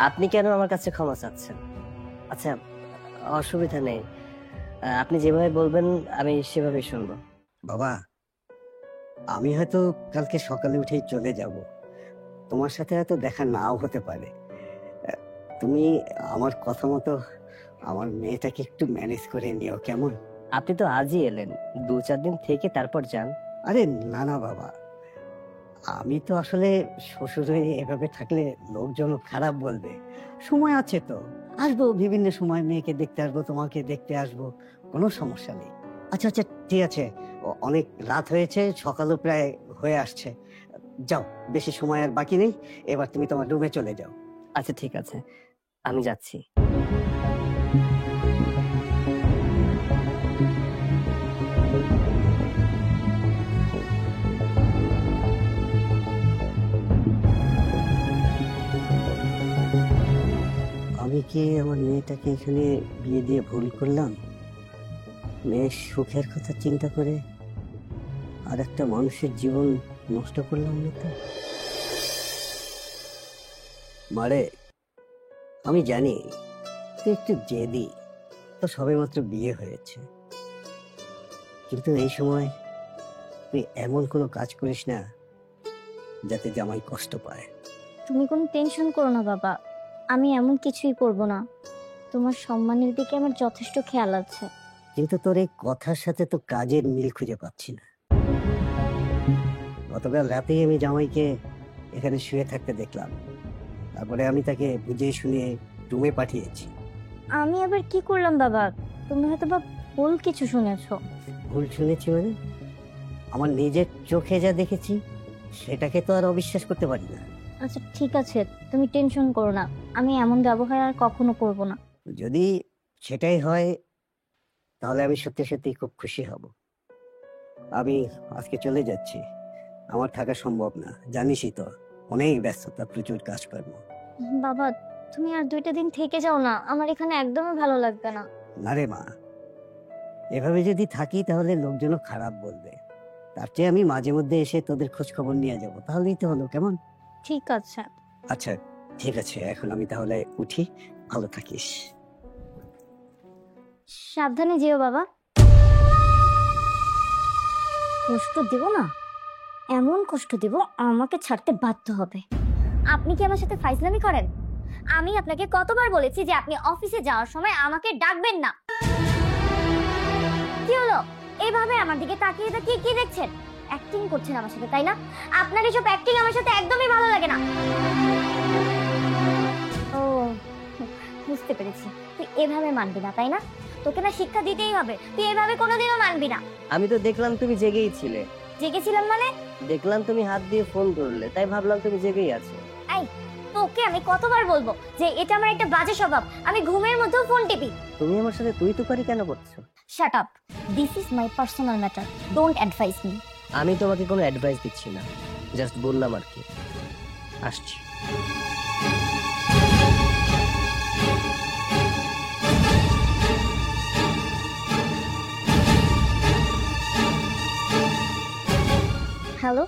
আপনি কেন আমার কাছে ক্ষমা চাচ্ছেন? আচ্ছা, অসুবিধা নেই, আপনি যেভাবে বলবেন আমি সেভাবেই শুনবো। বাবা, আমি হয়তো কালকে সকালে উঠেই চলে যাব, তোমার সাথে হয়তো দেখা নাও হতে পারে। তুমি আমার কথা মতো আমার মেয়েটাকে একটু ম্যানেজ করে নিও, কেমন? আপনি তো আজই এলেন, 2-4 দিন থেকে তারপর যান। আরে না না বাবা, আমি তো আসলে শ্বশুর হয়ে এভাবে থাকলে লোকজন খারাপ বলবে। সময় আছে তো, আসবো, বিভিন্ন সময় মেয়েকে দেখতে আসবো, তোমাকে দেখতে আসবো, কোনো সমস্যা নেই। আচ্ছা আচ্ছা, ঠিক আছে, অনেক রাত হয়েছে, সকালও প্রায় হয়ে আসছে, যাও, বেশি সময় আর বাকি নেই, এবার তুমি তোমার রুমে চলে যাও। আচ্ছা ঠিক আছে, আমি যাচ্ছি। আমি কি আমার মেয়েটাকে এখানে বিয়ে দিয়ে ভুল করলাম? মেয়ের সুখের কথা চিন্তা করে আর একটা মানুষের জীবন নষ্ট করলাম না তো? মারে, আমি জানি তুই একটু জেদি, তো সবেমাত্র বিয়ে হয়েছে, কিন্তু এই সময় তুই এমন কোনো কাজ করিস না যাতে জামাই কষ্ট পায়। তুমি কোনো টেনশন করো না বাবা, আমি এমন কিছুই করব না। তোমার সম্মানের দিকে আমার যথেষ্ট খেয়াল আছে। কিন্তু তোর এই কথার সাথে তো কাজের মিল খুঁজে পাচ্ছি না। গতকাল রাতেই আমি জামাইকে এখানে শুয়ে থাকতে দেখলাম, তারপরে আমি তাকে বুঝিয়ে শুনিয়ে রুমে পাঠিয়েছি। আমি আবার কি করলাম বাবা? তুমি হয়তো বা ভুল কিছু শুনেছো। ভুল শুনেছি মানে? আমার নিজের চোখে যা দেখেছি সেটাকে তো আর অবিশ্বাস করতে পারি না। আচ্ছা ঠিক আছে, তুমি টেনশন করো না, আমি এমন ব্যবহার আর কখনো করব না। যদি সেটাই হয় তাহলে আমি সত্যি সত্যি খুব খুশি হব। আমি আজকে চলে যাচ্ছি, আমার থাকা সম্ভব না, জানিসই তো অনেক ব্যস্ততা, প্রচুর কাজকর্ম। বাবা তুমি আর 2টা দিন থেকে যাও না, আমার এখানে একদমই ভালো লাগবে না। না রে মা, এভাবে যদি থাকি তাহলে লোকজনও খারাপ বলবে। তার চেয়ে আমি মাঝে মধ্যে এসে তোদের খোঁজ খবর নিয়ে যাব, তাহলেই তো হলো। কেমন? ঠিক আছে। আচ্ছা ঠিক আছে, এখন আমি তাহলে উঠি, ভালো থাকিস। সাবধানে যেও বাবা। কষ্ট দেব না, এমন কষ্ট দেব আমাকে ছাড়তে বাধ্য হবে। আপনি কি আমার সাথে ফাইজলামি করেন? আমি আপনাকে কতবার বলেছি যে আপনি অফিসে যাওয়ার সময় আমাকে ডাকবেন না। কি হলো? এইভাবে আমার দিকে তাকিয়ে তাকিয়ে কি দেখছেন? অ্যাক্টিং করছেন আমার সাথে, তাই না? আপনার এসব অ্যাক্টিং আমার সাথে একদমই ভালো লাগে না। ও বুঝতে পেরেছি, তুই এভাবে মানবি না, তাই না? তোকে না শিক্ষা দিতেই হবে, তুই এভাবে কোনোদিনও মানবি না। আমি তো দেখলাম তুমি জেগেই ছিলে। জেগেছিলাম মানে? দেখলাম তুমি হাত দিয়ে ফোন ধরলে, তাই ভাবলাম তুমি জেগেই আছো। এই তোকে আমি কতবার বলবো যে এটা আমার একটা বাজে স্বভাব, আমি ঘুমের মধ্যেও ফোন টিপি। তুমি আমার সাথে তুই তুকারি কেন করছো? Shut up, this is my personal matter, don't advice me. আমি তোমাকে কোনো অ্যাডভাইস দিচ্ছি না, জাস্ট বললাম আর কি। আসছি। হ্যালো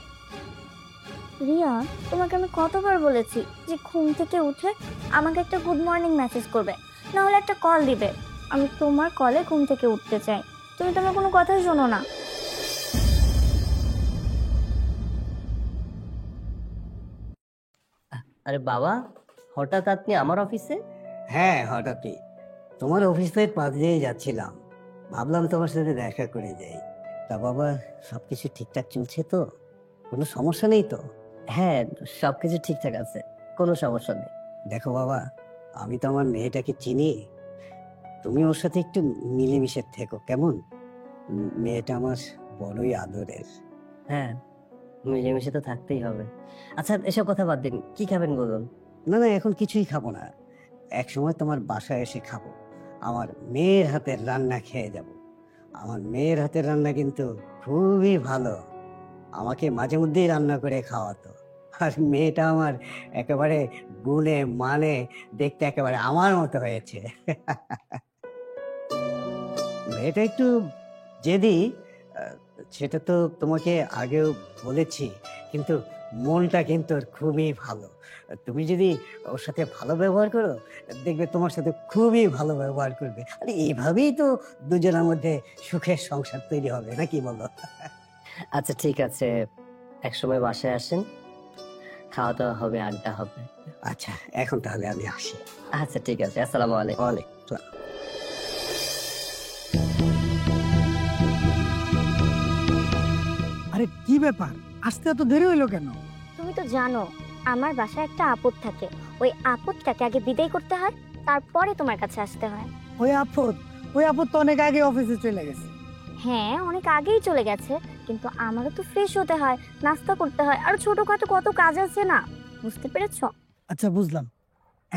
রিয়া, তোমাকে আমি কতবার বলেছি যে ঘুম থেকে উঠে আমাকে একটা গুড মর্নিং মেসেজ করবে, না হলে একটা কল দিবে। আমি তোমার কলে ঘুম থেকে উঠতে চাই, তুমি তো আমার কোনো কথাই শোনো না। আরে বাবা, হঠাৎ আপনি আমার অফিসে? হ্যাঁ হঠাৎই তোমার অফিসের পাশ দিয়ে যাচ্ছিলাম, ভাবলাম তোমার সাথে দেখা করে যাই। তা বাবা, সবকিছু ঠিকঠাক চলছে তো? কোনো সমস্যা নেই তো? হ্যাঁ সবকিছু ঠিকঠাক আছে, কোনো সমস্যা নেই। দেখো বাবা, আমি তো আমার মেয়েটাকে চিনি, তুমি ওর সাথে একটু মিলেমিশে থেকো, কেমন? মেয়েটা আমার বড়ই আদরের। হ্যাঁ মিলেমিশে তো থাকতেই হবে। আচ্ছা এসব কথা বাদ দিন, কি খাবেন বলুন? না না, এখন কিছুই খাবো না, এক সময় তোমার বাসায় এসে খাবো। আমার মেয়ের হাতের রান্না খেয়ে যাব। আমার মেয়ের হাতের রান্না কিন্তু খুবই ভালো, আমাকে মাঝে মধ্যেই রান্না করে খাওয়াতো। আর মেয়েটা আমার একেবারে গুণে মানে দেখতে একেবারে আমার মতো হয়েছে। মেয়েটা একটু জেদি, সেটা তো তোমাকে আগেও বলেছি, কিন্তু মনটা কিন্তু ওর খুবই ভালো। তুমি যদি ওর সাথে ভালো ব্যবহার করো, দেখবে তোমার সাথে খুবই ভালো ব্যবহার করবে। আর এইভাবেই তো দুজনের মধ্যে সুখের সংসার তৈরি হবে, নাকি বলো? আচ্ছা ঠিক আছে, এক সময় বাসায় আসেন, খাওয়া দাওয়া হবে, আড্ডা হবে। আচ্ছা এখন তাহলে আমি আসি। আচ্ছা ঠিক আছে, আসসালামু আলাইকুম। ওয়ালাইকুম আসসালাম। আরে কি ব্যাপার, আসতে এত দেরি হইলো কেন? তুমি তো জানো আমার বাসায় একটা আপদ থাকে, ওই আপদটাকে আগে বিদায় করতে হয়, তারপরে তোমার কাছে আসতে হয়। ওই আপদ তো অনেক আগে অফিসে চলে গেছে। হ্যাঁ অনেক আগেই চলে গেছে, কিন্তু আমারও তো ফ্রেশ হতে হয়, নাস্তা করতে হয়, আর ছোটখাটো কত কাজ আছে না, বুঝতে পেরেছো? আচ্ছা বুঝলাম,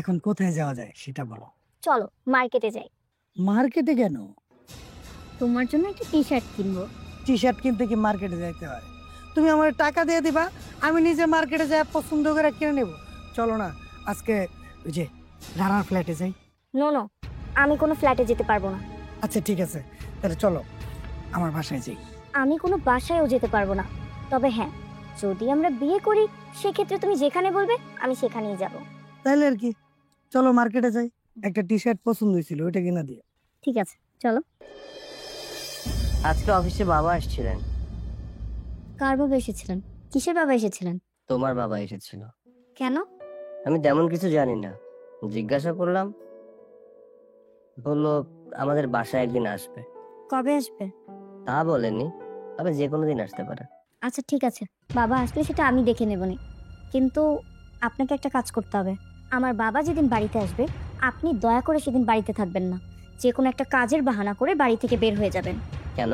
এখন কোথায় যাওয়া যায় সেটা বলো। চলো মার্কেটে যাই। মার্কেটে কেন? তোমার জন্য একটা টি শার্ট কিনবো। টি শার্ট কিনতে কি মার্কেটে যাইতে হয়? তুমি আমার টাকা দিয়ে দিবা, আমি নিজে মার্কেটে যাই পছন্দ করে কিনে নেব। চলো না আজকে ওই যে রানার ফ্ল্যাটে যাই। নো, আমি কোনো ফ্ল্যাটে যেতে পারবো না। আচ্ছা ঠিক আছে, তাহলে চলো আমার বাসায় যাই। আমি কোনো বাসায়ও যেতে পারবো না, তবে হ্যাঁ যদি আমরা বিয়ে করি সেক্ষেত্রে তুমি যেখানে বলবে আমি সেখানেই যাব। তাইলে আর কি, চলো মার্কেটে যাই। একটা টি শার্ট পছন্দ হয়েছিল, ওইটা কিনা দিও। ঠিক আছে চলো। আজকে অফিসে বাবা আসছিলেন, কার বাবা এসেছিলেন? কিসের বাবা এসেছিলেন? তোমার বাবা এসেছিল। কেন? আমি তেমন কিছু জানি না, জিজ্ঞাসা করলাম, বললো আমাদের বাসায় একদিন আসবে। কবে আসবে? তা বলেনি, তবে যে কোনো দিন আসতে পারে। আচ্ছা ঠিক আছে, বাবা আসলে সেটা আমি দেখে নেবনি, কিন্তু আপনাকে একটা কাজ করতে হবে। আমার বাবা যেদিন বাড়িতে আসবে আপনি দয়া করে সেদিন বাড়িতে থাকবেন না, যে কোনো একটা কাজের বাহানা করে বাড়ি থেকে বের হয়ে যাবেন। কেন?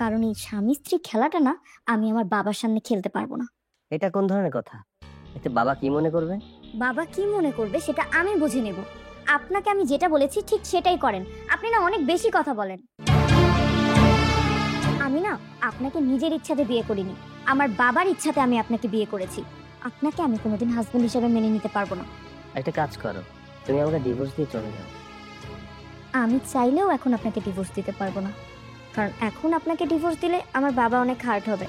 কারণ এই স্বামী স্ত্রী খেলাটা না আমি আমার বাবার সামনে খেলতে পারবো না। এটা কোন ধরনের কথা? এতে বাবা কি মনে করবে? বাবা কি মনে করবে সেটা আমি বুঝে নেব। আপনাকে আমি যেটা বলেছি ঠিক সেটাই করেন। আপনি না অনেক বেশি কথা বলেন। আমি না আপনাকে নিজের ইচ্ছাতে বিয়ে করিনি, আমার বাবার ইচ্ছাতে আমি আপনাকে বিয়ে করেছি। আপনাকে আমি কোনোদিন হাজবেন্ড হিসেবে মেনে নিতে পারবো না। একটা কাজ করো, তুমি আমাকে ডিভোর্স দিয়ে চলে যাও। আমি চাইলেও এখন আপনাকে ডিভোর্স দিতে পারবো না, কারণ এখন আপনাকে ডিভোর্স দিলে আমার বাবা অনেক হার্ট হবে,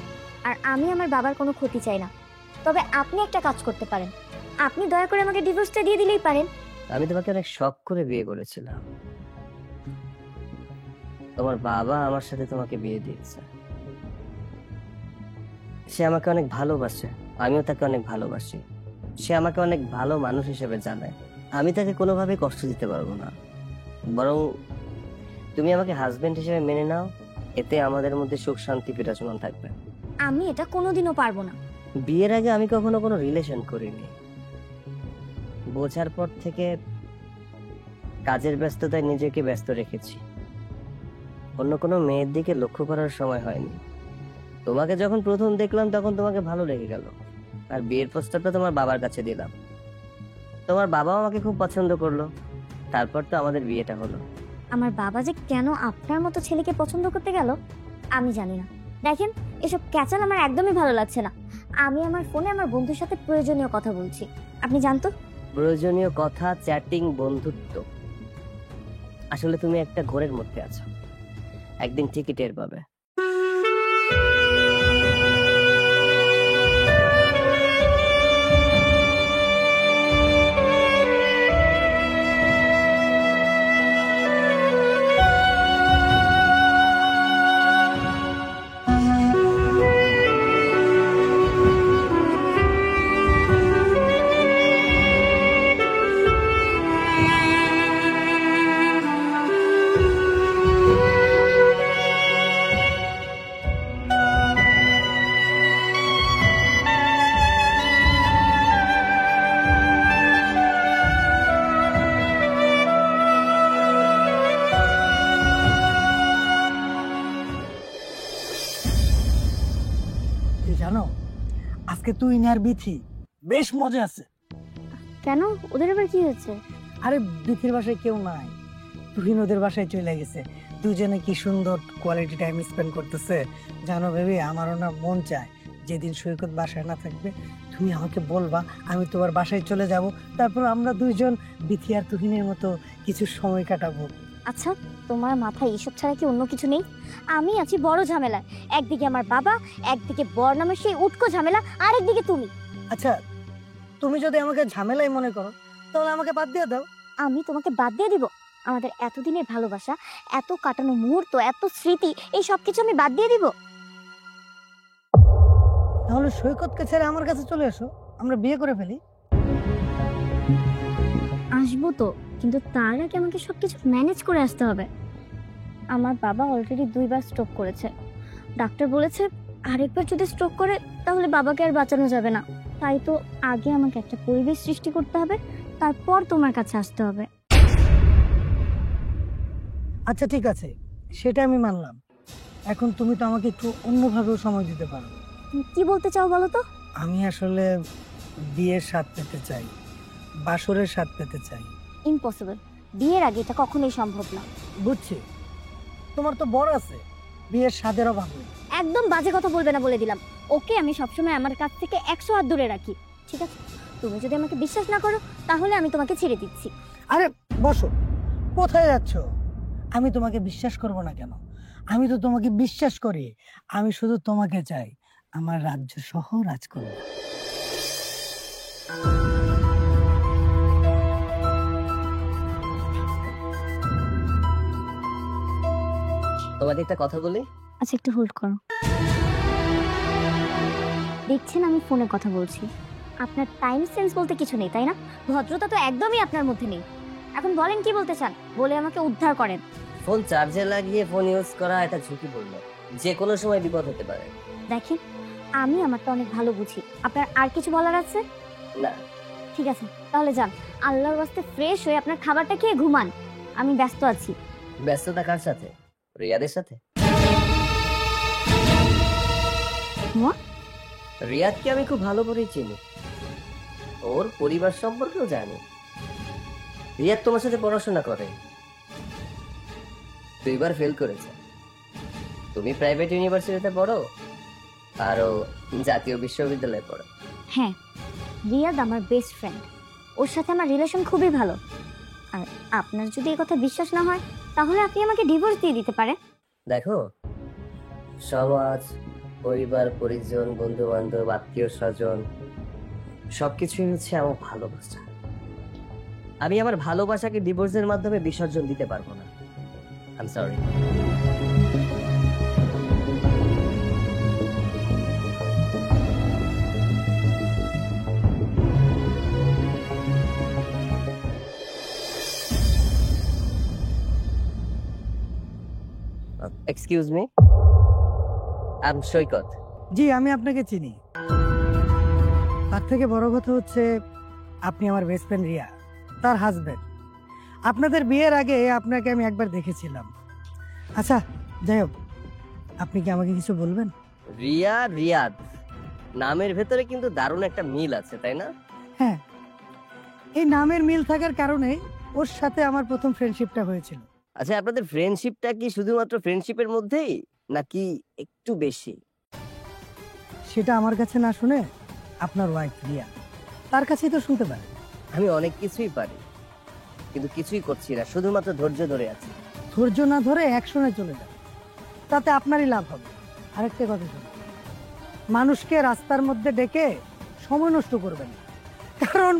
আর আমি আমার বাবার কোনো ক্ষতি চাই না। তবে আপনি একটা কাজ করতে পারেন, আপনি দয়া করে আমাকে ডিভোর্সটা দিয়ে দিলেই পারেন। আমি তোমাকে অনেক শখ করে বিয়ে করেছিলাম, তোমার বাবা আমার সাথে তোমাকে বিয়ে দিয়েছে। সে আমাকে অনেক ভালোবাসে, আমিও তাকে অনেক ভালোবাসি। সে আমাকে অনেক ভালো মানুষ হিসেবে জানে, আমি তাকে কোনোভাবে কষ্ট দিতে পারবো না। বরং তুমি আমাকে হাজবেন্ড হিসেবে মেনে নাও, এতে আমাদের মধ্যে সুখ শান্তি বিরাজমান থাকবে। আমি এটা কোনোদিনও পারবো না। বিয়ের আগে আমি কখনো কোনো রিলেশন করিনি, বোঝার পর থেকে কাজের ব্যস্ততায় নিজেকে ব্যস্ত রেখেছি, অন্য কোনো মেয়ের দিকে লক্ষ্য করার সময় হয়নি। তোমাকে যখন প্রথম দেখলাম তখন তোমাকে ভালো লেগে গেল, আর বিয়ের প্রস্তাবটা তোমার বাবার কাছে দিলাম। তোমার বাবাও আমাকে খুব পছন্দ করলো, তারপর তো আমাদের বিয়েটা হলো। আমার বাবা যে কেন আপনার মতো ছেলেকে পছন্দ করতে গেল আমি জানি না। দেখেন, এসব ক্যাচাল আমার একদমই ভালো লাগছে না। আমি আমার ফোনে আমার বন্ধুর সাথে প্রয়োজনীয় কথা বলছি, আপনি জানতো? প্রয়োজনীয় কথা, চ্যাটিং, বন্ধুত্ব। আসলে তুমি একটা ঘোরের মধ্যে আছো, একদিন ঠিকই টের পাবে। জানো আজকে তুই আর বিথি বেশ মজা আছে। কেন, ওদের আবার কি হয়েছে? আরে বিথির বাসায় কেউ নাই, তুহিন ওদের বাসায় চলে গেছে। দুজনে কি সুন্দর কোয়ালিটি টাইম স্পেন্ড করতেছে। জানো বেবি, আমারও না মন চায় যেদিন সৈকত বাসায় না থাকবে তুমি আমাকে বলবা, আমি তোমার বাসায় চলে যাব, তারপর আমরা দুইজন বিথি আর তুহিনের মতো কিছু সময় কাটাবো। আচ্ছা, তোমার মাথায় এসব ছাড়া কি অন্য কিছু নেই? আমি আছি বড় ঝামেলা, একদিকে আমার বাবা, একদিকে বর নামের সেই উটকো ঝামেলা, আর একদিকে তুমি। আচ্ছা, তুমি যদি আমাকে ঝামেলাই মনে করো তাহলে আমাকে বাদ দিয়ে দাও। আমি তোমাকে বাদ দিয়ে দিব? আমাদের এতদিনের ভালোবাসা, এত কাটানো মুহূর্ত, এত স্মৃতি, এই সব কিছু আমি বাদ দিয়ে দিব? তাহলে সৈকতকে ছেড়ে আমার কাছে চলে এসো, আমরা বিয়ে করে ফেলি। আসবো তো, কিন্তু তার আগে আমাকে সবকিছু ম্যানেজ করে আসতে হবে। আমার বাবা অলরেডি 2 বার স্ট্রোক করেছে, ডাক্তার বলেছে আরেকবার যদি স্ট্রোক করে তাহলে বাবাকে আর বাঁচানো যাবে না। তাই তো আগে আমাকে একটা পরিবেশ সৃষ্টি করতে হবে, তারপর তোমার কাছে আসতে হবে। আচ্ছা ঠিক আছে, সেটা আমি মানলাম। এখন তুমি তো আমাকে একটু অন্যভাবেও সময় দিতে পারো। কি বলতে চাও বলো তো? আমি আসলে বিয়ের স্বাদ পেতে চাই, বাসরের স্বাদ পেতে চাই। ইম্পসিবল, বিয়ের আগে এটা কখনোই সম্ভব না। বুঝছি, তোমার তো বড় আছে, বিয়ের স্বাদের অভাব নেই। একদম বাজে কথা বলবে না বলে দিলাম। ওকে আমি সবসময় আমার কাছ থেকে 100 হাত দূরে রাখি, ঠিক আছে? তুমি যদি আমাকে বিশ্বাস না করো তাহলে আমি তোমাকে ছেড়ে দিচ্ছি। আরে বসো, কোথায় যাচ্ছ? আমি তোমাকে বিশ্বাস করব না কেন? আমি তো তোমাকে বিশ্বাস করি। আমি শুধু তোমাকে চাই আমার রাজ্য সহ রাজকন্যা। তোমাকে একটা কথা বলি। আচ্ছা, একটু হোল্ড করো। দেখছেন আমি ফোনে কথা বলছি, আপনার টাইম সেন্স বলতে কিছু নেই তাই না? ভদ্রতা তো একদমই আপনার মধ্যে নেই। এখন বলেন কি বলতে চান, বলে আমাকে উদ্ধার করেন। ফোন চার্জে লাগিয়ে ফোন ইউজ করা এটা ঝুঁকিপূর্ণ, যে কোনো সময় বিপদ হতে পারে। দেখেন আমি আমারটা অনেক ভালো বুঝি, আপনার আর কিছু বলার আছে? না। ঠিক আছে তাহলে যান, আল্লাহর ওয়াস্তে ফ্রেশ হয়ে আপনার খাবারটা খেয়ে ঘুমান, আমি ব্যস্ত আছি। ব্যস্ততা কার সাথে? রিয়াদের সাথে? রিয়াদকে আমি খুব ভালো করেই চিনি, ওর পরিবার সম্পর্কেও জানি। রিয়াদ তোমার সাথে পড়াশোনা করে, 2বার ফেল করেছে। তুমি প্রাইভেট ইউনিভার্সিটিতে পড়ো আর ও জাতীয় বিশ্ববিদ্যালয়ে পড়ো। হ্যাঁ, রিয়াদ আমার বেস্ট ফ্রেন্ড, ওর সাথে আমার রিলেশন খুবই ভালো। আর আপনার যদি এই কথা বিশ্বাস না হয় তাহলে আপনি আমাকে ডিভোর্স দিয়ে দিতে পারেন। দেখো, সমাজ, পরিবার, পরিজন, বন্ধু বান্ধব, আত্মীয় স্বজন সবকিছুই হচ্ছে আমার ভালোবাসা। আমি আমার ভালোবাসাকে ডিভোর্সের মাধ্যমে বিসর্জন দিতে পারবো না। I am sorry. Excuse me, I am Saikat. জি, আমি আপনাকে চিনি। তার থেকে বড় কথা হচ্ছে আপনি আমার বেস্ট ফ্রেন্ড রিয়া, তার হাজবেন্ড। আপনাদের বিয়ের আগে আপনাকে আমি একবার দেখেছিলাম। আচ্ছা যাই হোক, আপনি কি আমাকে কিছু বলবেন? রিয়া, রিয়াদ নামের ভেতরে কিন্তু দারুণ একটা মিল আছে, তাই না? হ্যাঁ, এই নামের মিল থাকার কারণে ওর সাথে আমার প্রথম ফ্রেন্ডশিপটা হয়েছিল। আচ্ছা, আপনাদের ফ্রেন্ডশিপটা কি শুধুমাত্র ফ্রেন্ডশিপের মধ্যেই নাকি একটু বেশি? সেটা আমার কাছে না শুনে আপনার ওয়াইফ রিয়া তার কাছেই তো শুনতে পারেন। আমি অনেক কিছুই পারি, কিন্তু কিছুই করছি না, শুধুমাত্র ধৈর্য ধরে আছি। ধৈর্য না ধরে অ্যাকশনে চলে যান, তাতে আপনারই লাভ হবে। আরেকটা কথা শুনুন, মানুষকে রাস্তার মধ্যে ডেকে সময় নষ্ট করবেন না, কারণ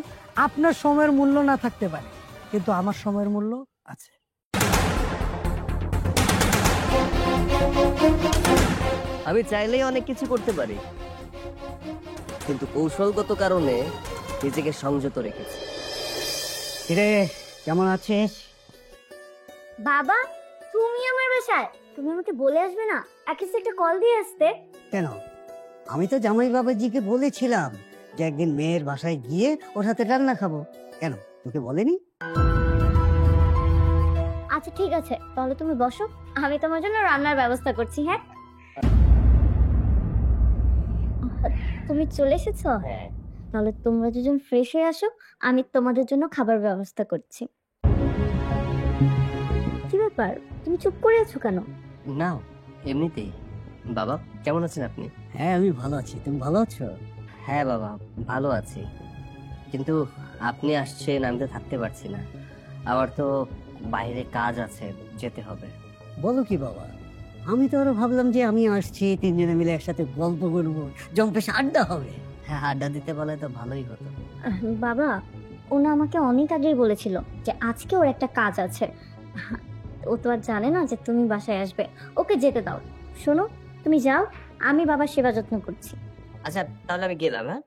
আপনার সময়ের মূল্য না থাকতে পারে, কিন্তু আমার সময়ের মূল্য আছে। আমি চাইলেই অনেক কিছু করতে পারি, কিন্তু কৌশলগত কারণে নিজেকে সংযত রেখেছি। কিরে, কেমন আছিস? বাবা, তুমি আমার বাসায়? তুমি আমাকে বলে আসবে না, একেস একটা কল দিয়ে আসতে? কেন? আমি তো জামাই বাবাজিকে বলেছিলাম যে একদিন মেয়ের বাসায় গিয়ে ওর সাথে রান্না খাবো। কেন, তোকে বলেনি? আচ্ছা ঠিক আছে, তাহলে তুমি বসো, আমি তোমার জন্য রান্নার ব্যবস্থা করছি। হ্যাঁ, তুমি চলে এসেছো? হ্যাঁ। তাহলে তোমরা দুজন ফ্রেশ হয়ে আসো, আমি তোমাদের জন্য খাবার ব্যবস্থা করছি। কি ব্যাপার, তুমি চুপ করে আছো কেন? না, এমনিতেই। বাবা কেমন আছেন আপনি? হ্যাঁ, আমি ভালো আছি। তুমি ভালো আছো? হ্যাঁ বাবা, ভালো আছি, কিন্তু আপনি আসছেন, আমি তো থাকতে পারছি না। আমার তো বাইরে কাজ আছে, যেতে হবে। বলো কি বাবা, আমি তো আরো ভাবলাম যে আমি আসছি, তিনজনে মিলে একসাথে গল্প করবো, জম্পেশ আড্ডা হবে। হ্যাঁ, আড্ডা দিতে বলে তো ভালোই হতো। বাবা, ওনা আমাকে অনেক আগেই বলেছিল যে আজকে ওর একটা কাজ আছে। ও তো আর জানে না যে তুমি বাসায় আসবে, ওকে যেতে দাও। শোনো, তুমি যাও, আমি বাবার সেবা যত্ন করছি। আচ্ছা তাহলে আমি গেলাম। হ্যাঁ,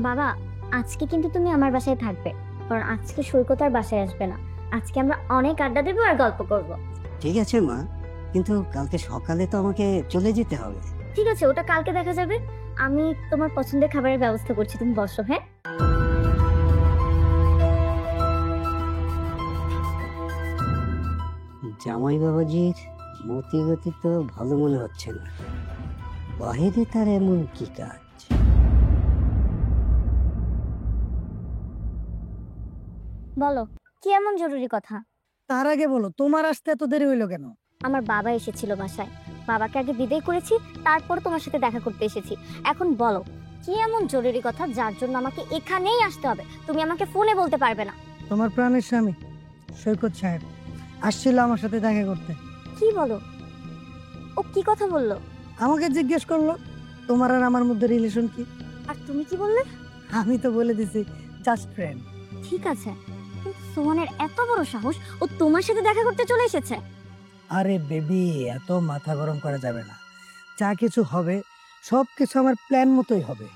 বাবা আজকে কিন্তু তুমি আমার বাসায় থাকবে, কারণ আজকে সৈকত আর বাসায় আসবে না। আজকে আমরা অনেক আড্ডা দেবো আর গল্প করব। ঠিক আছে মা, কিন্তু কালকে সকালে তো আমাকে চলে যেতে হবে। ঠিক আছে, ওটা কালকে দেখা যাবে। আমি তোমার পছন্দের খাবারের ব্যবস্থা করছি, তুমি বসো। হ্যাঁ, জামাই বাবাজির মতি গতি তো ভালো মনে হচ্ছে না, বাইরে তার এমন কি কাজ? বলো কি এমন জরুরি কথা? তার আগে বলো, তোমার আসতে এত দেরি হইলো কেন? আমার বাবা এসেছিল বাসায়, বাবাকে আগে বিদায় করেছি, তারপর তোমার সাথে দেখা করতে এসেছি। এখন বলো কি এমন জরুরি কথা যার জন্য আমাকে এখানেই আসতে হবে? তুমি আমাকে ফোনে বলতে পারবে না। তোমার প্রাণের স্বামী সৈকত সাহেব আসছিল আমার সাথে দেখা করতে। কি বলো? ও কি কথা বললো? আমাকে জিজ্ঞেস করলো তোমার আর আমার মধ্যে রিলেশন কি। আর তুমি কি বললে? আমি তো বলে দিছি জাস্ট ফ্রেন্ড। ঠিক আছে, কিন্তু সোহানের এত বড় সাহস, ও তোমার সাথে দেখা করতে চলে এসেছে। আরে বেবি, এত মাথা গরম করা যাবে না। যা কিছু হবে সব কিছু আমার প্ল্যান মতোই হবে।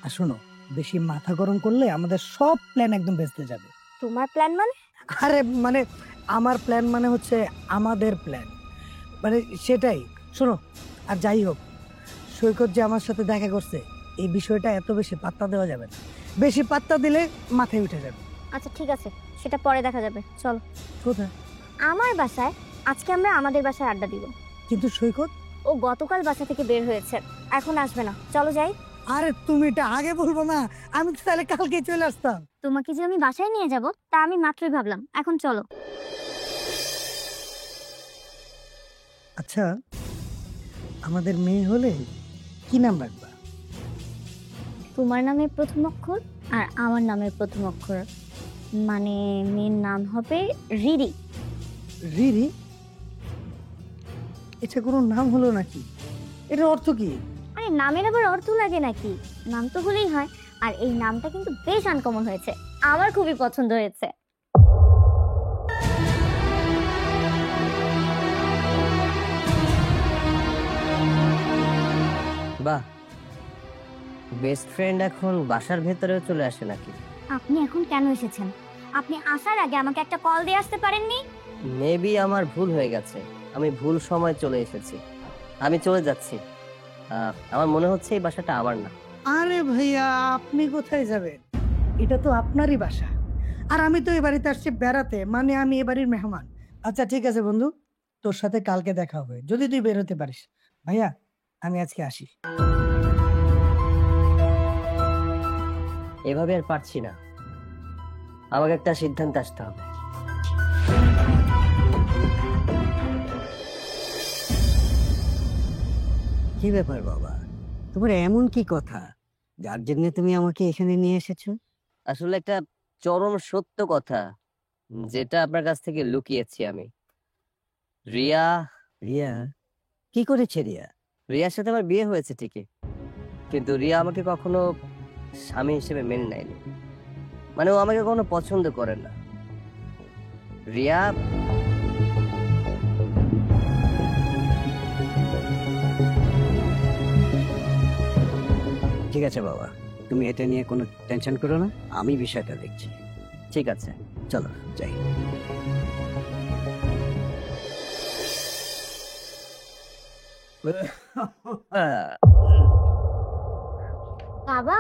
আর শোনো, বেশি মাথা গরম করলে আমাদের সব প্ল্যান একদম ভেস্তে যাবে। তোমার প্ল্যান মানে? আরে মানে আমার প্ল্যান মানে হচ্ছে আমাদের প্ল্যান, মানে সেটাই। শোনো, আর যাই হোক, সৈকত যে আমার সাথে দেখা করছে এই বিষয়টা এত বেশি পাত্তা দেওয়া যাবে না। বেশি পাত্তা দিলে মাথায় উঠে যাবে। আচ্ছা ঠিক আছে, সেটা পরে দেখা যাবে। চলো। কোথায়? আমার বাসায়। আজকে আমরা আমাদের বাসায় আড্ডা দিব। কিন্তু সৈকত? ও গতকাল বাসা থেকে বের হয়েছে, এখন আসবে না। চলো যাই। আরে তুমি এটা আগে বলবো না, আমি তো তাহলে কালকে চলে আসতাম। তোমাকে যে আমি বাসায় নিয়ে যাব তা আমি মাত্রই ভাবলাম। এখন চলো। আচ্ছা, আমাদের মেয়ে হলে কি নাম রাখবা? তোমার নামের প্রথম অক্ষর আর আমার নামের প্রথম অক্ষর, মানে মেয়ের নাম হবে রিরি। রিরি? এটা কোনো নাম হলো নাকি? এটার অর্থ কি? আরে নামের আবার অর্থ লাগে নাকি? নাম তো হলেই হয়। আর এই নামটা কিন্তু বেশ আনকমন হয়েছে, আমার খুবই পছন্দ হয়েছে। বাহ, বেস্ট ফ্রেন্ড এখন বাসার ভেতরেও চলে আসে নাকি? আপনি এখন কেন এসেছেন? আপনি আসার আগে আমাকে একটা কল দিয়ে আসতে পারেননি? মেবি আমার ভুল হয়ে গেছে, আমি ভুল সময় চলে এসেছি। আমি চলে যাচ্ছি। আমার মনে হচ্ছে এই বাসাটা আমার না। আরে ভাইয়া, আপনি কোথায় যাবেন? এটা তো আপনারই বাসা, আর আমি তো এই বাড়িতে আসছি বেড়াতে, মানে আমি এ বাড়ির মেহমান। আচ্ছা ঠিক আছে বন্ধু, তোর সাথে কালকে দেখা হবে যদি তুই বের হতে পারিস। ভাইয়া, আমি আজকে আসি। এভাবে আর পারছি না, আমাকে একটা সিদ্ধান্ত আসতে হবে। কি ব্যাপার বাবা, তোমার এমন কি কথা যার জন্য তুমি আমাকে এখানে নিয়ে এসেছো? আসলে একটা চরম সত্য কথা যেটা আপনার কাছ থেকে লুকিয়েছি আমি। রিয়া। রিয়া? কি করেছে রিয়া? রিয়ার সাথে আমার বিয়ে হয়েছে ঠিকই, কিন্তু রিয়া আমাকে কখনো স্বামী হিসেবে মেনে নেয়নি। মানে ও আমাকে কখনো পছন্দ করে না। রিয়া ঠিক আছে বাবা, তুমি এটা নিয়ে কোনো টেনশন করো না, আমি বিষয়টা দেখছি। ঠিক আছে, চলো যাই। বাবা,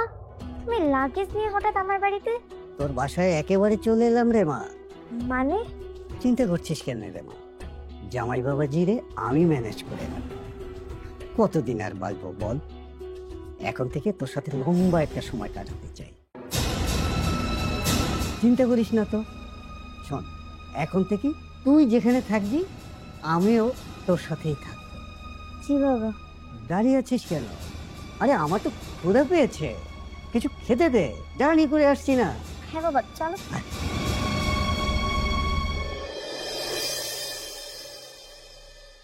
তুমি লাগেজ নিয়ে হঠাৎ আমার বাড়িতে? তোর বাসায় একেবারে চলে এলাম রে মা। মানে? চিন্তা করছিস কেন রে মা? জামাই বাবাজি রে আমি ম্যানেজ করে নেব। কতদিন আর বাঁচবো বল? এখন থেকে তোর সাথে লম্বা একটা সময় কাটাতে চাই। চিন্তা করিস না তো। শোন, এখন থেকে তুই যেখানে থাকবি আমিও তোর সাথেই থাকবো। জি বাবা। দাঁড়িয়ে আছিস কেন? আরে আমার তো ক্ষুধা পেয়েছে, কিছু খেতে দে, জার্নি করে আসছি না। হ্যাঁ বাবা, চলো।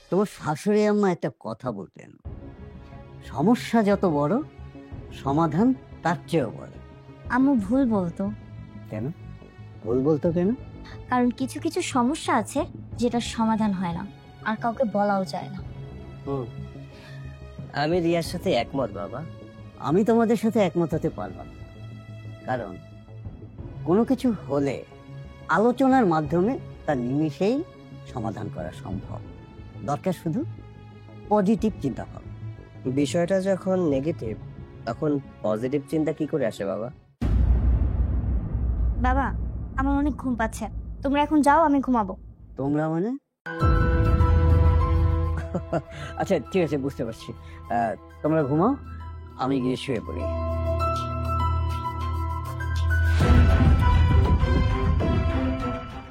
তোমার শাশুড়ি আম্মা একটা কথা বলতেন, সমস্যা যত বড় সমাধান তার চেয়েও বড়। আম্মু ভুল বলতো। কেন ভুল বলতো? কেন? কারণ কিছু কিছু সমস্যা আছে যেটা সমাধান হয় না, আর কাউকে বলাও যায় না। আমি রিয়ার সাথে একমত বাবা। আমি তোমাদের সাথে একমত হতে পারবো না, কারণ কোনো কিছু হলে আলোচনার মাধ্যমে তা নিমিষেই সমাধান করা সম্ভব। দরকার শুধু পজিটিভ চিন্তা ভাবনা। বিষয়টা যখন নেগেটিভ, তখন পজিটিভ চিন্তা কি করে আসে বাবা? বাবা, আমার অনেক ঘুম পাচ্ছে, তোমরা এখন যাও, আমি ঘুমাবো। তোমরা মানে? আচ্ছা ঠিক আছে, বুঝতে পারছি। তোমরা ঘুমাও, আমি গিয়ে শুয়ে পড়ি।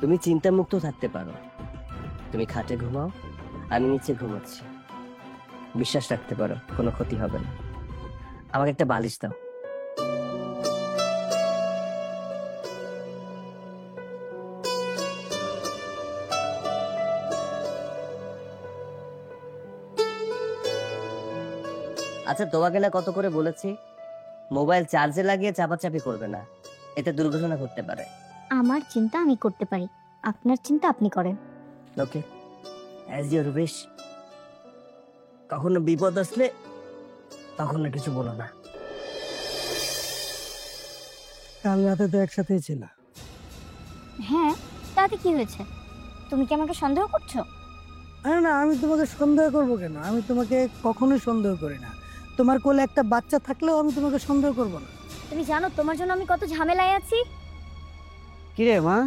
তুমি চিন্তা মুক্ত থাকতে পারো। তুমি খাটে ঘুমাও, আমি নিচে ঘুমাচ্ছি। বিশ্বাস রাখতে পারো, কোনো ক্ষতি হবে না। আমাকে একটা বালিশ দাও। আচ্ছা, তোমাকে না কত করে বলেছি মোবাইল চার্জে লাগিয়ে চাপাচাপি করবে না, এতে দুর্ঘটনা ঘটতে পারে। আমার চিন্তা আমি করতে পারি, আপনার চিন্তা আপনি করেন। ওকে, অ্যাজ ইউর উইশ। কখনো বিপদ আসলে তখন কিছু বলো না। কাল রাতে তো একসাথেই ছিল। হ্যাঁ, তাতে কি হয়েছে? তুমি কি আমাকে সন্দেহ করছো? আরে না, আমি তোমাকে সন্দেহ করব কেন? আমি তোমাকে কখনোই সন্দেহ করি না। তোমার কোলে একটা বাচ্চা থাকলেও আমি তোমাকে সন্দেহ করব না। তুমি জানো তোমার জন্য আমি কত ঝামেলায় আছি? কিরে মা,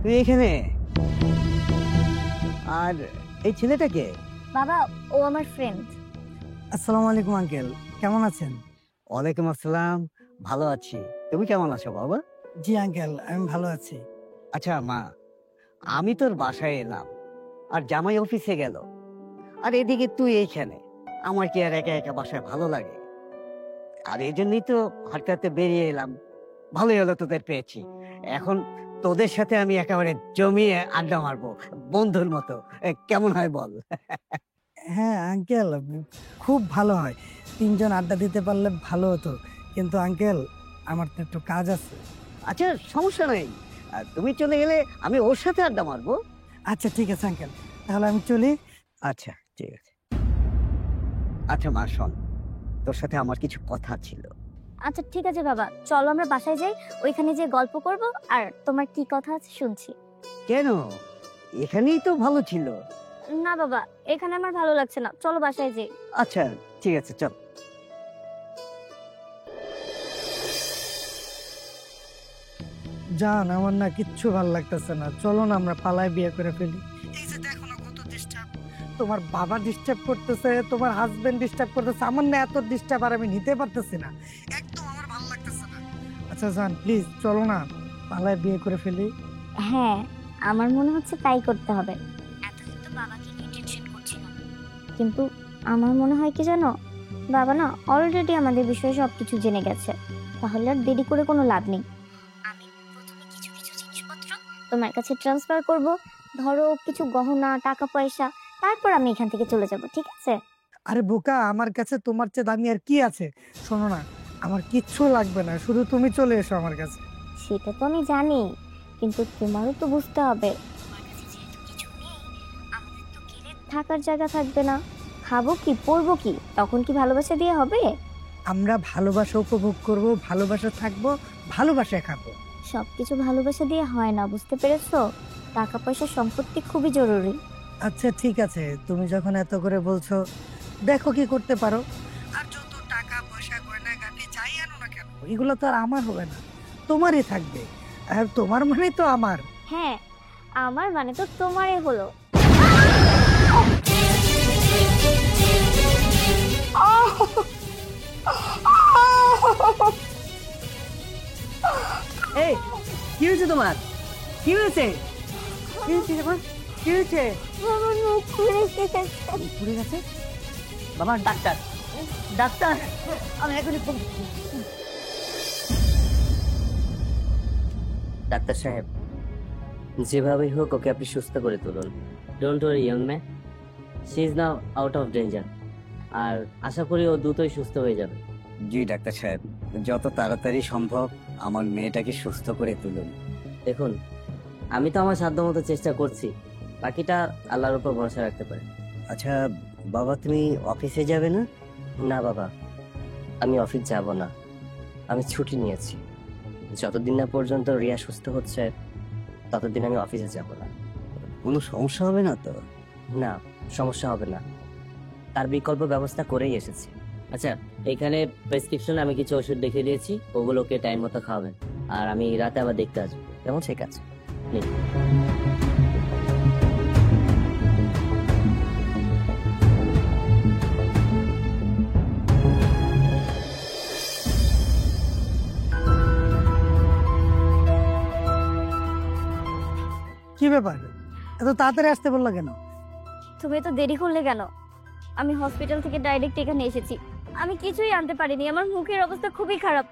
তুই এখানে? আর এই ছেলেটাকে? বাবা, ও আমার ফ্রেন্ড। আসসালামু আলাইকুম আঙ্কেল, কেমন আছেন? ওয়ালাইকুম আসসালাম, ভালো আছি। তুমি কেমন আছো বাবা? জি আঙ্কেল, আমি ভালো আছি। আচ্ছা মা, আমি তোর বাসায় এলাম আর জামাই অফিসে গেল, আর এদিকে তুই এইখানে। আমার কি আর একা একা বাসায় ভালো লাগে? আর এই জন্যই তো হাঁটতে হাঁটতে বেরিয়ে এলাম। ভালোই হলো তোদের পেয়েছি। এখন তোদের সাথে আমি একেবারে জমিয়ে আড্ডা মারবো, বন্ধুর মতো। কেমন হয় বল? হ্যাঁ আঙ্কেল, খুব ভালো হয়। তিনজন আড্ডা দিতে পারলে ভালো হতো, কিন্তু আঙ্কেল আমার তো একটু কাজ আছে। আচ্ছা সমস্যা নেই, তুমি চলে গেলে আমি ওর সাথে আড্ডা মারবো। আচ্ছা ঠিক আছে আঙ্কেল, তাহলে আমি চলি। আচ্ছা ঠিক আছে। আচ্ছা মা শোন, তোর সাথে আমার কিছু কথা ছিল। আচ্ছা ঠিক আছে বাবা, চলো আমরা বাসায় যাই, ওইখানে যে গল্প করব। আর তোমার কি কথা আছে শুনছি। কেন? এখানেই তো ভালো ছিল। না বাবা, এখানে আমার ভালো লাগছে না, চলো বাসায় যাই। আচ্ছা ঠিক আছে, চল। জান, আমার না কিচ্ছু ভালো লাগতেছে না, চলো না আমরা পালায় বিয়ে করে ফেলি। এই যে দেখো না কত ডিস্টার্ব, তোমার বাবা ডিস্টার্ব করতেছে, তোমার হাজবেন্ড ডিস্টার্ব করতেছে, আমার না এত ডিস্টার্ব আর আমি নিতে পারতেছি না, একদম আমার ভালো লাগতেছে না। আচ্ছা জান প্লিজ চলো না পালায় বিয়ে করে ফেলি। হ্যাঁ, আমার মনে হচ্ছে তাই করতে হবে। এতদিন তো বাবাকে নিয়ে টেনশন করছিলাম, কিন্তু আমার মনে হয় কি জানো, বাবা না অলরেডি আমাদের বিষয়ে সবকিছু জেনে গেছে। তাহলে আর দেরি করে কোনো লাভ নেই। আমি প্রথমে কিছু কিছু জিনিসপত্র তোমার কাছে ট্রান্সফার করব, ধরো কিছু গহনা, টাকা পয়সা, তারপর আমি এখান থেকে চলে যাব, ঠিক আছে? আরে বোকা, আমার কাছে তোমার চেয়ে দামি আর কি আছে? শোনো না, আমার কিচ্ছু লাগবে না, শুধু তুমি চলে এসো আমার কাছে। সেটা তো আমি জানি, কিন্তু তোমারও তো বুঝতে হবে তোমার কাছে যেহেতু কিছু নেই, আমাদের তো গেলে থাকার জায়গা থাকবে না, খাবো কি, পরবো কি, তখন কি ভালোবাসা দিয়ে হবে? আমরা ভালোবাসা উপভোগ করব, ভালোবাসা থাকবো, ভালোবাসা খাবো। সবকিছু ভালোবাসা দিয়ে হয় না, বুঝতে পেরেছো? টাকা পয়সা, সম্পত্তি খুবই জরুরি। আচ্ছা ঠিক আছে, তুমি যখন এত করে বলছো, দেখো কি করতে পারো। আর যত টাকা পয়সা, গয়না গাটি যাই আনো না কেন, এগুলো তো আর আমার হবে না, তোমারই থাকবে। আর তোমার মানে তো আমার। হ্যাঁ, আমার মানে তো তোমারই হলো। এই কি হয়েছে তোমার? কি হয়েছে? কি হয়েছে আমার? কি হয়েছে? আমার মুখ পুড়ে গেছে। পুড়ে গেছে? বাবা ডাক্তার, ডাক্তার, আমি এখনই ফোন। ডাক্তার সাহেব, যেভাবেই হোক ওকে আপনি সুস্থ করে তুলুন। Don't worry young man, she is now out of danger. আর আশা করি ও দ্রুতই সুস্থ হয়ে যাবে। জি ডাক্তার সাহেব, যত তাড়াতাড়ি সম্ভব আমার মেয়েটাকে সুস্থ করে তুলুন। দেখুন, আমি তো আমার সাধ্যমতো চেষ্টা করছি, বাকিটা আল্লাহর উপর ভরসা রাখতে পারি। আচ্ছা বাবা, তুমি অফিসে যাবে না? না বাবা, আমি অফিস যাব না, আমি ছুটি নিয়েছি। যতদিন না পর্যন্ত রিয়া সুস্থ হচ্ছে ততদিন আমি অফিসে যাব না। কোনো সমস্যা হবে না তো? না, সমস্যা হবে না, তার বিকল্প ব্যবস্থা করেই এসেছি। আচ্ছা, এখানে প্রেসক্রিপশন আমি কিছু ওষুধ দেখে দিয়েছি, ওগুলোকে টাইম মতো খাওয়াবেন। আর আমি রাতে আবার দেখতে আসবো, কেমন? ঠিক আছে, নিন। কি ব্যাপার, এত তাড়াতাড়ি আসতে বললো কেন? তুমি এত দেরি করলে কেন? আমি হসপিটাল থেকে ডাইরেক্ট এখানে এসেছি, আমি কিছুই আনতে পারিনি, আমার মুখের অবস্থা খুবই খারাপ।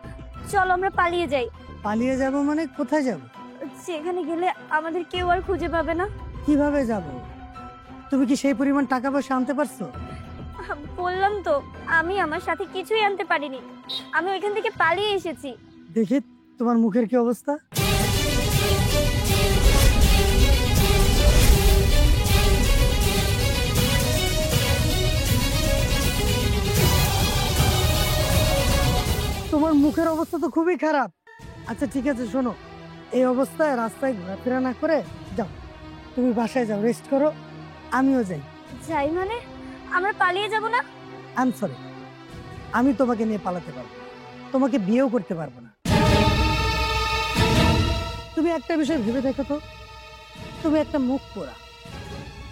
চলো আমরা পালিয়ে যাই। পালিয়ে যাব মানে? কোথায় যাব? সেখানে গেলে আমাদের কেউ আর খুঁজে পাবে না। কিভাবে যাব? তুমি কি সেই পরিমাণ টাকা পয়সা আনতে পারছো? বললাম তো, আমি আমার সাথে কিছুই আনতে পারিনি, আমি ওইখান থেকে পালিয়ে এসেছি। দেখি তোমার মুখের কি অবস্থা। তো খুবই খারাপ। আচ্ছা ঠিক আছে, শোনো, এই অবস্থায় রাস্তায় ঘোরাফেরা না করে যাও, তুমি বাসায় যাও, রেস্ট করো, আমিও যাই। যাই মানে? আমরা পালিয়ে যাব না? আই এম সরি, আমি তোমাকে নিয়ে পালাতে পারবো না, তোমাকে বিয়েও করতে পারবো না। তুমি একটা বিষয় ভেবে দেখো তো, তুমি একটা মুখ পোড়া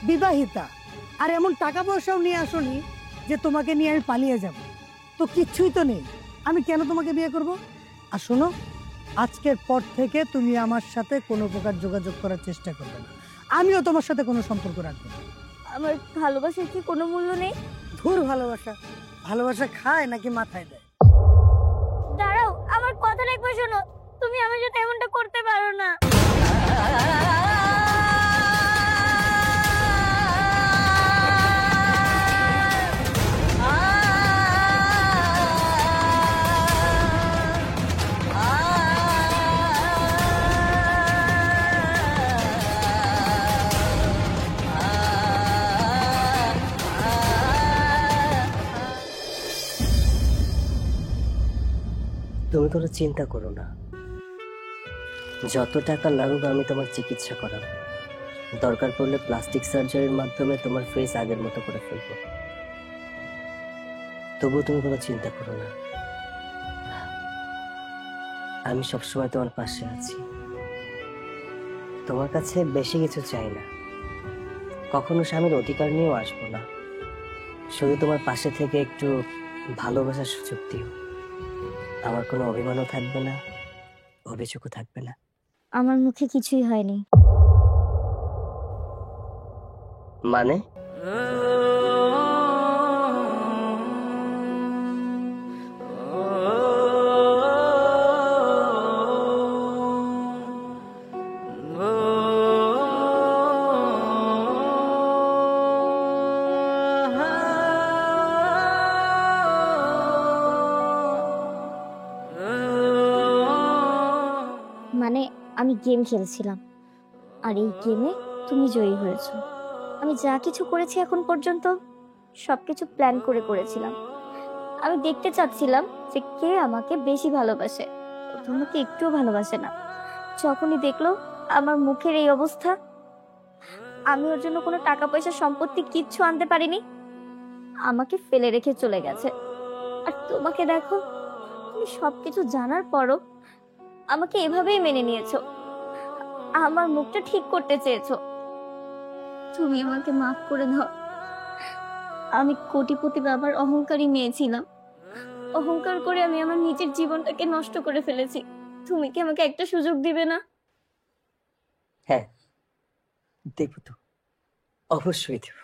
বিবাহিতা, আর এমন টাকা পয়সাও নিয়ে আসোনি যে তোমাকে নিয়ে আমি পালিয়ে যাব। তো কিচ্ছুই তো নেই, আমি কেন তোমাকে বিয়ে করব? আর শোনো, আজকের পর থেকে তুমি আমার সাথে কোনো প্রকার যোগাযোগ করার চেষ্টা করবে না, আমিও তোমার সাথে কোনো সম্পর্ক রাখবো না। আমার ভালোবাসার কি কোনো মূল্য নেই? ধুর, ভালোবাসা ভালোবাসা খায় নাকি মাথায় দেয়? দাঁড়াও, আমার কথাটা একবার শোনো। তুমি আমার সাথে এমনটা করতে পারো না। তুমি কোনো চিন্তা করো না, যত টাকা লাগুক আমি তোমার চিকিৎসা করাবো। দরকার পড়লে প্লাস্টিক সার্জারির মাধ্যমে তোমার ফেস আগের মতো করে ফেলবো। তবুও তুমি কোনো চিন্তা করো না, আমি সবসময় তোমার পাশে আছি। তোমার কাছে বেশি কিছু চাই না, কখনো স্বামীর অধিকার নিয়েও আসবো না, শুধু তোমার পাশে থেকে একটু ভালোবাসার সুযোগ দিও। আমার কোনো অভিমানও থাকবে না, অভিযোগও থাকবে না। আমার মুখে কিছুই হয়নি। মানে? মানে আমি গেম খেলছিলাম, আর এই গেমে তুমি জয়ী হয়েছো। আমি যা কিছু করেছি এখন পর্যন্ত সবকিছু প্ল্যান করে করেছিলাম। আমি দেখতে চাচ্ছিলাম যে কে আমাকে বেশি ভালোবাসে। ও তো আমাকে একটুও ভালোবাসে না। যখনই দেখলো আমার মুখের এই অবস্থা, আমি ওর জন্য কোনো টাকা পয়সা সম্পত্তি কিচ্ছু আনতে পারিনি, আমাকে ফেলে রেখে চলে গেছে। আর তোমাকে দেখো, তুমি সবকিছু জানার পরও আমাকে এভাবেই মেনে নিয়েছো, আমার মুখটা ঠিক করতে চেয়েছো। তুমি আমাকে মাফ করে দাও। আমি কোটিপতি বাবার অহংকারী মেয়ে ছিলাম। অহংকার করে আমি আমার নিজের জীবনটাকে নষ্ট করে ফেলেছি। তুমি কি আমাকে একটা সুযোগ দিবে না? হ্যাঁ, দেব তো, অবশ্যই দেব।